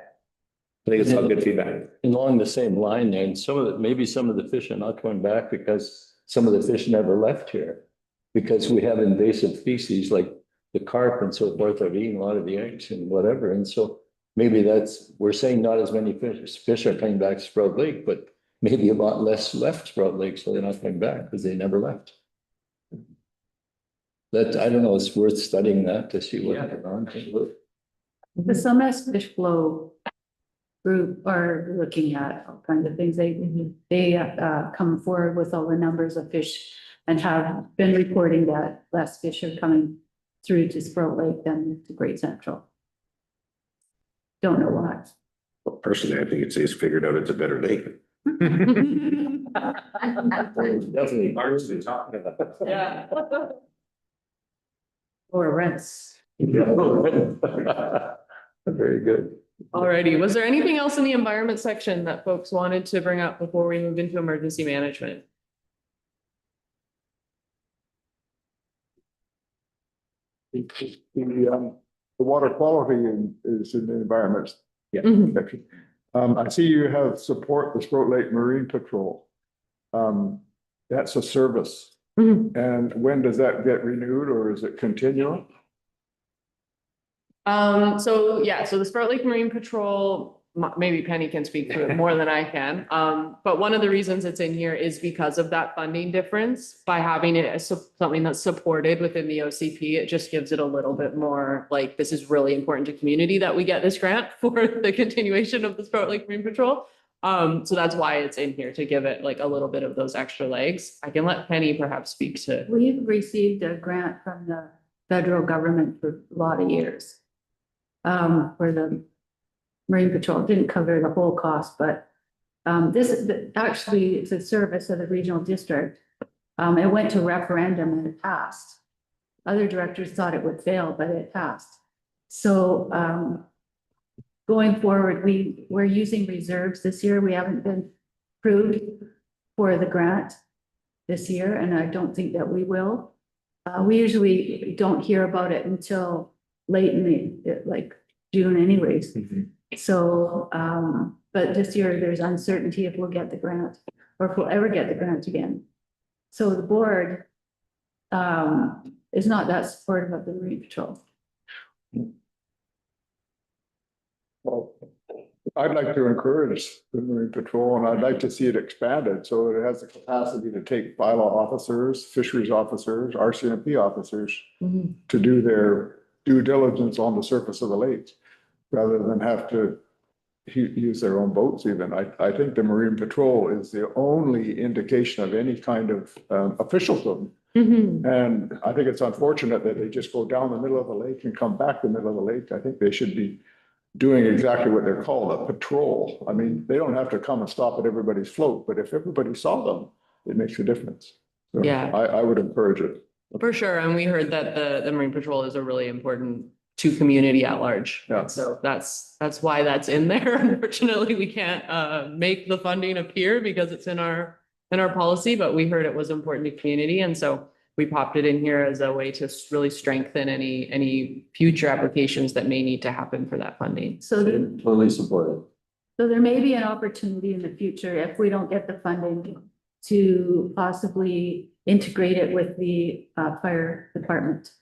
I think it's all good feedback. Along the same line there, and maybe some of the fish are not coming back because some of the fish never left here. Because we have invasive species like the carp and so forth are eating a lot of the eggs and whatever. And so maybe we're saying not as many fish are coming back to Sproat Lake, but maybe a lot less left Sproat Lake, so they're not coming back because they never left. I don't know, it's worth studying that to see what they're on. The Summers Fish Flow group are looking at all kinds of things. They come forward with all the numbers of fish and have been reporting that less fish are coming through to Sproat Lake than to Great Central. Don't know why. Well, personally, I think it's figured out it's a better lake. Definitely. Mark's been talking about that. Yeah. Or rents. Very good. Alrighty, was there anything else in the environment section that folks wanted to bring up before we move into emergency management? The water quality is in the environment. Mhm. section. I see you have support the Sproat Lake Marine Patrol. That's a service. Mhm. And when does that get renewed or is it continual? So the Sproat Lake Marine Patrol, maybe Penny can speak to it more than I can. But one of the reasons it's in here is because of that funding difference. By having it as something that's supported within the OCP, it just gives it a little bit more like, this is really important to community that we get this grant for the continuation of the Sproat Lake Marine Patrol. So that's why it's in here, to give it like a little bit of those extra legs. I can let Penny perhaps speak to. We've received a grant from the federal government for a lot of years. For the Marine Patrol. It didn't cover the whole cost, but actually it's a service of the regional district. It went to referendum and it passed. Other directors thought it would fail, but it passed. So going forward, we're using reserves this year. We haven't been approved for the grant this year, and I don't think that we will. We usually don't hear about it until late in like June anyways. So, but this year there's uncertainty if we'll get the grant or if we'll ever get the grant again. So the board is not that supportive of the Marine Patrol. Well, I'd like to encourage the Marine Patrol and I'd like to see it expanded so it has the capacity to take bylaw officers, fisheries officers, RCMP officers to do their due diligence on the surface of the lakes, rather than have to use their own boats even. I think the Marine Patrol is the only indication of any kind of officialdom. And I think it's unfortunate that they just go down the middle of the lake and come back the middle of the lake. I think they should be doing exactly what they're called, a patrol. I mean, they don't have to come and stop at everybody's float, but if everybody saw them, it makes a difference. So Yeah. I would encourage it. For sure, and we heard that the Marine Patrol is a really important to community at large. Yeah. So that's why that's in there. Unfortunately, we can't make the funding appear because it's in our policy, but we heard it was important to community, and so we popped it in here as a way to really strengthen any future applications that may need to happen for that funding. So Totally supported. So there may be an opportunity in the future, if we don't get the funding, to possibly integrate it with the fire department.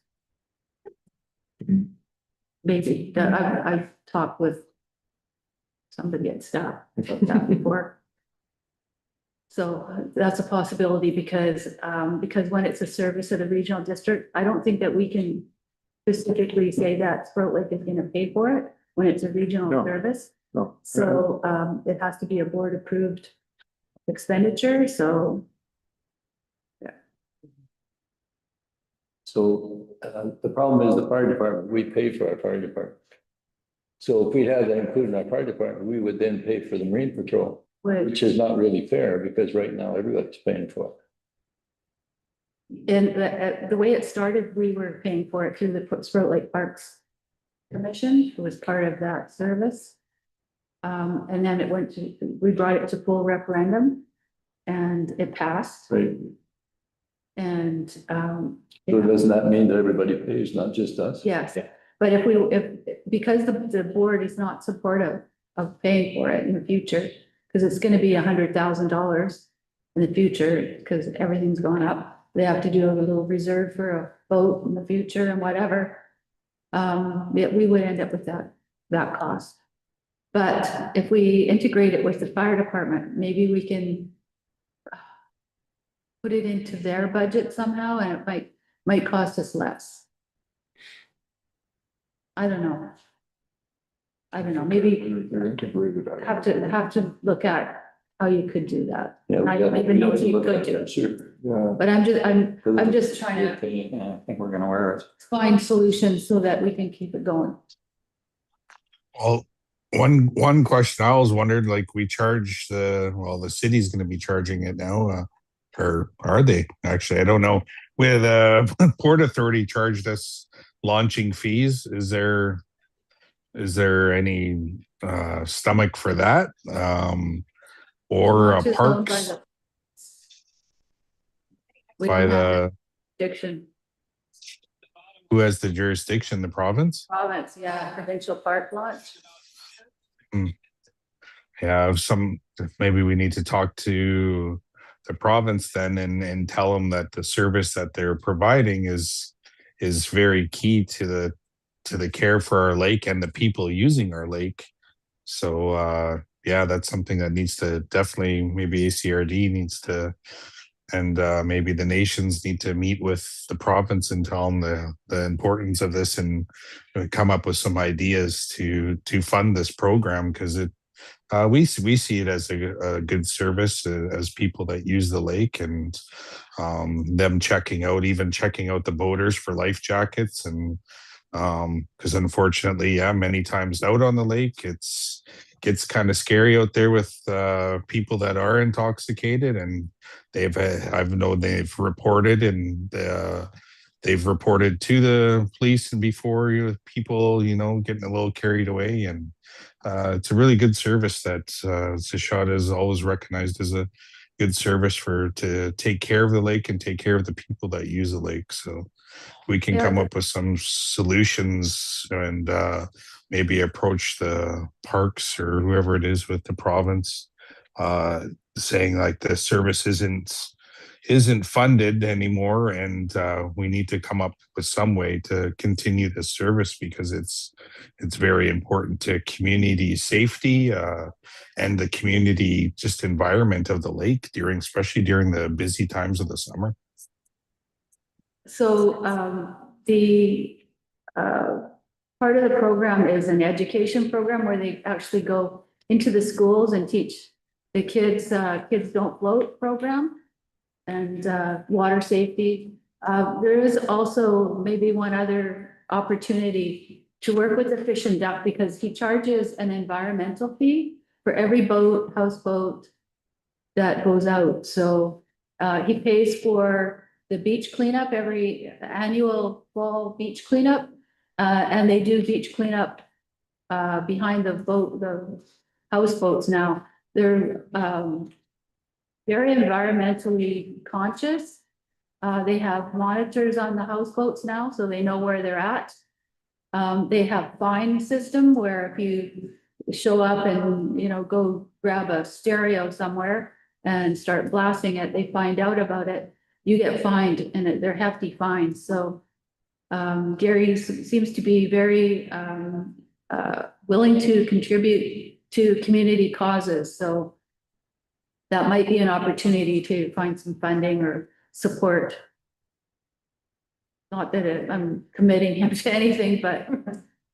Maybe, I've talked with somebody at staff about that before. So that's a possibility because when it's a service of the regional district, I don't think that we can specifically say that Sproat Lake is gonna pay for it when it's a regional No. service. No. So, it has to be a board approved expenditure, so. So the problem is the fire department, we pay for our fire department. So if we had that included in our fire department, we would then pay for the marine patrol, which is not really fair because right now everybody's paying for it. And the way it started, we were paying for it through the Sproat Lake Parks Commission, who was part of that service. And then we brought it to full referendum and it passed. Right. And, So doesn't that mean that everybody pays, not just us? yes, but because the board is not supportive of paying for it in the future, because it's gonna be $100,000 in the future, because everything's going up. They have to do a little reserve for a boat in the future and whatever. We would end up with that cost. But if we integrate it with the fire department, maybe we can put it into their budget somehow, and it might cost us less. I don't know. Maybe They're integrated. have to look at how you could do that. Yeah, I don't even know if you could do it, Sure. Yeah, but I'm just trying to Yeah, I think we're gonna wear it. find solutions so that we can keep it going. Well, one question I always wondered, like we charge the city's going to be charging it now, or are they actually? I don't know. With Port Authority charged us launching fees. Is there any stomach for that? Or It's just owned parks We by don't have the jurisdiction. who has the jurisdiction? The province? Province, yeah, provincial park launch. Yeah, maybe we need to talk to the province then and tell them that the service that they're providing is very key to the care for our lake and the people using our lake. So yeah, that's something that needs to definitely, maybe ACRD needs to, and maybe the nations need to meet with the province and tell them the importance of this and come up with some ideas to fund this program, because we see it as a good service as people that use the lake, and them checking out the boaters for life jackets, and because unfortunately, yeah, many times out on the lake, gets kind of scary out there with people that are intoxicated, and I've known they've reported, and they've reported to the police and before people getting a little carried away, and it's a really good service that Sashad is always recognized as a good service to take care of the lake and take care of the people that use the lake. So we can come up with some solutions and maybe approach the parks or whoever it is with the province, saying like the service isn't funded anymore, and we need to come up with some way to continue this service, because it's very important to community safety and the community just environment of the lake especially during the busy times of the summer. So the part of the program is an education program where they actually go into the schools and teach the kids don't float program and water safety. There is also maybe one other opportunity to work with the Fish and Duck, because he charges an environmental fee for every houseboat that goes out. So he pays for the beach cleanup, every annual fall beach cleanup. And they do beach cleanup behind the houseboats now. They're very environmentally conscious. They have monitors on the houseboats now, so they know where they're at. They have fine system where if you show up and, go grab a stereo somewhere and start blasting it, they find out about it, you get fined, and they're hefty fines. So Gary seems to be very willing to contribute to community causes. So that might be an opportunity to find some funding or support not that I'm committing him to anything, but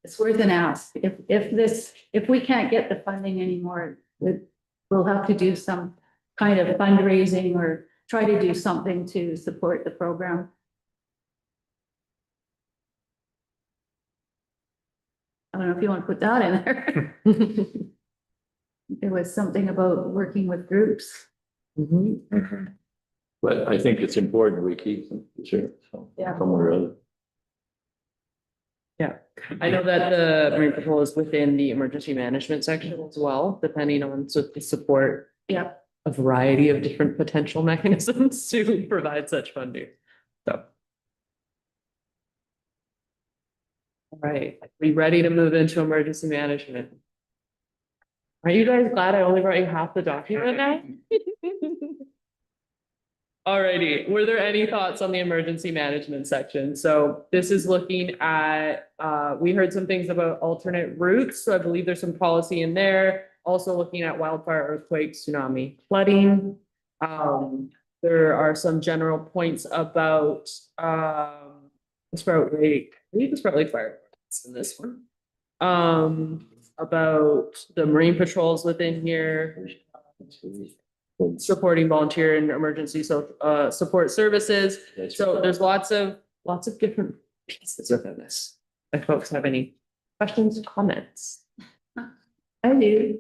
it's worth an ask. If we can't get the funding anymore, we'll have to do some kind of fundraising or try to do something to support the program. I don't know if you want to put that in there. There was something about working with groups. But I think it's important we keep them, sure, so, Yeah. somewhere or other. Yeah, I know that the Marine Patrol is within the emergency management section as well, depending on the support. Yeah. A variety of different potential mechanisms to provide such funding. So. All right, we ready to move into emergency management? Are you guys glad I only brought you half the document now? Alrighty, were there any thoughts on the emergency management section? So this is looking at, we heard some things about alternate routes, so I believe there's some policy in there. Also looking at wildfire, earthquake, tsunami, flooding. There are some general points about, Sproat Lake, I believe the Sproat Lake Fire in this one. About the Marine patrols within here. Supporting volunteer and emergency support services. So there's lots of different pieces within this. If folks have any questions, comments? I do.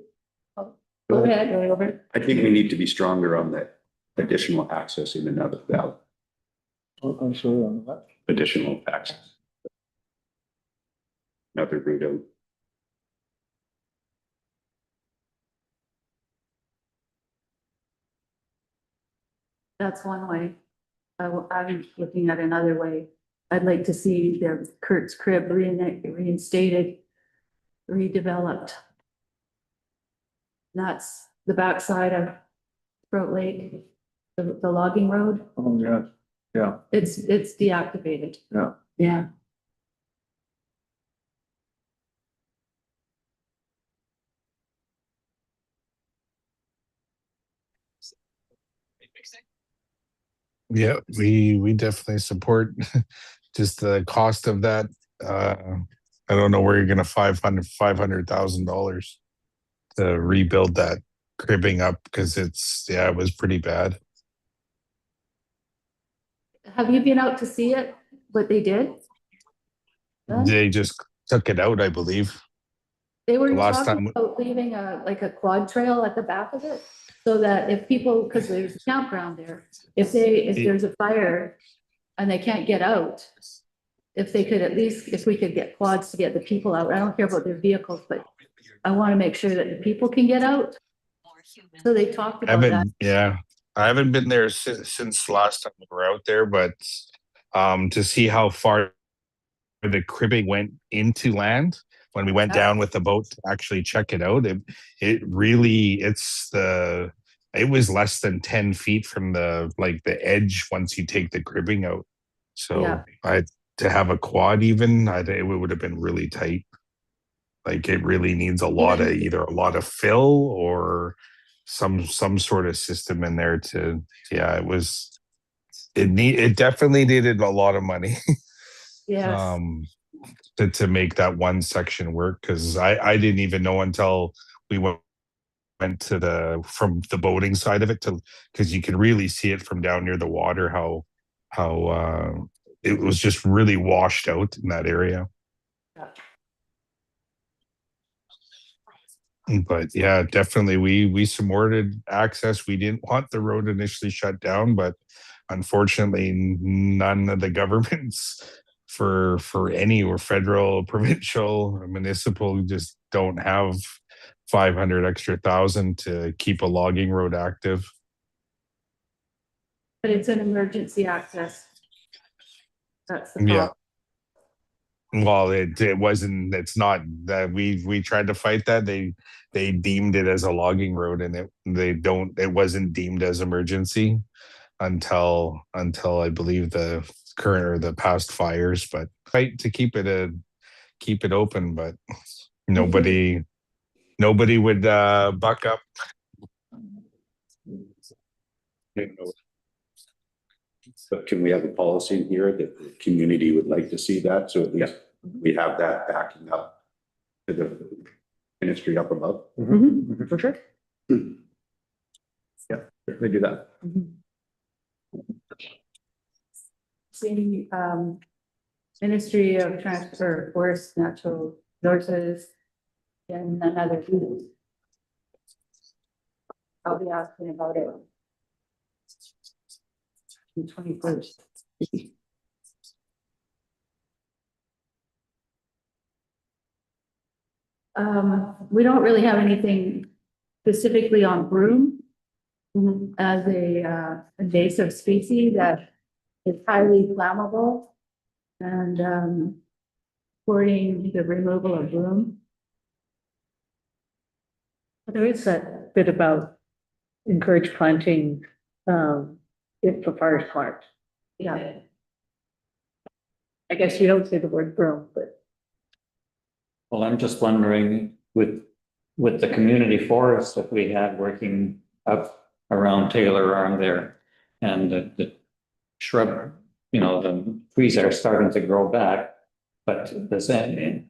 Go ahead. Over. I think we need to be stronger on that additional access in another valley, I'm sorry on that. additional access. Another route out. That's one way. I'm looking at another way. I'd like to see the Kurt's Crib reinstated, redeveloped. That's the backside of Sproat Lake, the logging road. Oh, yeah, yeah. It's deactivated. Yeah. Yeah. Yeah, we definitely support just the cost of that. I don't know where you're gonna $500,000 to rebuild that cribbing up because it was pretty bad. Have you been out to see it, what they did? Huh? They just took it out, I believe. They were The last talking time- about leaving like a quad trail at the back of it, so that if people, because there's a campground there, if there's a fire and they can't get out, if they could at least, if we could get quads to get the people out, I don't care about their vehicles, but I want to make sure that the people can get out. So they talked about that. I haven't been there since last time we were out there, but to see how far the cribbing went into land when we went down with the boat to actually check it out, it was less than 10 feet from the edge once you take the cribbing out. So to have a quad even, it would have been really tight. Like it really needs either a lot of fill or some sort of system in there it definitely needed a lot of money. Yes. To make that one section work, because I didn't even know until we went to from the boating side of it because you can really see it from down near the water how it was just really washed out in that area. But yeah, definitely we supported access. We didn't want the road initially shut down, but unfortunately none of the governments for any or federal, provincial, or municipal just don't have 500 extra thousand to keep a logging road active. But it's an emergency access. That's the problem. Well, it's not that we tried to fight that. They deemed it as a logging road and it wasn't deemed as emergency until I believe the current or the past fires, but fight to keep it open, but nobody would buck up. But can we have a policy in here that the community would like to see that? So at least we have that backing up to the ministry up above. For sure. Yeah, we do that. City, Ministry of Transport, Forest, Natural Resources, and another. I'll be asking about it. 21st. We don't really have anything specifically on broom as a invasive species that is highly flammable and supporting the removal of broom. There is that bit about encourage planting, if the forest part. Yeah. I guess you don't say the word broom, but Well, I'm just wondering with the community forest that we had working up around Taylor Arm there. And the shrub, you know, the trees are starting to grow back. But does that,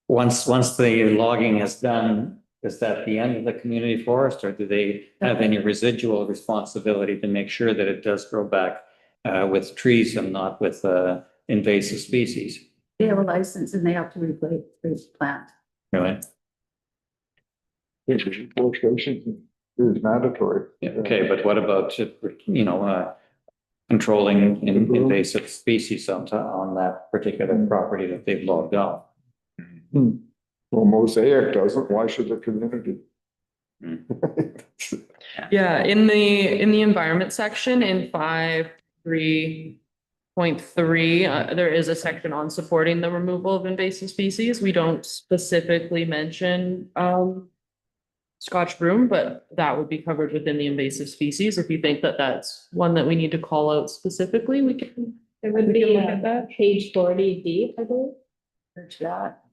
once the logging is done, is that the end of the community forest, or do they have any residual responsibility to make sure that it does grow back with trees and not with invasive species? They have a license and they have to replace plant. Really? Forestation is mandatory. Yeah, okay, but what about, you know, controlling invasive species on that particular property that they've logged out? Well, Mosaic doesn't, why should the community? Yeah, in the environment section in 5.3.3, there is a section on supporting the removal of invasive species. We don't specifically mention Scotch broom, but that would be covered within the invasive species. If you think that that's one that we need to call out specifically, we can. It would be page 40D, I believe. Search that.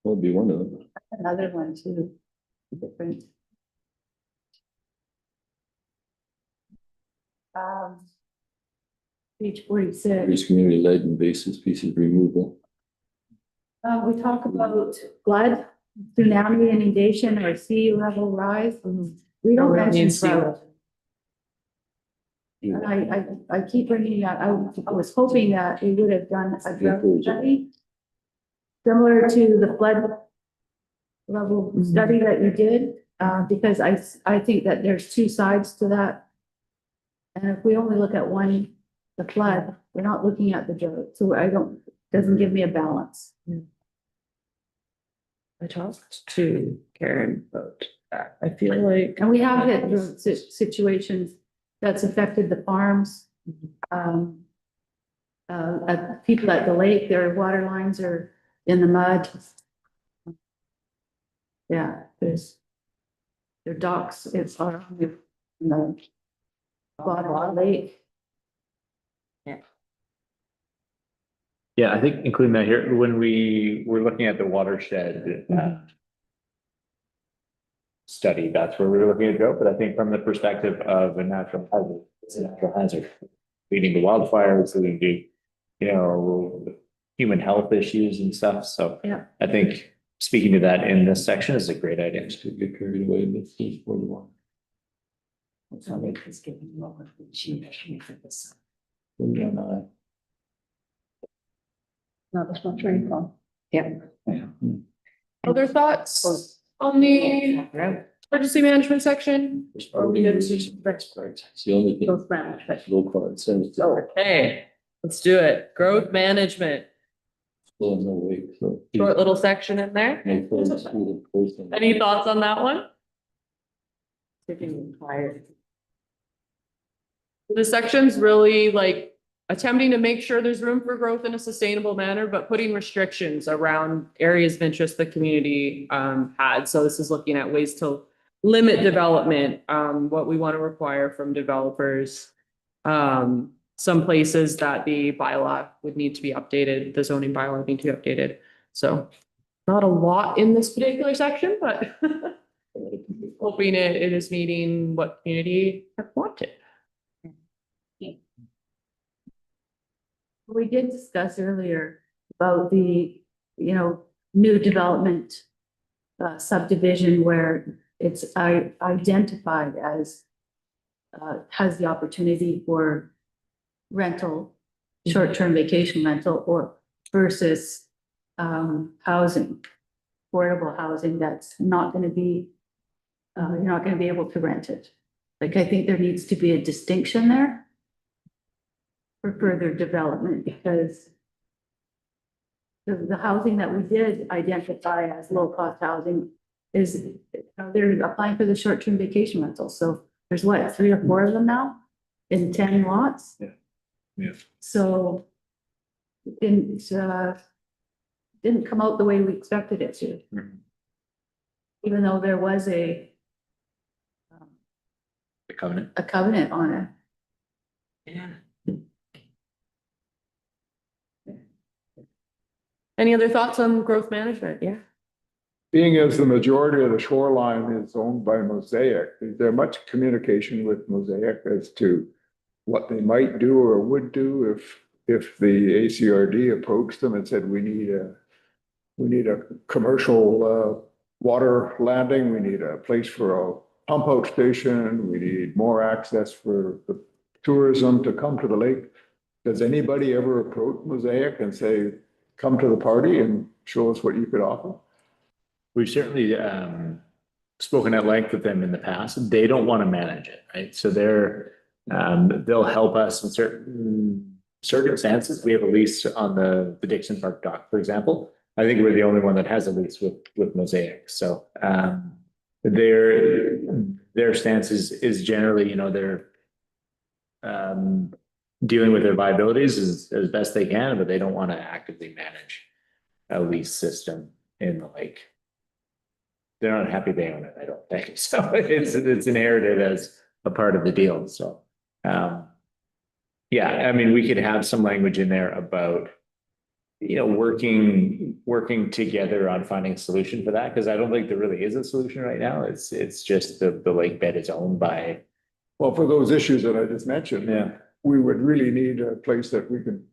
That'll be one of them. Another one too. Different. Page 46. Increase community-led invasive species removal. We talk about flood, tsunami inundation, or sea level rise. We don't mention Sproat. I keep bringing that. I was hoping that we would have done a drought study similar to the flood level study that you did, because I think that there's two sides to that. And if we only look at one, the flood, we're not looking at the drought. So doesn't give me a balance. I talked to Karen about that. I feel like. And we have hit drought situations that's affected the farms. People at the lake, their water lines are in the mud. Yeah, their docks, it's on the bottom of the lake. Yeah, I think including that here, when we were looking at the watershed study, that's where we were looking to go. But I think from the perspective of a natural hazard, it's a natural hazard. Leading to wildfires, leading to, you know, human health issues and stuff. So Yeah. I think speaking to that in this section is a great idea. To get carried away with page 41. not as much rainfall. Yeah. Other thoughts on the emergency management section? Or we good to- It's the only thing. Both management. Low quality sense. Okay, let's do it. Growth management, Still no way, so. short little section in there. No further school person. Any thoughts on that one? This section's really like attempting to make sure there's room for growth in a sustainable manner, but putting restrictions around areas of interest the community had. So this is looking at ways to limit development, what we want to require from developers. Some places that the bylaw would need to be updated, the zoning bylaw would need to be updated. So not a lot in this particular section, but hoping it is meeting what community have wanted. We did discuss earlier about the, new development subdivision where it's identified as has the opportunity for rental, short-term vacation rental or versus housing, affordable housing that's not going to be, you're not going to be able to rent it. Like, I think there needs to be a distinction there for further development because the housing that we did identify as low-cost housing is, they're applying for the short-term vacation rental. So there's what, 3 or 4 of them now in 10 lots? Yeah. So it didn't come out the way we expected it to. Mhm. Even though there was The covenant. a covenant on it. Yeah. Any other thoughts on growth management? Yeah. Being as the majority of the shoreline is owned by Mosaic, is there much communication with Mosaic as to what they might do or would do if the ACRD approached them and said, we need a commercial water landing, we need a place for a pump out station, we need more access for the tourism to come to the lake. Does anybody ever approach Mosaic and say, come to the party and show us what you could offer? We've certainly spoken at length with them in the past. They don't want to manage it, right? So they'll help us in certain circumstances. We have a lease on the Dixon Park dock, for example. I think we're the only one that has a lease with Mosaic. So their stance is generally, they're dealing with their liabilities as best they can, but they don't want to actively manage a lease system in the lake. They're not happy they own it, I don't think. So it's inherited as a part of the deal. So yeah, I mean, we could have some language in there about working together on finding a solution for that, because I don't think there really is a solution right now. It's just the lake bed is owned by. Well, for those issues that I just mentioned, Yeah. we would really need a place that we can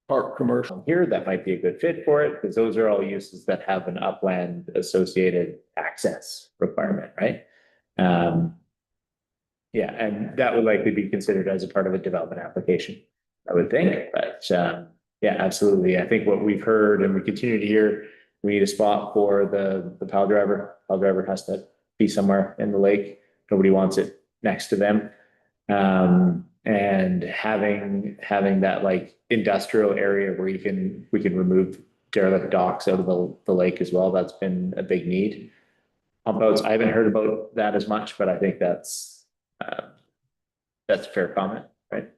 park commercial. Here, that might be a good fit for it, because those are all uses that have an upland associated access requirement, right? Yeah, and that would likely be considered as a part of a development application, I would think, but yeah, absolutely. I think what we've heard and we continue to hear, we need a spot for the pile driver. Pile driver has to be somewhere in the lake. Nobody wants it next to them. And having that like industrial area where we can remove derelict docks out of the lake as well. That's been a big need. Pump outs, I haven't heard about that as much, but I think that's a fair comment, right?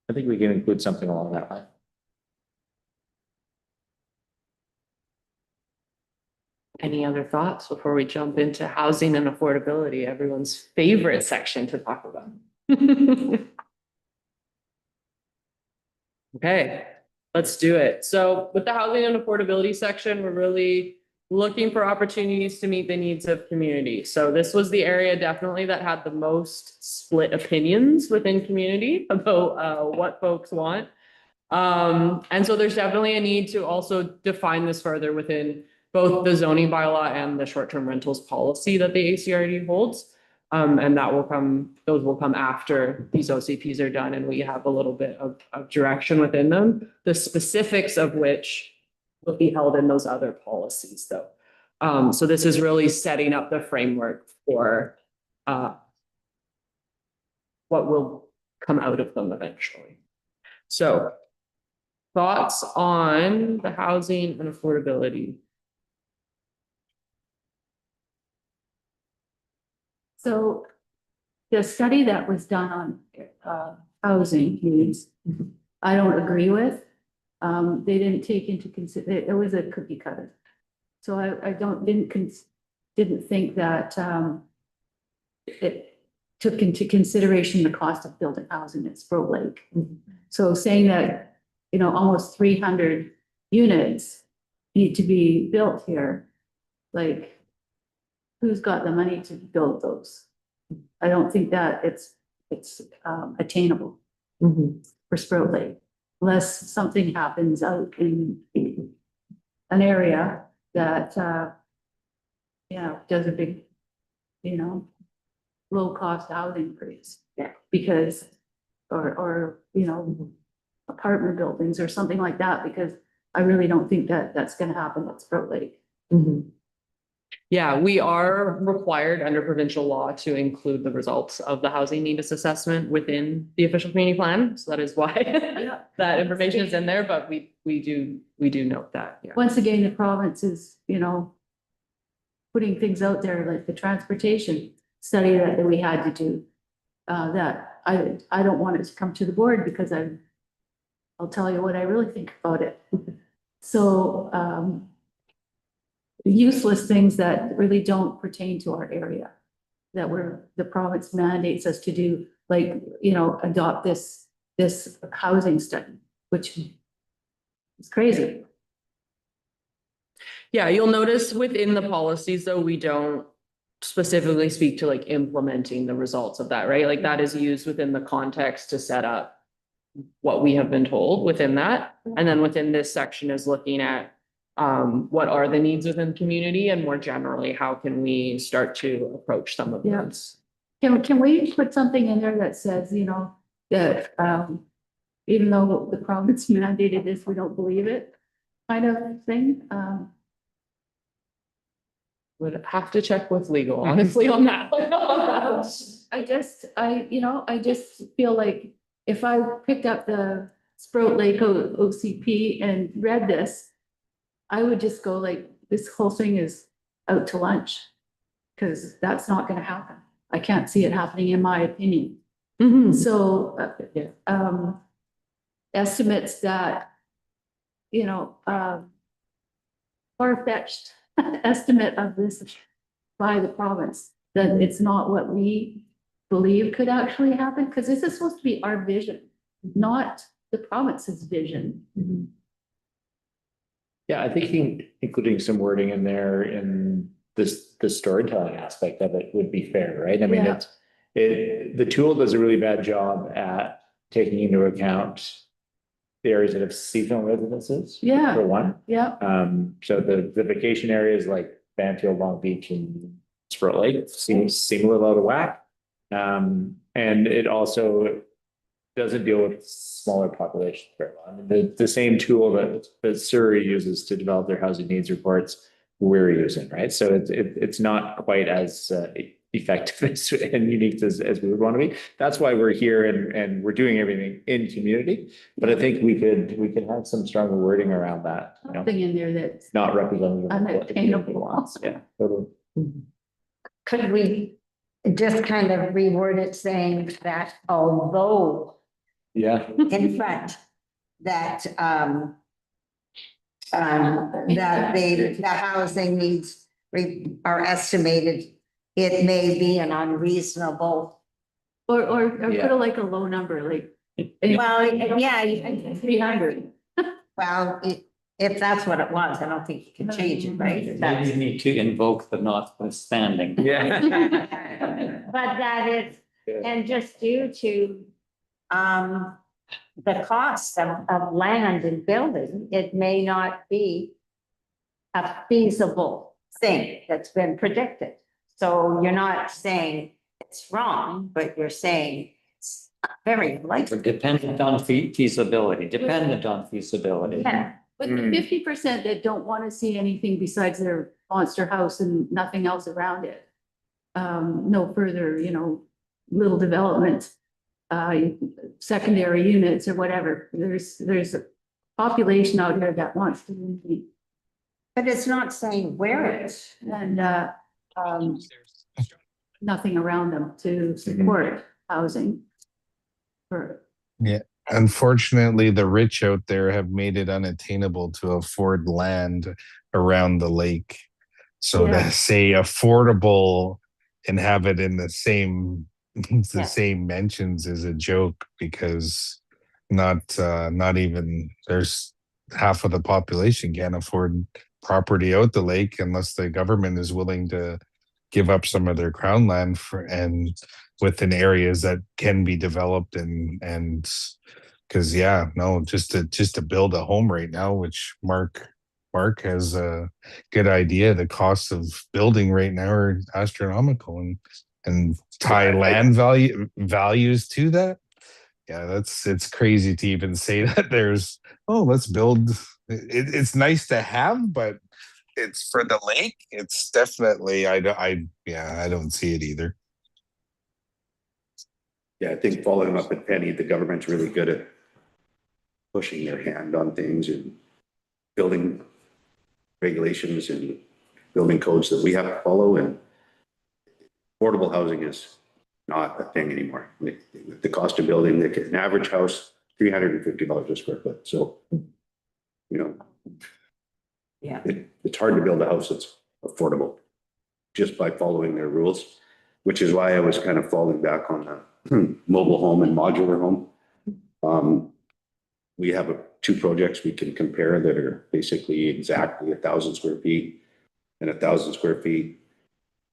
I think we can include something along that line. Any other thoughts before we jump into housing and affordability, everyone's favorite section to talk about? Okay, let's do it. So with the housing and affordability section, we're really looking for opportunities to meet the needs of community. So this was the area definitely that had the most split opinions within community about what folks want. And so there's definitely a need to also define this further within both the zoning bylaw and the short-term rentals policy that the ACRD holds. And those will come after these OCPs are done and we have a little bit of direction within them, the specifics of which will be held in those other policies though. So this is really setting up the framework for what will come out of them eventually. So thoughts on the housing and affordability? So the study that was done on housing needs, I don't agree with. They didn't take into consideration, it was a cookie cutter. So I didn't think that it took into consideration the cost of building housing at Sproat Lake. So saying that, almost 300 units need to be built here, like, who's got the money to build those? I don't think that it's attainable for Sproat Lake, unless something happens out in an area that, does a big, low cost housing increase. Yeah. Because, or, apartment buildings or something like that, because I really don't think that that's gonna happen at Sproat Lake. Yeah, we are required under provincial law to include the results of the housing needs assessment within the official community plan. So that is why that information is in there, but we do note that. Yeah. Once again, the province is, putting things out there like the transportation study that we had to do. That I don't want it to come to the board because I'll tell you what I really think about it. So, useless things that really don't pertain to our area, that the province mandates us to do, like, adopt this housing study, which is crazy. Yeah, you'll notice within the policies, though, we don't specifically speak to like implementing the results of that, right? Like that is used within the context to set up what we have been told within that. And then within this section is looking at what are the needs within the community, and more generally, how can we start to approach some of Yeah. those? Can we put something in there that says, that even though the province mandated this, we don't believe it, kind of thing? Would have to check with legal, honestly, on that. I just feel like if I picked up the Sproat Lake OCP and read this, I would just go like, this whole thing is out to lunch. Cause that's not gonna happen. I can't see it happening in my opinion. So, estimates that, far-fetched estimate of this by the province, that it's not what we believe could actually happen, because this is supposed to be our vision, not the province's vision. Yeah, I think including some wording in there in the storytelling aspect of it would be fair, right? I mean, Yeah. the tool does a really bad job at taking into account the areas that have seasonal residences. Yeah. For one. Yeah, So the vacation areas like Banfield, Long Beach and Sproat Lake seem a little out of whack. And it also doesn't deal with smaller populations very well. I mean, the same tool that Surrey uses to develop their housing needs reports, we're using, right? So it's not quite as effective and unique as we would want to be. That's why we're here and we're doing everything in community. But I think we could have some stronger wording around that. something in there that's Not representative of what the community unattainable. wants. Yeah, totally. Could we just kind of reword it saying that although Yeah. in front, that that the housing needs are estimated, it may be an unreasonable. Or put it like a low number, like. Well, yeah, 300. well, if that's what it was, I don't think you can change it, right? Maybe That's- you need to invoke the notwithstanding. Yeah. But that is, and just due to the cost of land and building, it may not be a feasible thing that's been predicted. So you're not saying it's wrong, but you're saying it's very likely. Dependent on feasibility, Yeah. But the 50% that don't want to see anything besides their monster house and nothing else around it. No further, little development, secondary units or whatever. There's a population out there that wants to live. But it's not saying where it is. And nothing around them to support housing. For Unfortunately, the rich out there have made it unattainable to afford land around the lake. So Yeah. to say affordable and have it in the same same mentions is a joke, because not even there's half of the population can't afford property out the lake unless the government is willing to give up some of their crown land for, and within areas that can be developed and because yeah, no, just to build a home right now, which Mark has a good idea. The costs of building right now are astronomical, and tie land values to that. Yeah, it's crazy to even say that there's, oh, let's build. It's nice to have, but it's for the lake. It's definitely, I don't see it either. Yeah, I think following up with Penny, the government's really good at pushing their hand on things and building regulations and building codes that we have to follow, and affordable housing is not a thing anymore. The cost of building, an average house, $350 a square foot. So, you know, Yeah. it's hard to build a house that's affordable just by following their rules, which is why I was kind of falling back on the mobile home and modular home. We have two projects we can compare that are basically exactly 1,000 square feet and 1,000 square feet.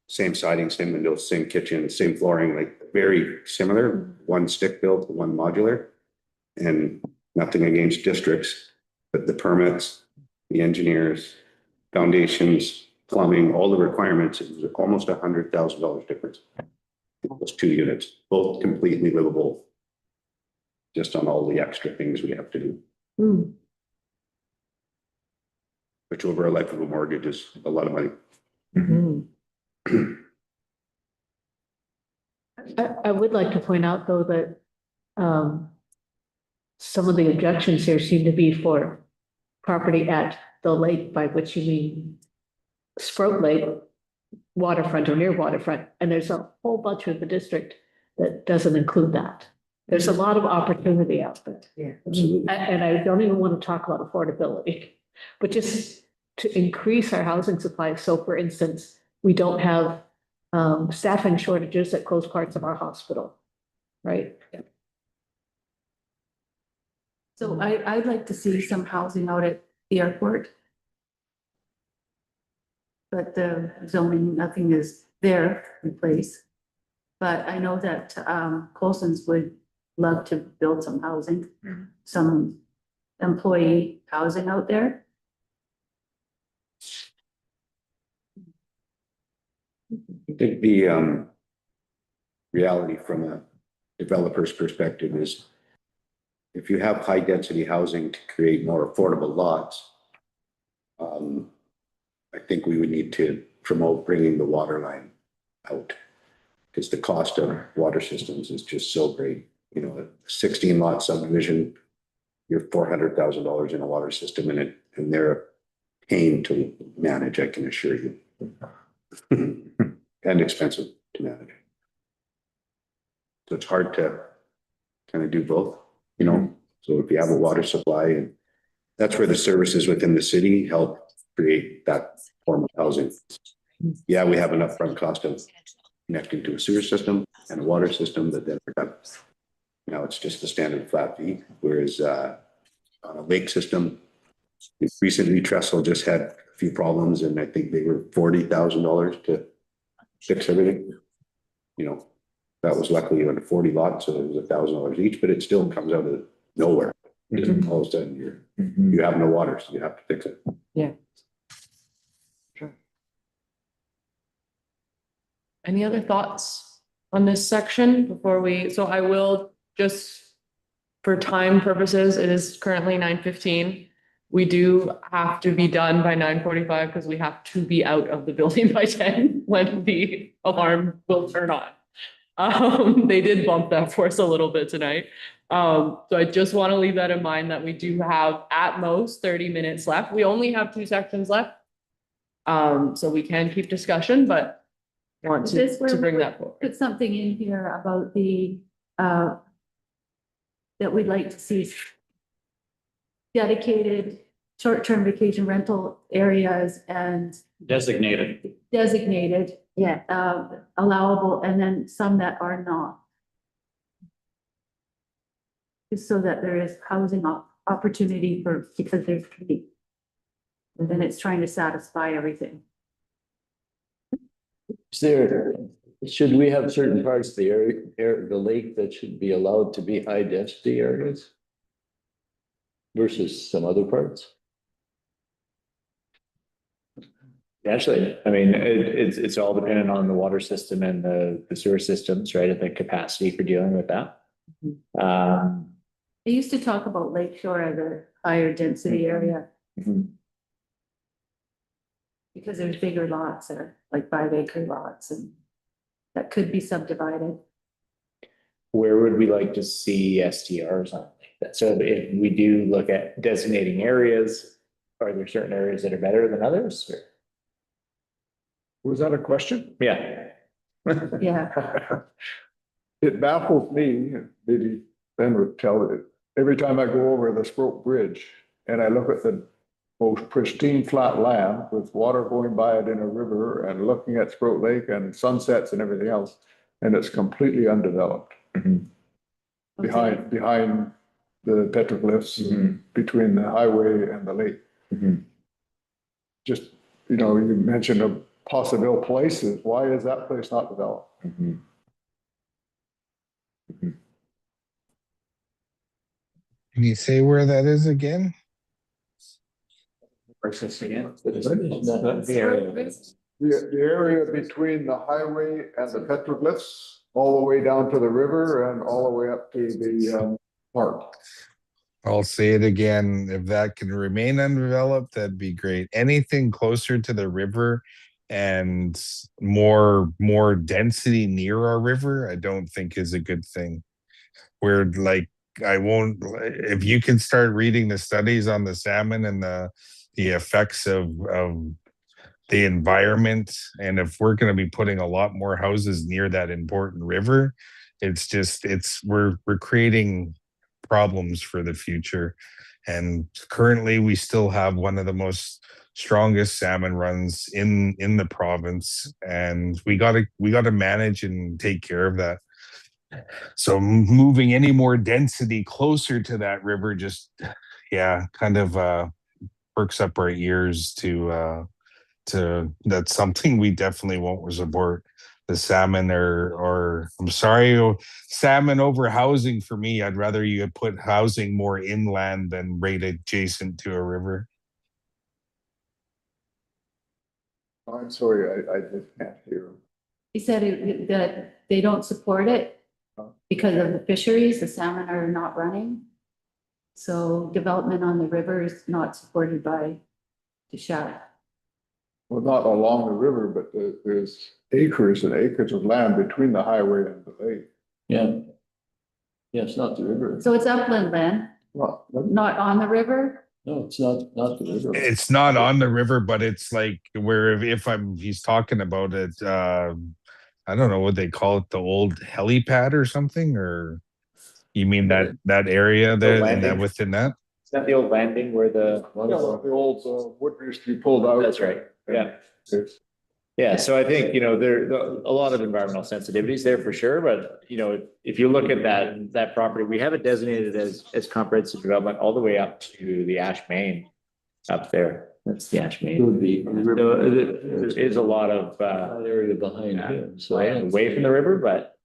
Same siding, same windows, same kitchen, same flooring, like very similar. One stick built, one modular, and nothing against districts, but the permits, the engineers, foundations, plumbing, all the requirements, it was almost $100,000 difference. Those two units, both completely livable, just on all the extra things we have to do. Which over a life of a mortgage is a lot of money. I would like to point out, though, that some of the objections here seem to be for property at the lake, by which you mean Sproat Lake, waterfront or near waterfront, and there's a whole bunch of the district that doesn't include that. There's a lot of opportunity out there. Yeah. Absolutely. And I don't even want to talk about affordability, but just to increase our housing supply. So for instance, we don't have staffing shortages at close parts of our hospital, right? So I'd like to see some housing out at the airport. But the zoning, nothing is there in place. But I know that Colson's would love to build some housing, some employee housing out there. I think the reality from a developer's perspective is if you have high density housing to create more affordable lots, I think we would need to promote bringing the water line out because the cost of water systems is just so great. You know, a 16 lot subdivision, you're $400,000 in a water system and they're a pain to manage, I can assure you. And expensive to manage. So it's hard to kind of do both, you know? So if you have a water supply, and that's where the services within the city help create that form of housing. Yeah, we have an upfront cost of connecting to a sewer system and a water system, but then now it's just the standard flat fee. Whereas on a lake system, recently Trestle just had a few problems, and I think they were $40,000 to fix everything. You know, that was luckily on a 40 lot, so it was $1,000 each, but it still comes out of nowhere. Just all of a sudden you have no water, so you have to fix it. Yeah. Any other thoughts on this section before we, so I will just, for time purposes, it is currently 9:15. We do have to be done by 9:45 because we have to be out of the building by 10 when the alarm will turn on. They did bump that for us a little bit tonight. So I just want to leave that in mind that we do have at most 30 minutes left. We only have 2 sections left. So we can keep discussion, but want This to where bring we that forward. Put something in here about the, that we'd like to see dedicated short-term vacation rental areas and Designated. designated, allowable, and then some that are not. Just so that there is housing opportunity for, because there's And then it's trying to satisfy everything. Is there, should we have certain parts of the the lake that should be allowed to be high density areas? Versus some other parts? Actually, I mean, it's all dependent on the water system and the sewer systems, right? And the capacity for dealing with that. They used to talk about Lakeshore as a higher density area because there's bigger lots there, like 5-acre lots, and that could be subdivided. Where would we like to see STRs on that? So if we do look at designating areas, are there certain areas that are better than others? Or- Was that a question? Yeah. Yeah, It baffles me, maybe Ben would tell it, every time I go over the Sproat Bridge and I look at the most pristine flat land with water going by it in a river and looking at Sproat Lake and sunsets and everything else, and it's completely undeveloped. Behind the petroglyphs, between the highway and the lake. Just, you know, you mentioned a possible places, why is that place not developed? Can you say where that is again? The area between the highway and the petroglyphs, all the way down to the river and all the way up to the park. I'll say it again. If that can remain undeveloped, that'd be great. Anything closer to the river and more density near our river, I don't think is a good thing. Where like I won't, if you can start reading the studies on the salmon and the effects of the environment, and if we're going to be putting a lot more houses near that important river, it's just we're creating problems for the future. And currently we still have one of the most strongest salmon runs in the province, and we got to manage and take care of that. So moving any more density closer to that river just kind of perks up our ears to that's something we definitely won't support. The salmon or I'm sorry, salmon over housing for me. I'd rather you put housing more inland than right adjacent to a river. I'm sorry, I just can't hear. he said that they don't support it because of the fisheries, the salmon are not running. So development on the river is not supported by the Shire. Well, not along the river, but there's acres and acres of land between the highway and the lake. Yeah. Yeah, it's not the river. So it's upland land, not on the river? No, it's not the river. It's not on the river, but it's like where if he's talking about it, I don't know what they call it, the old helipad or something, or you mean that area there and that within that? Is that the old landing where the old wood used to be pulled out. That's right. Yeah. Yeah, so I think, there a lot of environmental sensitivities there for sure, but if you look at that property, we have it designated as comprehensive development all the way up to the Ash Main up there. That's the Ash Main. So there is a lot of Area behind him, so land away from the river, but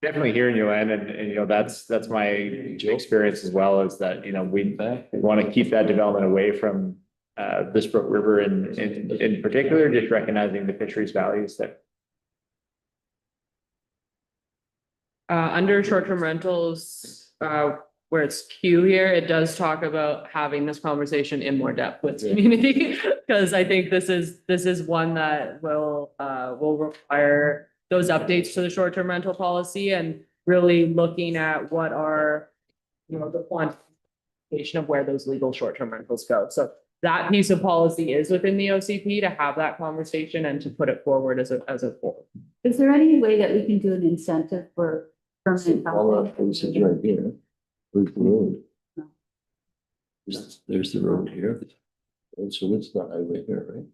definitely here in Ulan, and that's my experience as well, is that we want to keep that development away from the Sproat River in particular, just recognizing the fisheries values there. Under short-term rentals, where it's Q here, it does talk about having this conversation in more depth with the community. Because I think this is one that will require those updates to the short-term rental policy, and really looking at what are, the quantification of where those legal short-term rentals go. So that piece of policy is within the OCP to have that conversation and to put it forward as a whole. Is there any way that we can do an incentive for permanent all housing? that place is right here. Where's the road? There's the road here. And so it's the highway here, right?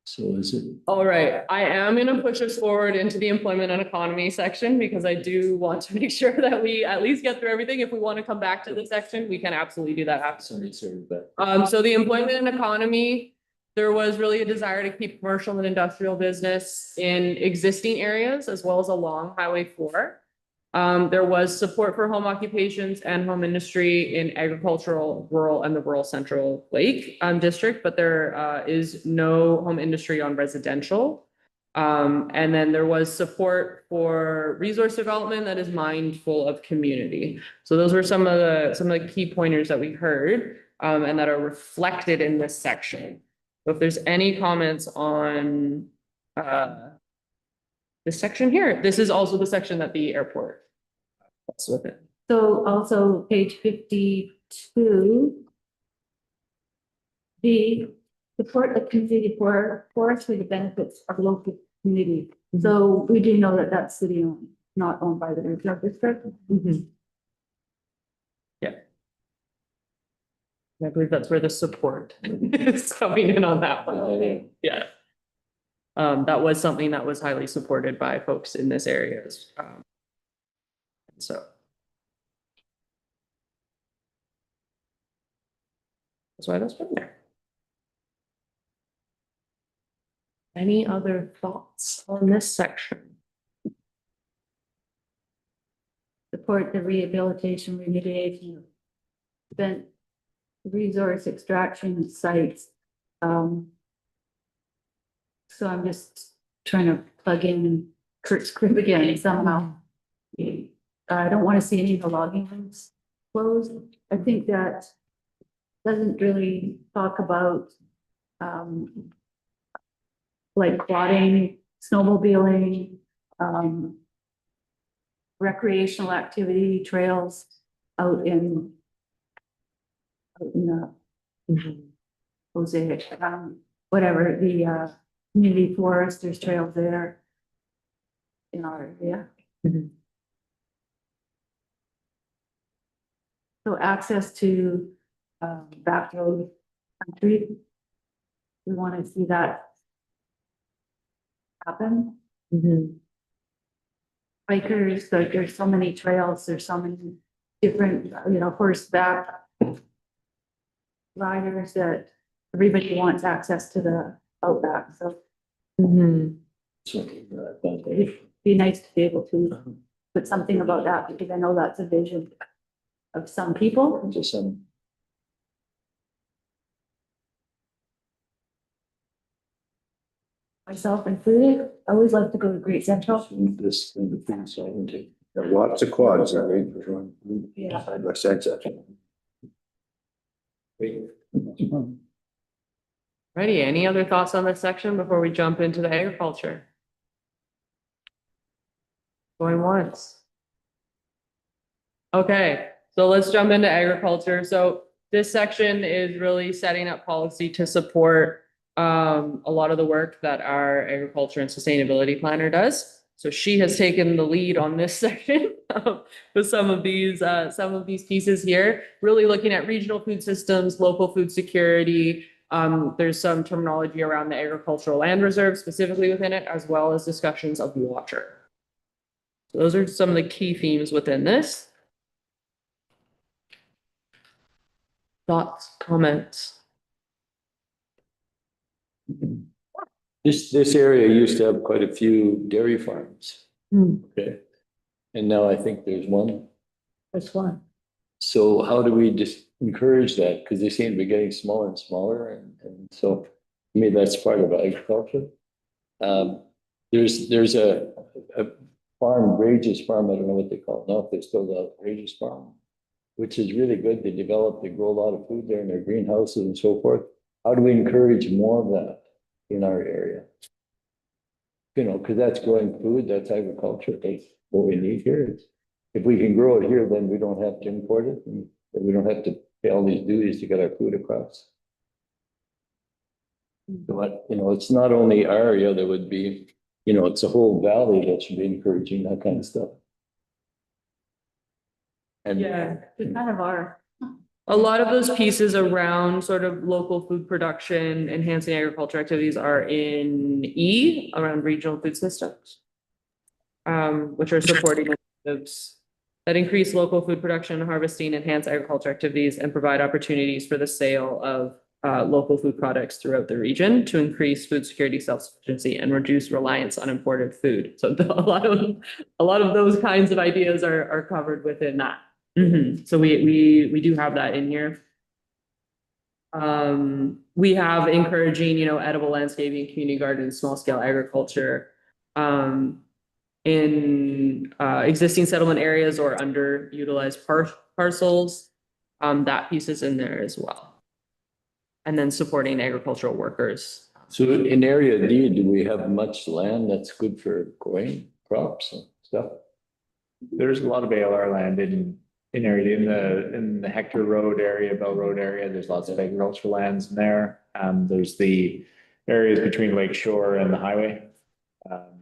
So is it, All right, I am gonna push us forward into the employment and economy section because I do want to make sure that we at least get through everything. If we want to come back to this section, we can absolutely do that after. sorry, but So the employment and economy, there was really a desire to keep commercial and industrial business in existing areas as well as along Highway 4. There was support for home occupations and home industry in agricultural, rural, and the rural central lake district, but there is no home industry on residential. And then there was support for resource development that is mindful of community. So those were some of the key pointers that we heard and that are reflected in this section. So if there's any comments on this section here, this is also the section that the airport. That's with it. So also page 52. The support the community for forestry the benefits of local community. So we do know that that's city owned, not owned by the regional district. Yeah. I believe that's where the support is coming in on that one. Yeah. That was something that was highly supported by folks in this area. So. That's why that's been there. Any other thoughts on this section? Support the rehabilitation, remediation of spent resource extraction sites. So I'm just trying to plug in Kurt's crib again somehow. I don't want to see any of the logging rooms closed. I think that doesn't really talk about like quadding, snowmobiling, recreational activity trails out in Jose, whatever, the community forest, there's trails there in our area. So access to back road country. We want to see that happen. Bikers, like there's so many trails, there's so many different, horseback riders that everybody wants access to the outback, so it'd be nice to be able to put something about that, because I know that's a vision of some people. just some, Myself included, I always like to go to Great Central. this thing, the thing, so I can take. There are lots of quads, I mean. Yeah. Side by side section. Ready, any other thoughts on this section before we jump into the agriculture? Going once. Okay, so let's jump into agriculture. So this section is really setting up policy to support a lot of the work that our agriculture and sustainability planner does. So she has taken the lead on this section with some of these pieces here, really looking at regional food systems, local food security. There's some terminology around the agricultural land reserve specifically within it, as well as discussions of water. So those are some of the key themes within this. Thoughts, comments? This area used to have quite a few dairy farms. Okay. And now I think there's one. That's one. So how do we just encourage that? Because they seem to be getting smaller and smaller, and so, I mean, that's part of agriculture. There's a farm, Rage's Farm, I don't know what they call it now, if they still got Rage's Farm, which is really good. They grow a lot of food there in their greenhouses and so forth. How do we encourage more of that in our area? Because that's growing food, that's agriculture, that's what we need here. If we can grow it here, then we don't have to import it, and we don't have to pay all these duties to get our food across. But, it's not only our area that would be, it's a whole valley that should be encouraging that kind of stuff. And Yeah. We kind of are. A lot of those pieces around sort of local food production, enhancing agriculture activities are in E, around regional food systems. Which are supporting initiatives that increase local food production, harvesting, enhance agriculture activities, and provide opportunities for the sale of local food products throughout the region to increase food security, self-sufficiency, and reduce reliance on imported food. So a lot of those kinds of ideas are covered within that. So we do have that in here. We have encouraging, edible landscaping, community gardens, small scale agriculture. In existing settlement areas or underutilized parcels. That piece is in there as well. And then supporting agricultural workers. So in area D, do we have much land that's good for growing crops and stuff? There's a lot of ALR land in area, in the Hector Road area, Bell Road area, there's lots of agricultural lands in there. There's the areas between Lake Shore and the highway.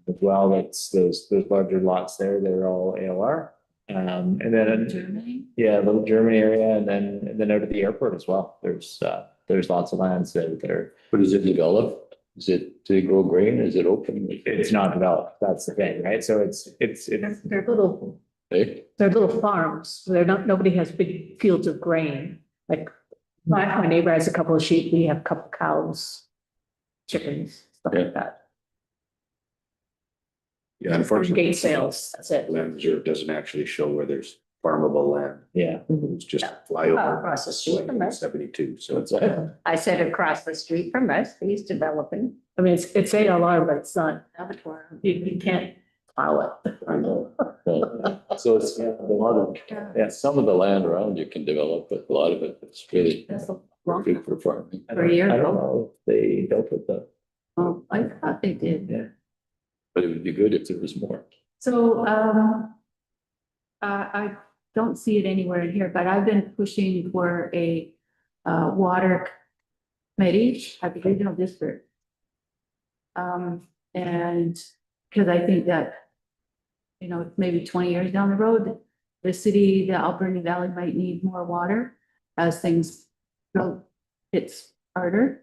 As well, that's those larger lots there, they're all ALR. And then, Germany? yeah, little Germany area, and then out at the airport as well. There's lots of lands that are. But is it developed? Do they grow grain? Is it open? It's not developed, that's the thing, right? So it's. They're little, Hey, they're little farms. They're not, nobody has big fields of grain. Like my neighbor has a couple of sheep. We have a couple of cows, chickens, stuff like that. Yeah, unfortunately. Gate sales, that's it. Land reserve doesn't actually show where there's farmable land. Yeah. It's just flyover. Across the street from us. 72, so what's that? I said across the street from us, he's developing. I mean, it's ALR, but it's not, Abattoir. you can't plow it. I know. So it's a lot of, yeah, some of the land around you can develop, but a lot of it is really That's a long good for farming. For a year. I don't know if they built it though. Oh, I thought they did. Yeah. But it would be good if there was more. So, I don't see it anywhere in here, but I've been pushing for a, water committee at the regional district. And, because I think that, maybe 20 years down the road, the city, the Alberni Valley might need more water as things go, it's harder.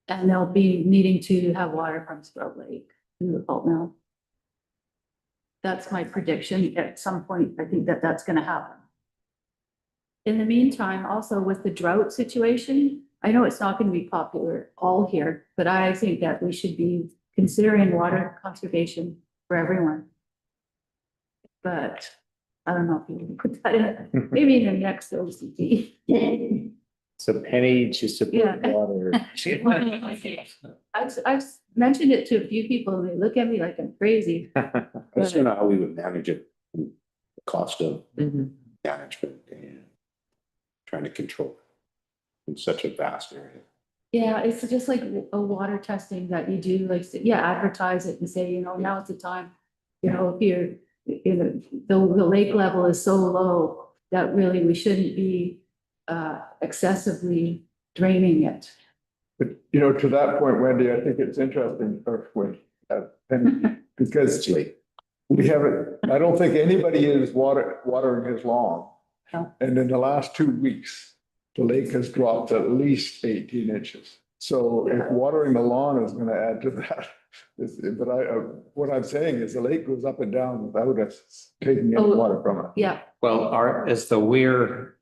And they'll be needing to have water from Sproat Lake in the pulp mill. That's my prediction. At some point, I think that that's gonna happen. In the meantime, also with the drought situation, I know it's not gonna be popular all here, but I think that we should be considering water conservation for everyone. But I don't know if you can put that in, maybe in the next OCD. So penny to support Yeah. water. I've mentioned it to a few people and they look at me like I'm crazy. I just don't know how we would manage it. The cost of management and trying to control it in such a vast area. Yeah, it's just like a water testing that you do, like, advertise it and say, now it's the time. If you're, the lake level is so low that really we shouldn't be excessively draining it. But, to that point, Wendy, I think it's interesting, or when, Penny, because we haven't, I don't think anybody is watering his lawn. No. And in the last 2 weeks, the lake has dropped at least 18 inches. So if watering the lawn is gonna add to that, but what I'm saying is the lake goes up and down without us taking any water from it. Yeah, Well, is the weir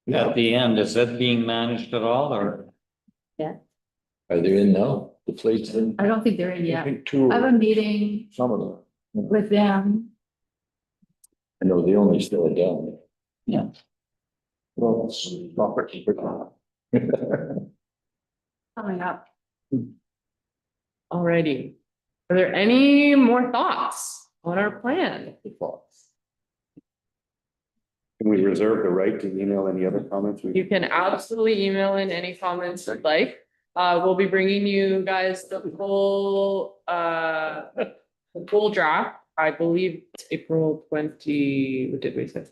Yeah. at the end, is it being managed at all or? Are they in now? The plates in? I don't think they're in I yet. think two, I have a meeting some of them. with them. I know they only still are down. Well, it's not particular. Coming up. Alrighty. Are there any more thoughts on our plan? Can we reserve the right to email any other comments? You can absolutely email in any comments you'd like. We'll be bringing you guys the full draft. I believe it's April 20, what did we say?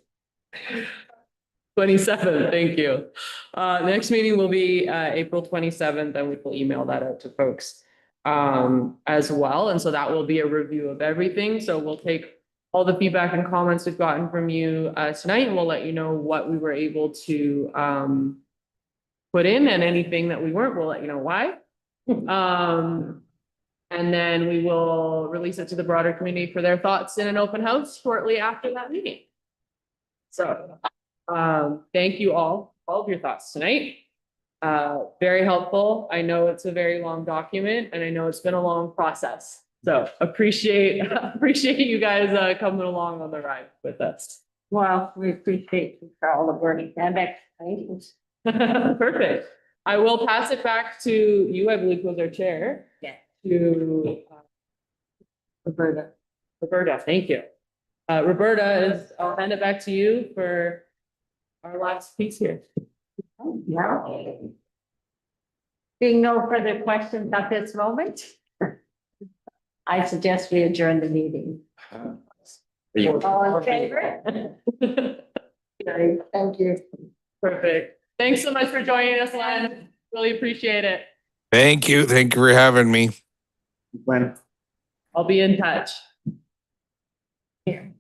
27th, thank you. Next meeting will be April 27th, and we will email that out to folks as well. And so that will be a review of everything. So we'll take all the feedback and comments we've gotten from you tonight, and we'll let you know what we were able to put in, and anything that we weren't, we'll let you know why. And then we will release it to the broader community for their thoughts in an open house shortly after that meeting. So, thank you all of your thoughts tonight. Very helpful. I know it's a very long document, and I know it's been a long process. So appreciate you guys coming along on the ride with us. Well, we appreciate you for all the work and explanations. Perfect. I will pass it back to you, I believe was our chair. Yeah. To Roberta, thank you. Roberta, I'll hand it back to you for our last piece here. Yeah. Being no further questions at this moment, I suggest we adjourn the meeting. All in favor? Okay, thank you. Perfect. Thanks so much for joining us, Len. Really appreciate it. Thank you. Thank you for having me. When I'll be in touch. Here.